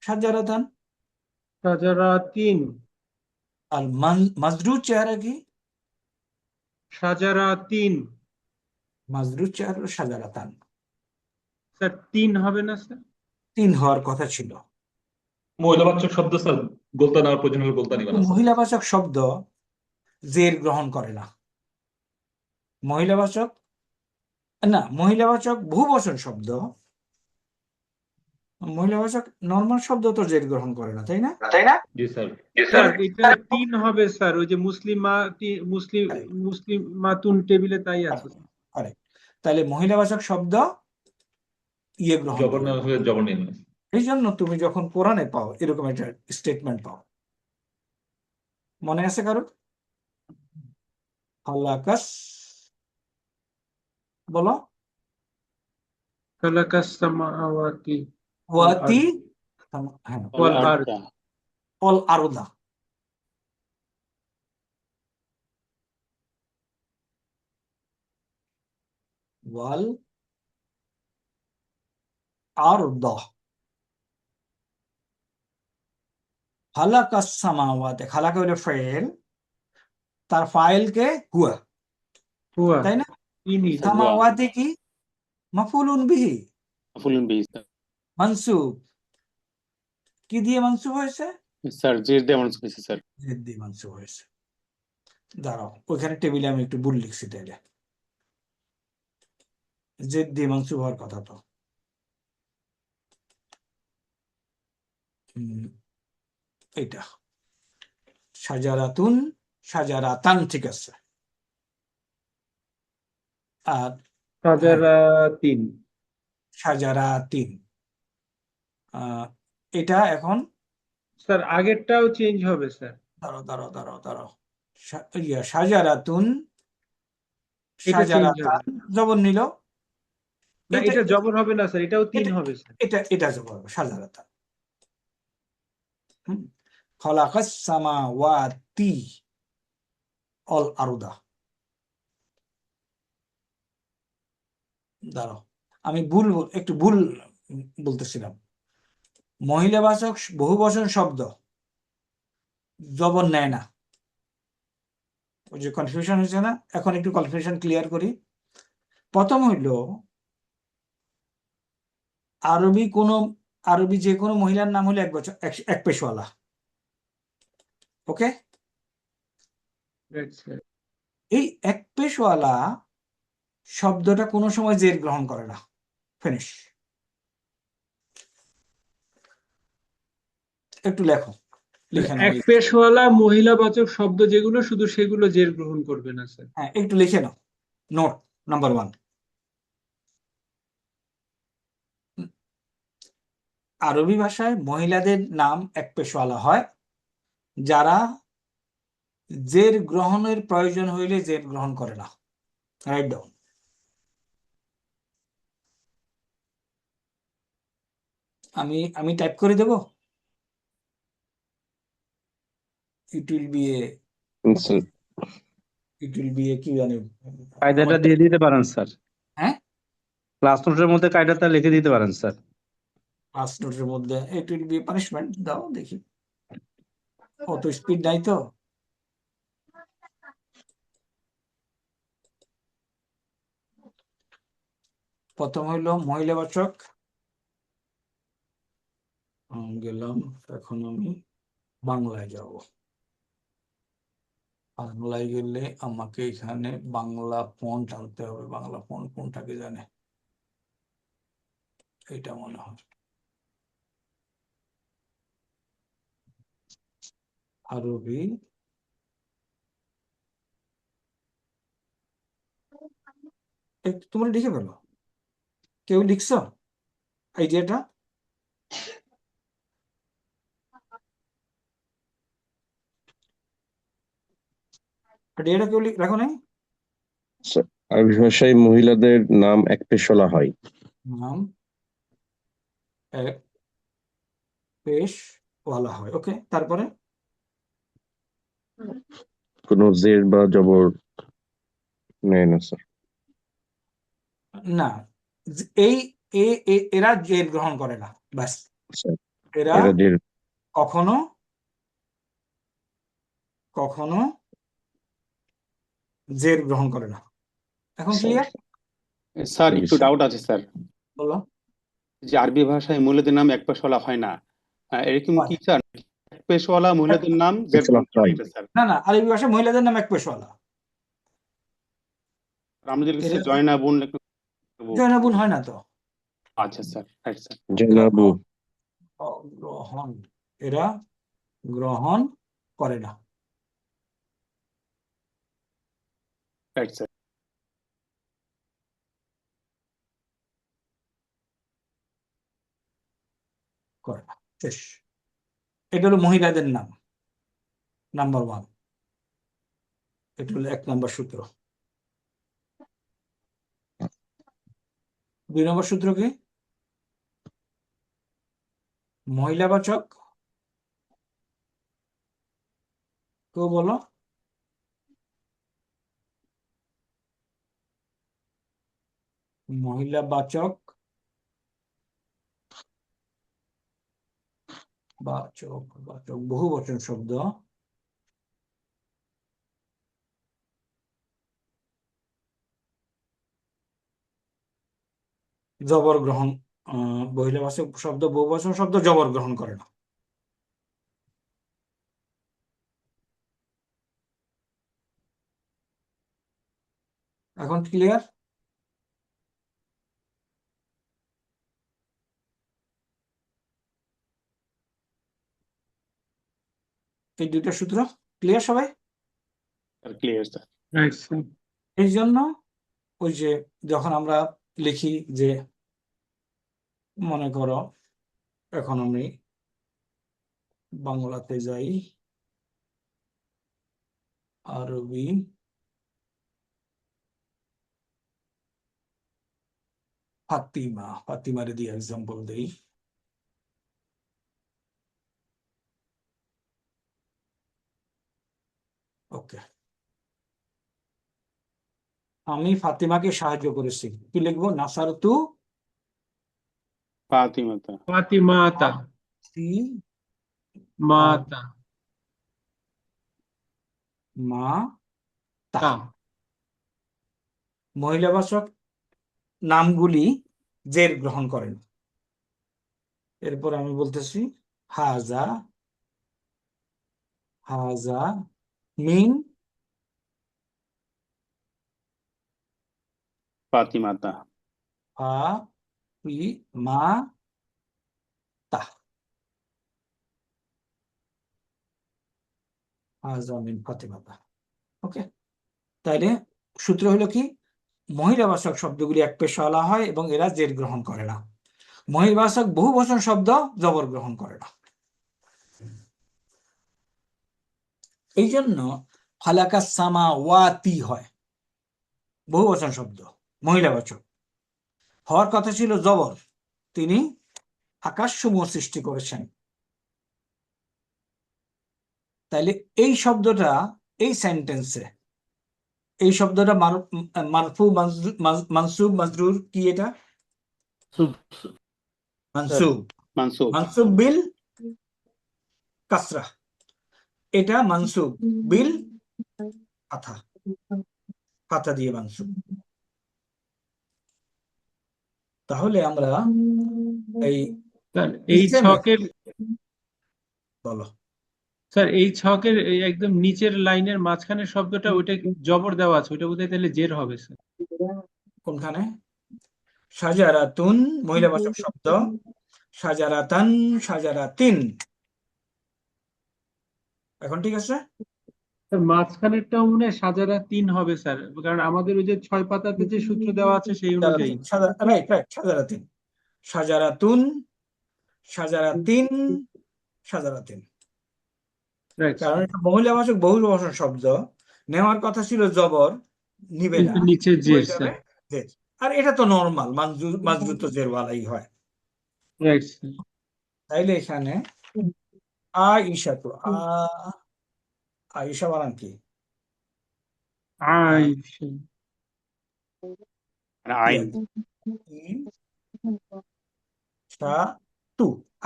সাজারাতান। শাজারাতিন, আর মাজরুর চেহারা কি? শাজারাতিন। মাজরুর চেহারা হলো সাজারাতান। স্যার তিন হবে না স্যার? তিন হওয়ার কথা ছিল। মহিলাবাচক শব্দ স্যার গোলতা নেওয়ার প্রয়োজন হলে গোলতা নিবেন স্যার। মহিলাবাচক শব্দ জের গ্রহণ করে না। মহিলাবাচক বহুবচন শব্দ, মহিলাবাচক নর্মাল শব্দ তো জের গ্রহণ করে না, তাই না? জি স্যার। স্যার এটা তিন হবে স্যার, ওই যে মুসলিমাতুন টেবিলে তাই আছে। কারেক্ট। তাহলে মহিলাবাচক শব্দ ইয়ে গ্রহণ জবর করে না। নেওয়া হলে জবর নিয়ে নেন। এই জন্য তুমি যখন কোরআনে পাও এরকম একটা স্টেটমেন্ট পাও, মনে আছে কারো? খালাকাস, বলো। খালাকাস সামাওয়াতি ওয়াতি, হ্যাঁ, ওয়াল আরদ, অল আরদা। ওয়াল আরদা, খালাকাস সামাওয়াতি। খালাকা হলো ফাইল, তার ফাইলকে হুয়া, হুয়া, তাই না? ইনি, সামাওয়াতি কি? মাফউলুন বিহি, মাফউলুন বিহি স্যার। মানসুব কি দিয়ে মানসুব হয়েছে? স্যার জের দিয়ে মানসুব হয়েছে স্যার। জের দিয়ে মানসুব হয়েছে। দাঁড়াও, ওইখানে টেবিলে আমি একটু ভুল লিখছি, তাইলে জেদ দিয়ে মানসুব হওয়ার কথা তো। এটা সাজারাতুন, সাজারাতান, ঠিক আছে। আর সাজারা 3। সাজারাতিন, এটা এখন স্যার আগেরটাও চেঞ্জ হবে স্যার। দাঁড়াও সাজারাতুন, এটা চেঞ্জ হবে সাজারাতান জবর নিল, না, এটা এটা জবর হবে না স্যার, এটাও 3 হবে স্যার। এটা জবর হবে, সাজারাতান। খলাকাস সামাওয়াতি অল আরদা। দাঁড়াও, আমি একটু ভুল বলতেছিলাম। মহিলাবাচক বহুবচন শব্দ জবর নেয় না, ওই যে কনফিউশন হয়েছে না, এখন একটু কনফিউশন ক্লিয়ার করি। প্রথম হইল আরবি যে কোনো মহিলার নাম হলো এক পেশওয়ালা। ওকে, এই এক পেশওয়ালা শব্দটা কোনো সময় জের গ্রহণ করে না। ফিনিশ। একটু লেখো, লিখে নাও। এক পেশওয়ালা মহিলাবাচক শব্দ যেগুলো, শুধু সেগুলো জের গ্রহণ করবে না স্যার। হ্যাঁ, একটু লিখে নাও। নোট নাম্বার 1, আরবি ভাষায় মহিলাদের নাম এক পেশওয়ালা হয় যারা জের গ্রহণের প্রয়োজন হইলে জের গ্রহণ করে না। Write down. আমি টাইপ করে দেব। ইট উইল বি এ কি জানি, কায়দাটা দিয়ে দিতে পারেন স্যার, হ্যাঁ ক্লাস নোটের মধ্যে কায়দাটা লিখে দিতে পারেন স্যার। ক্লাস নোটের মধ্যে ইট উইল বি পানিশমেন্ট দাও, দেখি। অত স্পিড নাই তো। প্রথম হইলো মহিলাবাচক, গেলাম। এখন আমি বাংলায় যাব। বাংলায় গেলে আমাকে এখানে বাংলা ফন্ট আনতে হবে। বাংলা ফন্ট কোনটাকে জানে, এটা মনে হয় আরবি। তোমরা লিখে ফেলো, কেউ লিখছ আইডিয়াটা? আইডিয়াটা কেউ রাখো নাই? আরবি ভাষায় মহিলাদের নাম এক পেশওয়ালা হয়। নাম এক পেশওয়ালা হয়। ওকে, তারপরে কোনো জের বা জবর নেয় না স্যার। না, এই এরা জের গ্রহণ করে না, ব্যাস। এরা এরা জের কখনো কখনো জের গ্রহণ করে না। এখন ক্লিয়ার? স্যার একটু ডাউট আছে স্যার, বলো। যে আরবি ভাষায় মহিলাদের নাম এক পেশওয়ালা হয় না, এরকম কি স্যার? এক পেশওয়ালা মহিলাদের নাম জের গ্রহণ করে এটা স্যার। না, আরবি ভাষায় মহিলাদের নাম এক পেশওয়ালা। আমাদের কাছে জয়নাবুন জয়নাবুন হয় না তো। আচ্ছা স্যার, রাইট স্যার। জয়নাবু গ্রহণ, এরা গ্রহণ করে না। Right sir. করে না, শেষ। এটা হলো মহিলাদের নাম, নাম্বার 1। এটা হলো 1 নম্বর সূত্র। 2 নম্বর সূত্র কি? মহিলাবাচক, কেউ বলো। মহিলাবাচক বহুবচন শব্দ জবর গ্রহণ, মহিলাবাচক শব্দ বহুবচন শব্দ জবর গ্রহণ করে না। এখন ক্লিয়ার? এই দুইটা সূত্র ক্লিয়ার সবাই? Clear sir. Right sir. এই জন্য ওই যে যখন আমরা লিখি যে মনে করো এখন আমি বাংলাতে যাই, আরবি ফাতিমারে দিয়ে এক্সাম্পল দেই। ওকে, আমি ফাতিমাকে সাহায্য করেছি, কি লিখবো? নাসারতু ফাতিমাতা। ফাতিমাতা মাতা মা তা। তা। মহিলাবাচক নামগুলি জের গ্রহণ করেন। এরপর আমি বলতেছি হাজা হাজা মিন ফাতিমাতা। ফাতিমাতা, হাজা মিন ফাতিমাতা। ওকে, তাইলে সূত্র হলো কি? মহিলাবাচক শব্দগুলি এক পেশওয়ালা হয় এবং এরা জের গ্রহণ করে না। মহিলাবাচক বহুবচন শব্দ জবর গ্রহণ করে না। এই জন্য ফালাকা সামাওয়াতি হয় বহুবচন শব্দ, মহিলাবাচক হওয়ার কথা ছিল জবর, তিনি আকাশসমূহ সৃষ্টি করেছেন। তাইলে এই শব্দটা এই সেন্টেন্সে, এই শব্দটা মারফু মানসুব মাজরুর কি? এটা মানসুব, মানসুব বিল কাসরা, এটা মানসুব বিল ফাথা, ফাথা দিয়ে মানসুব। তাহলে আমরা এই ছকের, বলো স্যার এই ছকের একদম নিচের লাইনের মাঝখানের শব্দটা ওইটা জবর দেওয়া আছে, ওইটা বোধহয় তাহলে জের হবে স্যার। কোনখানে? সাজারাতুন মহিলাবাচক শব্দ, সাজারাতান, সাজারাতিন। এখন ঠিক আছে? মাঝখানেরটাও মনে হয় সাজারা 3 হবে স্যার, কারণ আমাদের ওই যে 6 পাতাতে যে সূত্র দেওয়া আছে সেই অনুযায়ী। রাইট রাইট, সাজারাতিন, সাজারাতুন, সাজারাতিন, সাজারাতিন। কারণ এটা মহিলাবাচক বহুবচন শব্দ, নেওয়ার কথা ছিল জবর, নিবে না, নিচে জের স্যার। আর এটা তো নরমাল মাজরুর তো জেরওয়ালাই হয়। রাইট। তাইলে এখানে আয়েশা, তো আয়েশা বানান কি?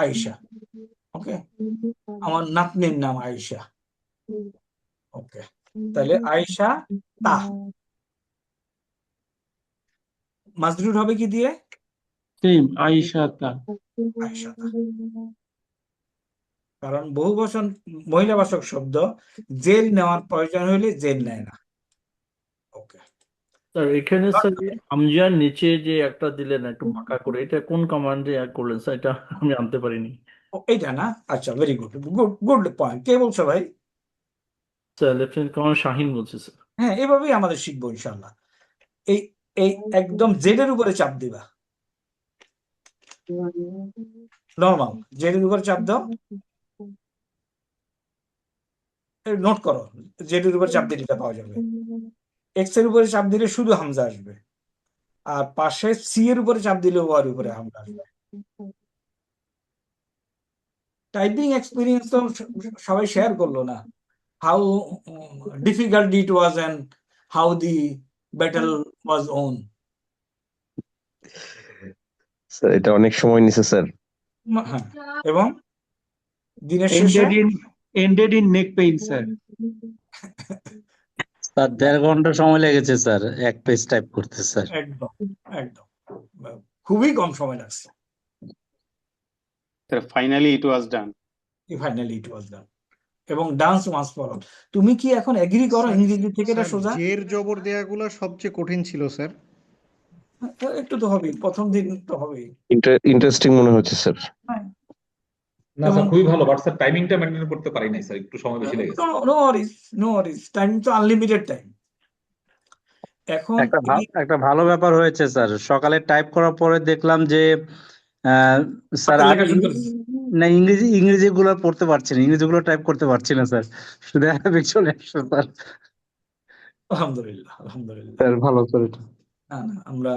আয়েশা। ওকে, আমার নাতনির নাম আয়েশা। ওকে, তাহলে আয়েশা তা মাজরুর হবে কি দিয়ে? আয়েশা তা। আয়েশা তা, কারণ বহুবচন মহিলাবাচক শব্দ জের নেওয়ার প্রয়োজন হলে জের নেয় না। ওকে স্যার, এখানে স্যার হামজার নিচে যে একটা দিলেন একটু বাঁকা করে, এটা কোন কমান্ডে অ্যাড করলেন স্যার? এটা আমি আনতে পারিনি এইটা না? আচ্ছা, very good good good point. কে বলছো ভাই? স্যার, লেফটেন্যান্ট কমান্ডার শাহিন বলছে স্যার। হ্যাঁ, এভাবেই আমাদের শিখবো ইনশাল্লাহ। এই এই একদম জেডের উপরে চাপ দিবা, নরমাল জেডের উপরে চাপ দাও, নোট করো, জেডের উপরে চাপ দিলে এটা পাওয়া যাবে। এক্স এর উপরে চাপ দিলে শুধু হামজা আসবে, আর পাশে সি এর উপরে চাপ দিলে ওয়ার উপরে হামজা আসবে। টাইপিং এক্সপিরিয়েন্স তো সবাই শেয়ার করলো না, how difficult it was and how the battle was won. Sir, এটা অনেক সময় নিছে স্যার। হ্যাঁ, এবং দিনের শেষে ended in neck pain sir. Sir 1.5 ঘন্টা সময় লেগেছে স্যার এক পেজ টাইপ করতে স্যার। একদম একদম খুবই কম সময় লাগছে। ফাইনালি ইট ওয়াজ ডান। ফাইনালি ইট ওয়াজ ডান, এবং ডান্স ওয়ান্স ফলো। তুমি কি এখন এগ্রি করো ইংরেজি থেকে এটা সোজা? জের জবর দেয়াগুলো সবচেয়ে কঠিন ছিল স্যার। একটু তো হবেই, প্রথম দিন তো হবেই। ইন্টারেস্টিং মনে হচ্ছে স্যার। না এবং স্যার, খুবই ভালো, বাট স্যার টাইমিংটা মেনটেন করতে পারি নাই স্যার, একটু সময় বেশি লেগেছে। No worries, no worries, time তো আনলিমিটেড টাইম। এখন একটা ভালো ব্যাপার হয়েছে স্যার, সকালে টাইপ করার পরে দেখলাম যে স্যার হাতের আর লেখা শুরু করেছে। না, ইংরেজি গুলো পড়তে পারছি না, ইংরেজি গুলো টাইপ করতে পারছি না স্যার, শুধু অ্যারাবিক চলে আসছে স্যার। আলহামদুলিল্লাহ, আলহামদুলিল্লাহ। স্যার ভালো স্যার এটা। না না, আমরা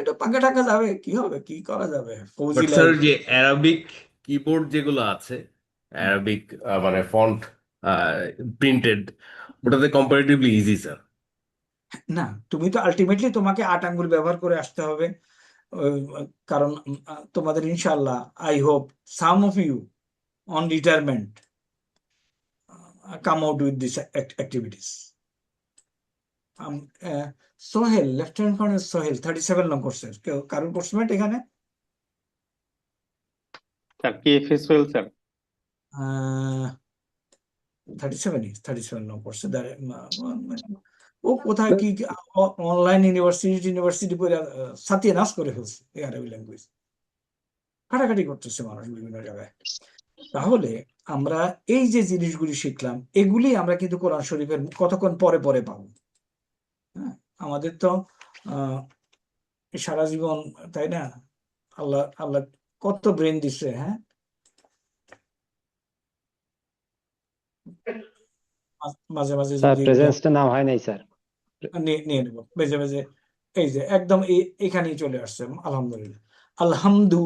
এটা পাকা টাকা যাবে, কি হবে, কি করা যাবে, ফৌজি বাট স্যার লাইফ। যে অ্যারাবিক কিবোর্ড যেগুলো আছে, অ্যারাবিক মানে ফন্ট প্রিন্টেড, ওটাতে কম্পারেটিভলি ইজি স্যার। না, তুমি তো আলটিমেটলি তোমাকে 8 আঙ্গুল ব্যবহার করে আসতে হবে, কারণ তোমাদের ইনশাআল্লাহ, I hope some of you on retirement come out with these activities. Sohel, lieutenant colonel Sohel 37 নং কোর্সের কেউ কারোর কোর্সমেট এখানে? Sir PFS Sohel sir. 37 নং কোর্সে ও কোথায় কি অনলাইন ইউনিভার্সিটি করে সাথে নাশ করে ফেলছে এই আরবি ল্যাঙ্গুয়েজ, কাটাকাটি করতেছে মানুষ বিভিন্ন জায়গায়। তাহলে আমরা এই যে জিনিসগুলি শিখলাম, এগুলি আমরা কিন্তু কোরআন শরীফের কতক্ষণ পরে পরে পাবো। হ্যাঁ, আমাদের তো সারা জীবন, তাই না, আল্লাহ আল্লাহ কত ব্রেন দিচ্ছে। হ্যাঁ, মাঝে মাঝে যদি প্রেজেন্সটা নাও হয় নাই স্যার। নিয়ে নেব বেজে বেজে, এই যে একদম এখানেই চলে আসছে। আলহামদুলিল্লাহ, আলহামদু,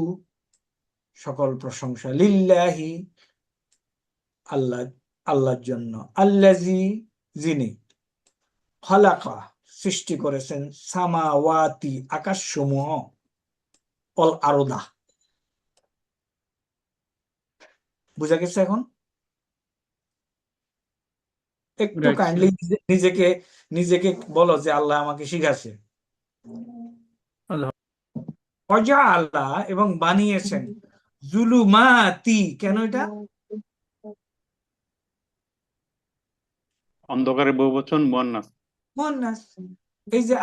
সকল প্রশংসা, লিল্লাহি, আল্লাহ, আল্লাহর জন্য, আল্লাজি, যিনি, খালাকা, সৃষ্টি করেছেন, সামাওয়াতি, আকাশসমূহ, অল আরদা। বুঝা গেছে এখন? একটু কাইন্ডলি নিজেকে নিজেকে বলো যে আল্লাহ আমাকে শিখাচ্ছে। আল্লাহ এবং বানিয়েছেন, জুলুমাতি, কেন এটা? অন্ধকারের বহুবচন মুয়ান্নাস। মুয়ান্নাস, এই যে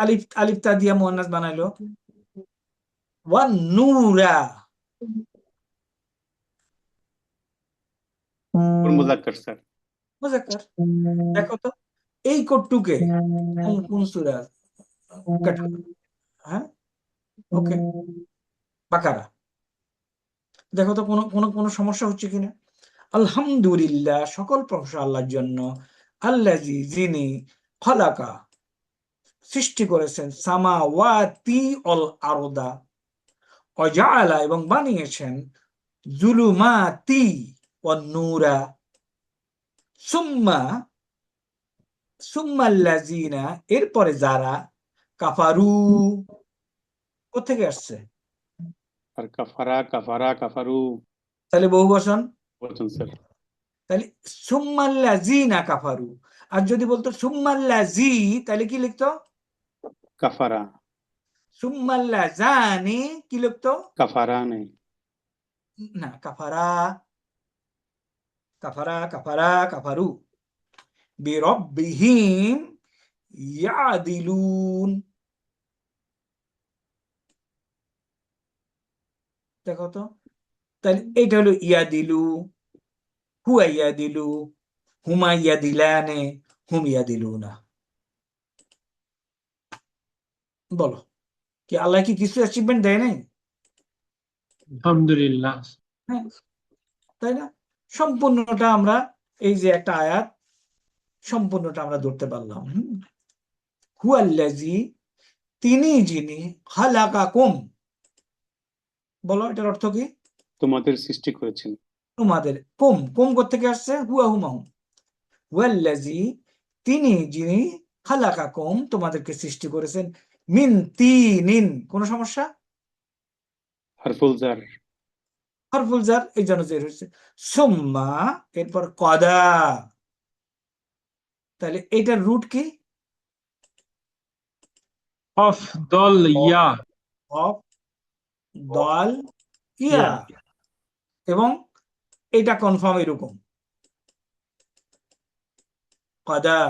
আলিফ তা দিয়া মুয়ান্নাস বানাইলো। ওয়ান নূরা, মুযাক্কার স্যার। মুযাক্কার। দেখো তো এই কোটটুকে কোন সূরা? হ্যাঁ, ওকে, বাকারা। দেখো তো কোনো সমস্যা হচ্ছে কিনা? আলহামদুলিল্লাহ, সকল প্রশংসা আল্লাহর জন্য, আল্লাজি, যিনি, খালাকা, সৃষ্টি করেছেন, সামাওয়াতি অল আরদা, ওয়াজআলা, এবং বানিয়েছেন, জুলুমাতি ওয়ান নূরা, সুম্মাল্লাযিনা, এরপরে যারা, কাফারু, কোথেকে আসছে? আর কাফারা, কাফারা, কাফারু, তাহলে বহু বচন। বলছেন স্যার। তাহলে সুম্মাল্লাযিনা কাফারু। আর যদি বলতো সুম্মাল্লাযী, তাহলে কি লিখতো? কাফারা। সুম্মাল্লাযানি কি লিখতো? কাফারা নেই, না, কাফারা, কাফারা, কাফারা, কাফারু, বিরব্বিহিম ইয়াদিলুন। দেখো তো, তাহলে এইটা হলো ইয়াদিলু, হুয়া ইয়াদিলু, হুমা ইয়াদিলানে, হুম ইয়াদিলুনা। বলো, কি আল্লাহ কি কিছু অ্যাচিভমেন্ট দেয় নাই? আলহামদুলিল্লাহ। হ্যাঁ, তাই না? সম্পূর্ণটা আমরা, এই যে একটা আয়াত, সম্পূর্ণটা আমরা ধরতে পারলাম। হুয়াল্লাযী, তিনি যিনি, খালাকাকুম, বলো এটার অর্থ কি? তোমাদের সৃষ্টি করেছেন। তোমাদের, কুম কোত্থেকে আসছে? হুয়া হুমাহুম। হুয়াল্লাযী, তিনি যিনি, খালাকাকুম, তোমাদেরকে সৃষ্টি করেছেন, মিন তিনিন, কোন সমস্যা? হারফুল জার। হারফুল জার, এই জন্য জের হয়েছে। সুম্মা, এরপর কদা, তাহলে এটার রুট কি? অফ দল ইয়া, অফ দল ইয়া, এবং এটা কনফার্ম এরকম, কদা,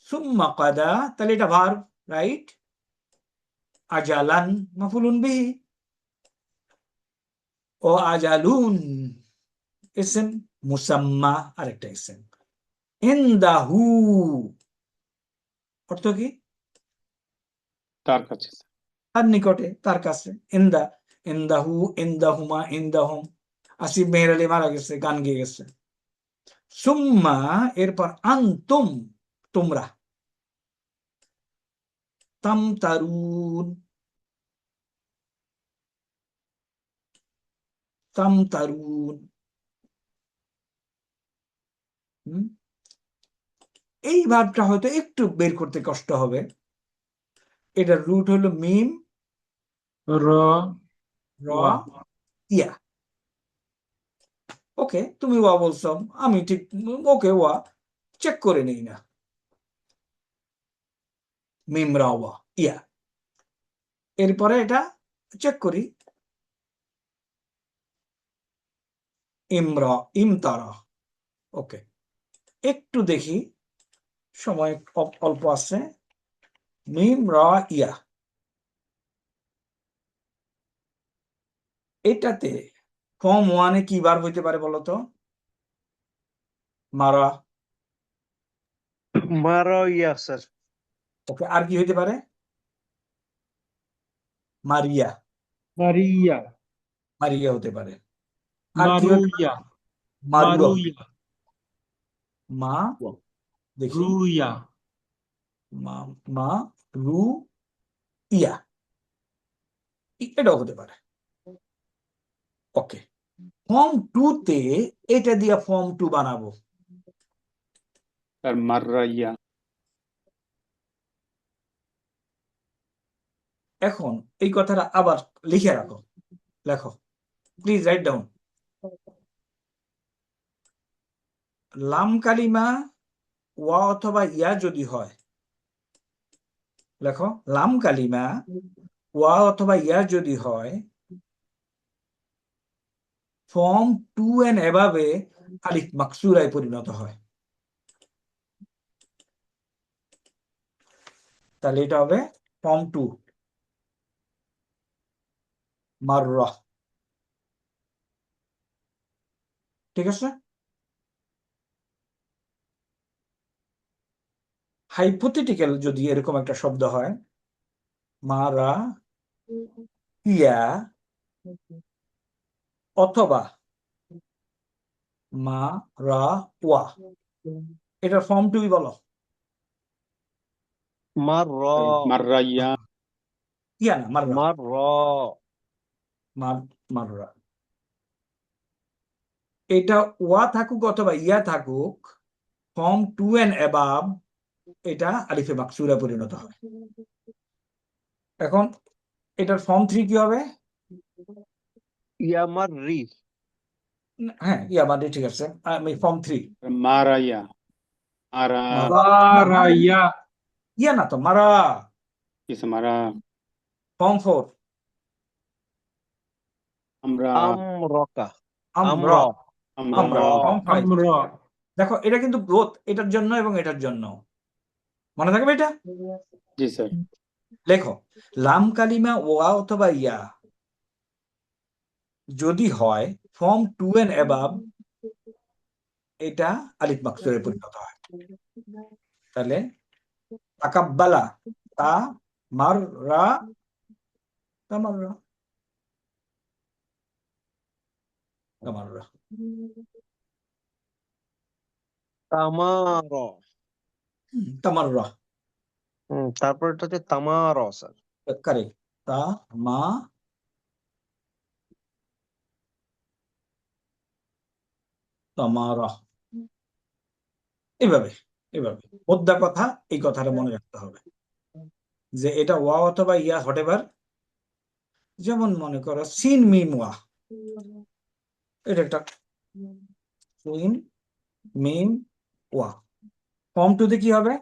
সুম্মা কদা, তাহলে এটা ভার্ব, রাইট? আজালান মাফুলুন বিহি, ও আজালুন ইসম, মুসাম্মা আরেকটা ইসম। ইনদাহু অর্থ কি? তার কাছে। তার নিকটে, তার কাছে। ইন্দা, ইন্দাহু, ইন্দাহুমা, ইন্দাহুম। আসিফ মেহের আলী মারা গেছে, গান গেয়ে গেছে। সুম্মা এরপর আনতুম তোমরা, তামতারুন তামতারুন। এই ভাবটা হয়তো একটু বের করতে কষ্ট হবে। এটার রুট হলো মিম র র ওয়া। ইয়া। ওকে, তুমি ওয়া বলছো, আমি ঠিক ওকে ওয়া চেক করে নেই না। মিম রা ওয়া ইয়া, এরপরে এটা চেক করি। ইমরা ইমতারা। ওকে, একটু দেখি, সময় অল্প আছে। মিম রা ইয়া, এটাতে ফর্ম ওয়ানে কি বার হইতে পারে বলতো? মারা। Mariah sir. ওকে, আর কি হইতে পারে? মারিয়া। মারিয়া, মারিয়া হতে পারে। আর কি হতে পারে? মারুইয়া, মারুয়া। মারুইয়া, মা দেখি, রুইয়া। মা মা রু ইয়া, এটাও হতে পারে। ওকে, ফর্ম 2 তে এটা দিয়ে ফর্ম 2 বানাবো। আর মাররাইয়া। এখন এই কথাটা আবার লিখে রাখো, লেখো প্লিজ, রাইট ডাউন। লাম কালিমা ওয়া অথবা ইয়া যদি হয়, লেখো লাম কালিমা ওয়া অথবা ইয়া যদি হয়, ফর্ম 2 এন্ড এভাবে আলিফ মাকসুরায় পরিণত হয়। তাহলে এটা হবে ফর্ম 2 মাররা। ঠিক আছে? হাইপোথেটিক্যাল যদি এরকম একটা শব্দ হয়, মারা ইয়া অথবা মা রা ওয়া, এটার ফর্ম 2 বলো। মাররাইয়া। ইয়া না, মাররা। মার মাররা। এটা ওয়া থাকুক অথবা ইয়া থাকুক, ফর্ম 2 এন্ড অ্যাবাভ এটা আলিফে মাকসুরা পরিণত হয়। এখন এটার ফর্ম 3 কি হবে? ইয়ামার রি। হ্যাঁ, ইয়া মানে ঠিক আছে, আমি ফর্ম 3 মারাইয়া। মারা। মারাইয়া, ইয়া না তো, মারা। কিসে মারা। ফর্ম 4 আমরা। আমরকা। আমরা। আমরা। আমরা ফর্ম 5। আমরা। দেখো এটা কিন্তু বোথ এটার জন্য এবং এটার জন্য, মনে থাকবে এটা। জি স্যার। লেখো লাম কালিমা ওয়া অথবা ইয়া যদি হয় ফর্ম 2 এন্ড অ্যাবাভ, এটা আলিফ মাকসুরে পরিণত হয়। তাহলে তাকাব্বালা, তা মার রা, তামাররা, তামাররা। তামার। তামাররা তারপর এটা হচ্ছে তামার স্যার। কারেক্ট। তা মা তামারা, এভাবে এভাবে মোদ্দা কথা, এই কথাটা মনে রাখতে হবে যে এটা ওয়া অথবা ইয়া হটেবার। যেমন মনে করো সিন মিম ওয়া, এটা একটা সিন মিম ওয়া, ফর্ম 2 তে কি হবে?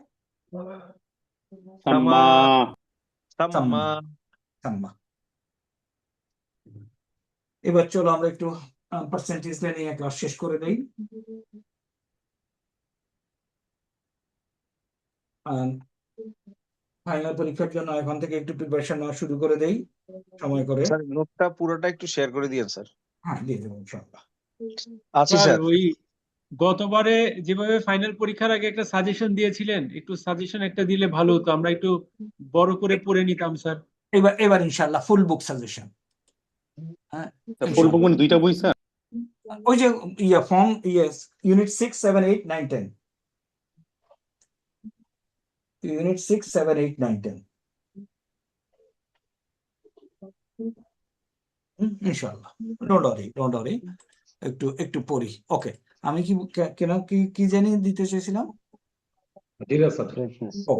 সাম্মা। তাম্মা। সাম্মা। এবার চলো আমরা একটু পার্সেন্টেজ নিয়ে ক্লাস শেষ করে দেই। ফাইনাল পরীক্ষার জন্য এখন থেকে একটু প্রিপারেশন নেওয়া শুরু করে দেই সময় করে। স্যার নোটটা পুরোটা একটু শেয়ার করে দিয়েন স্যার। হ্যাঁ দিয়ে দেবো ইনশাল্লাহ। আছি স্যার স্যার। ওই গতবারে যেভাবে ফাইনাল পরীক্ষার আগে একটা সাজেশন দিয়েছিলেন, একটু সাজেশন একটা দিলে ভালো হতো, আমরা একটু বড় করে পড়ে নিতাম স্যার। এবার ইনশাল্লাহ ফুল বুক সাজেশন। হ্যাঁ ফুল বুক মানে 2টা বই স্যার? ওই যে ফর্ম ইউনিট 6, 7, 8, 9, 10 ইউনিট 6, 7, 8, 9, 10 ইনশাল্লাহ। ডোন্ট ওয়ারি একটু পড়ি। ওকে, আমি কেন কি জানি দিতে চাইছিলাম? ও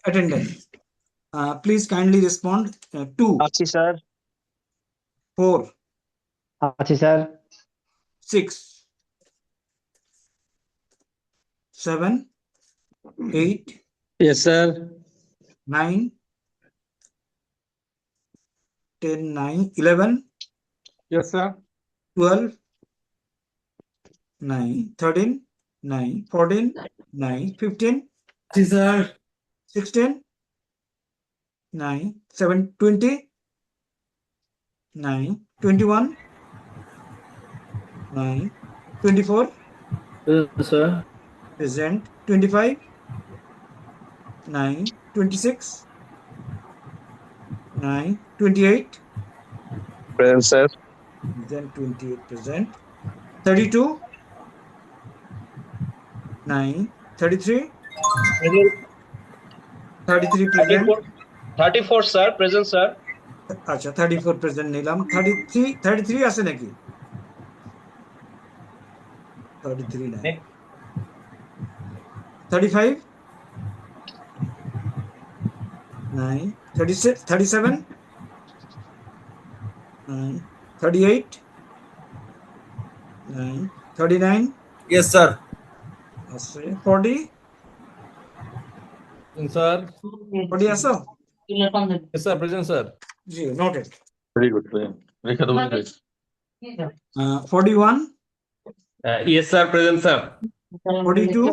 অ্যাটেন্ডেন্স। প্লিজ কাইন্ডলি রেসপন্ড 2, আছি স্যার। 4, আছি sir. 6, 7, 8, yes sir. 9, 10, 9, 11, yes sir. 12, 9, 13, 9, 14, 9, 15, sir 16, 9, 7, 20, 9, 21, 9, 24, sir present, 25, 9, 26, 9, 28, present sir. present, 28, present, 32, 9, 33, 33 present, 34 sir, present sir. আচ্ছা 34 প্রেজেন্ট নিলাম। 33 আছে নাকি? 33 নাই। 35, 9, 36, 37, 9, 38, 9, 39 ইয়েস স্যার আছে, 40 স্যার 40 আছো? স্যার প্রেজেন্ট স্যার জি নোটেড। ভেরি গুড, রেখে দেবো। 41, ইয়েস স্যার, প্রেজেন্ট স্যার। 42,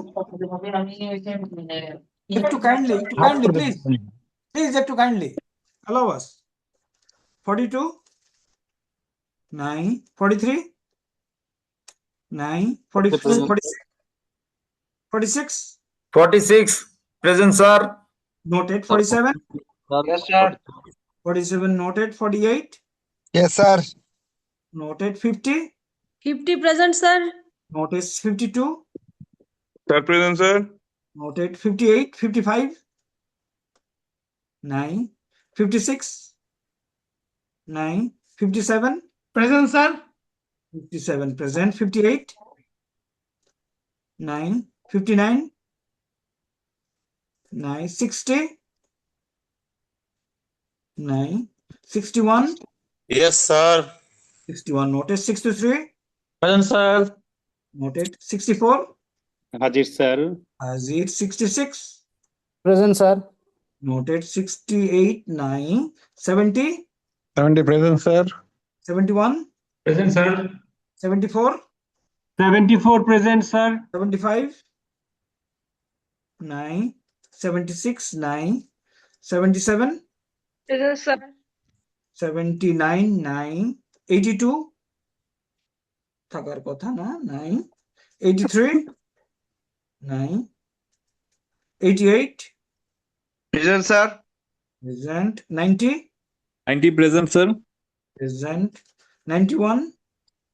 একটু কাইন্ডলি প্লিজ একটু kindly allow us, 42, 9, 43, 9, 46, 46 46 present sir noted, 47, yes sir. 47 noted, 48 yes sir. noted, 50 50 present, sir. noted, 52 sir present sir. noted, 58, 55, 9, 56, 9, 57, present sir. 57 present, 58, 9, 59, 9, 60, 9, 61, yes sir 61 noted, 63 present sir. noted, 64 হাজির sir. Azir, 66 present sir. noted, 68, 9, 70, 70 present sir. 71, present sir 74, 74 present sir. 75, 9, 76, 9, 77, Present, sir. 79, 9, 82 থাকার কথা না, 9, 83, 9, 88 present sir. present, 90 present sir. present, 91,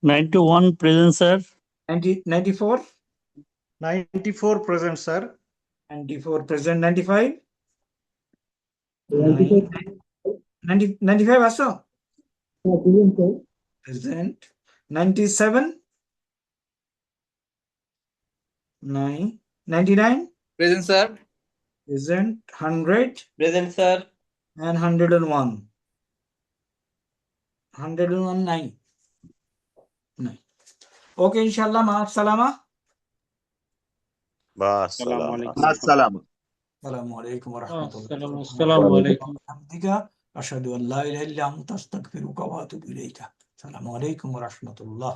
91 present sir. 90, 94, 94 present, sir. 94 present, 95, 9, 90, 95 আছো? Present, 97, 9, 99, present sir present, 100 present sir and 101. 101, 9. Okay, inshallah, ma salama. বাস আসসালামু আলাইকুম। আসসালাম। Assalamu alaikum wa rahmatullahi wa আসসালামু আলাইকুম। barakatuh. Ashhadu an la ilaha illa anta astaghfiruka wa atubu ilayka. Assalamu alaikum wa rahmatullah.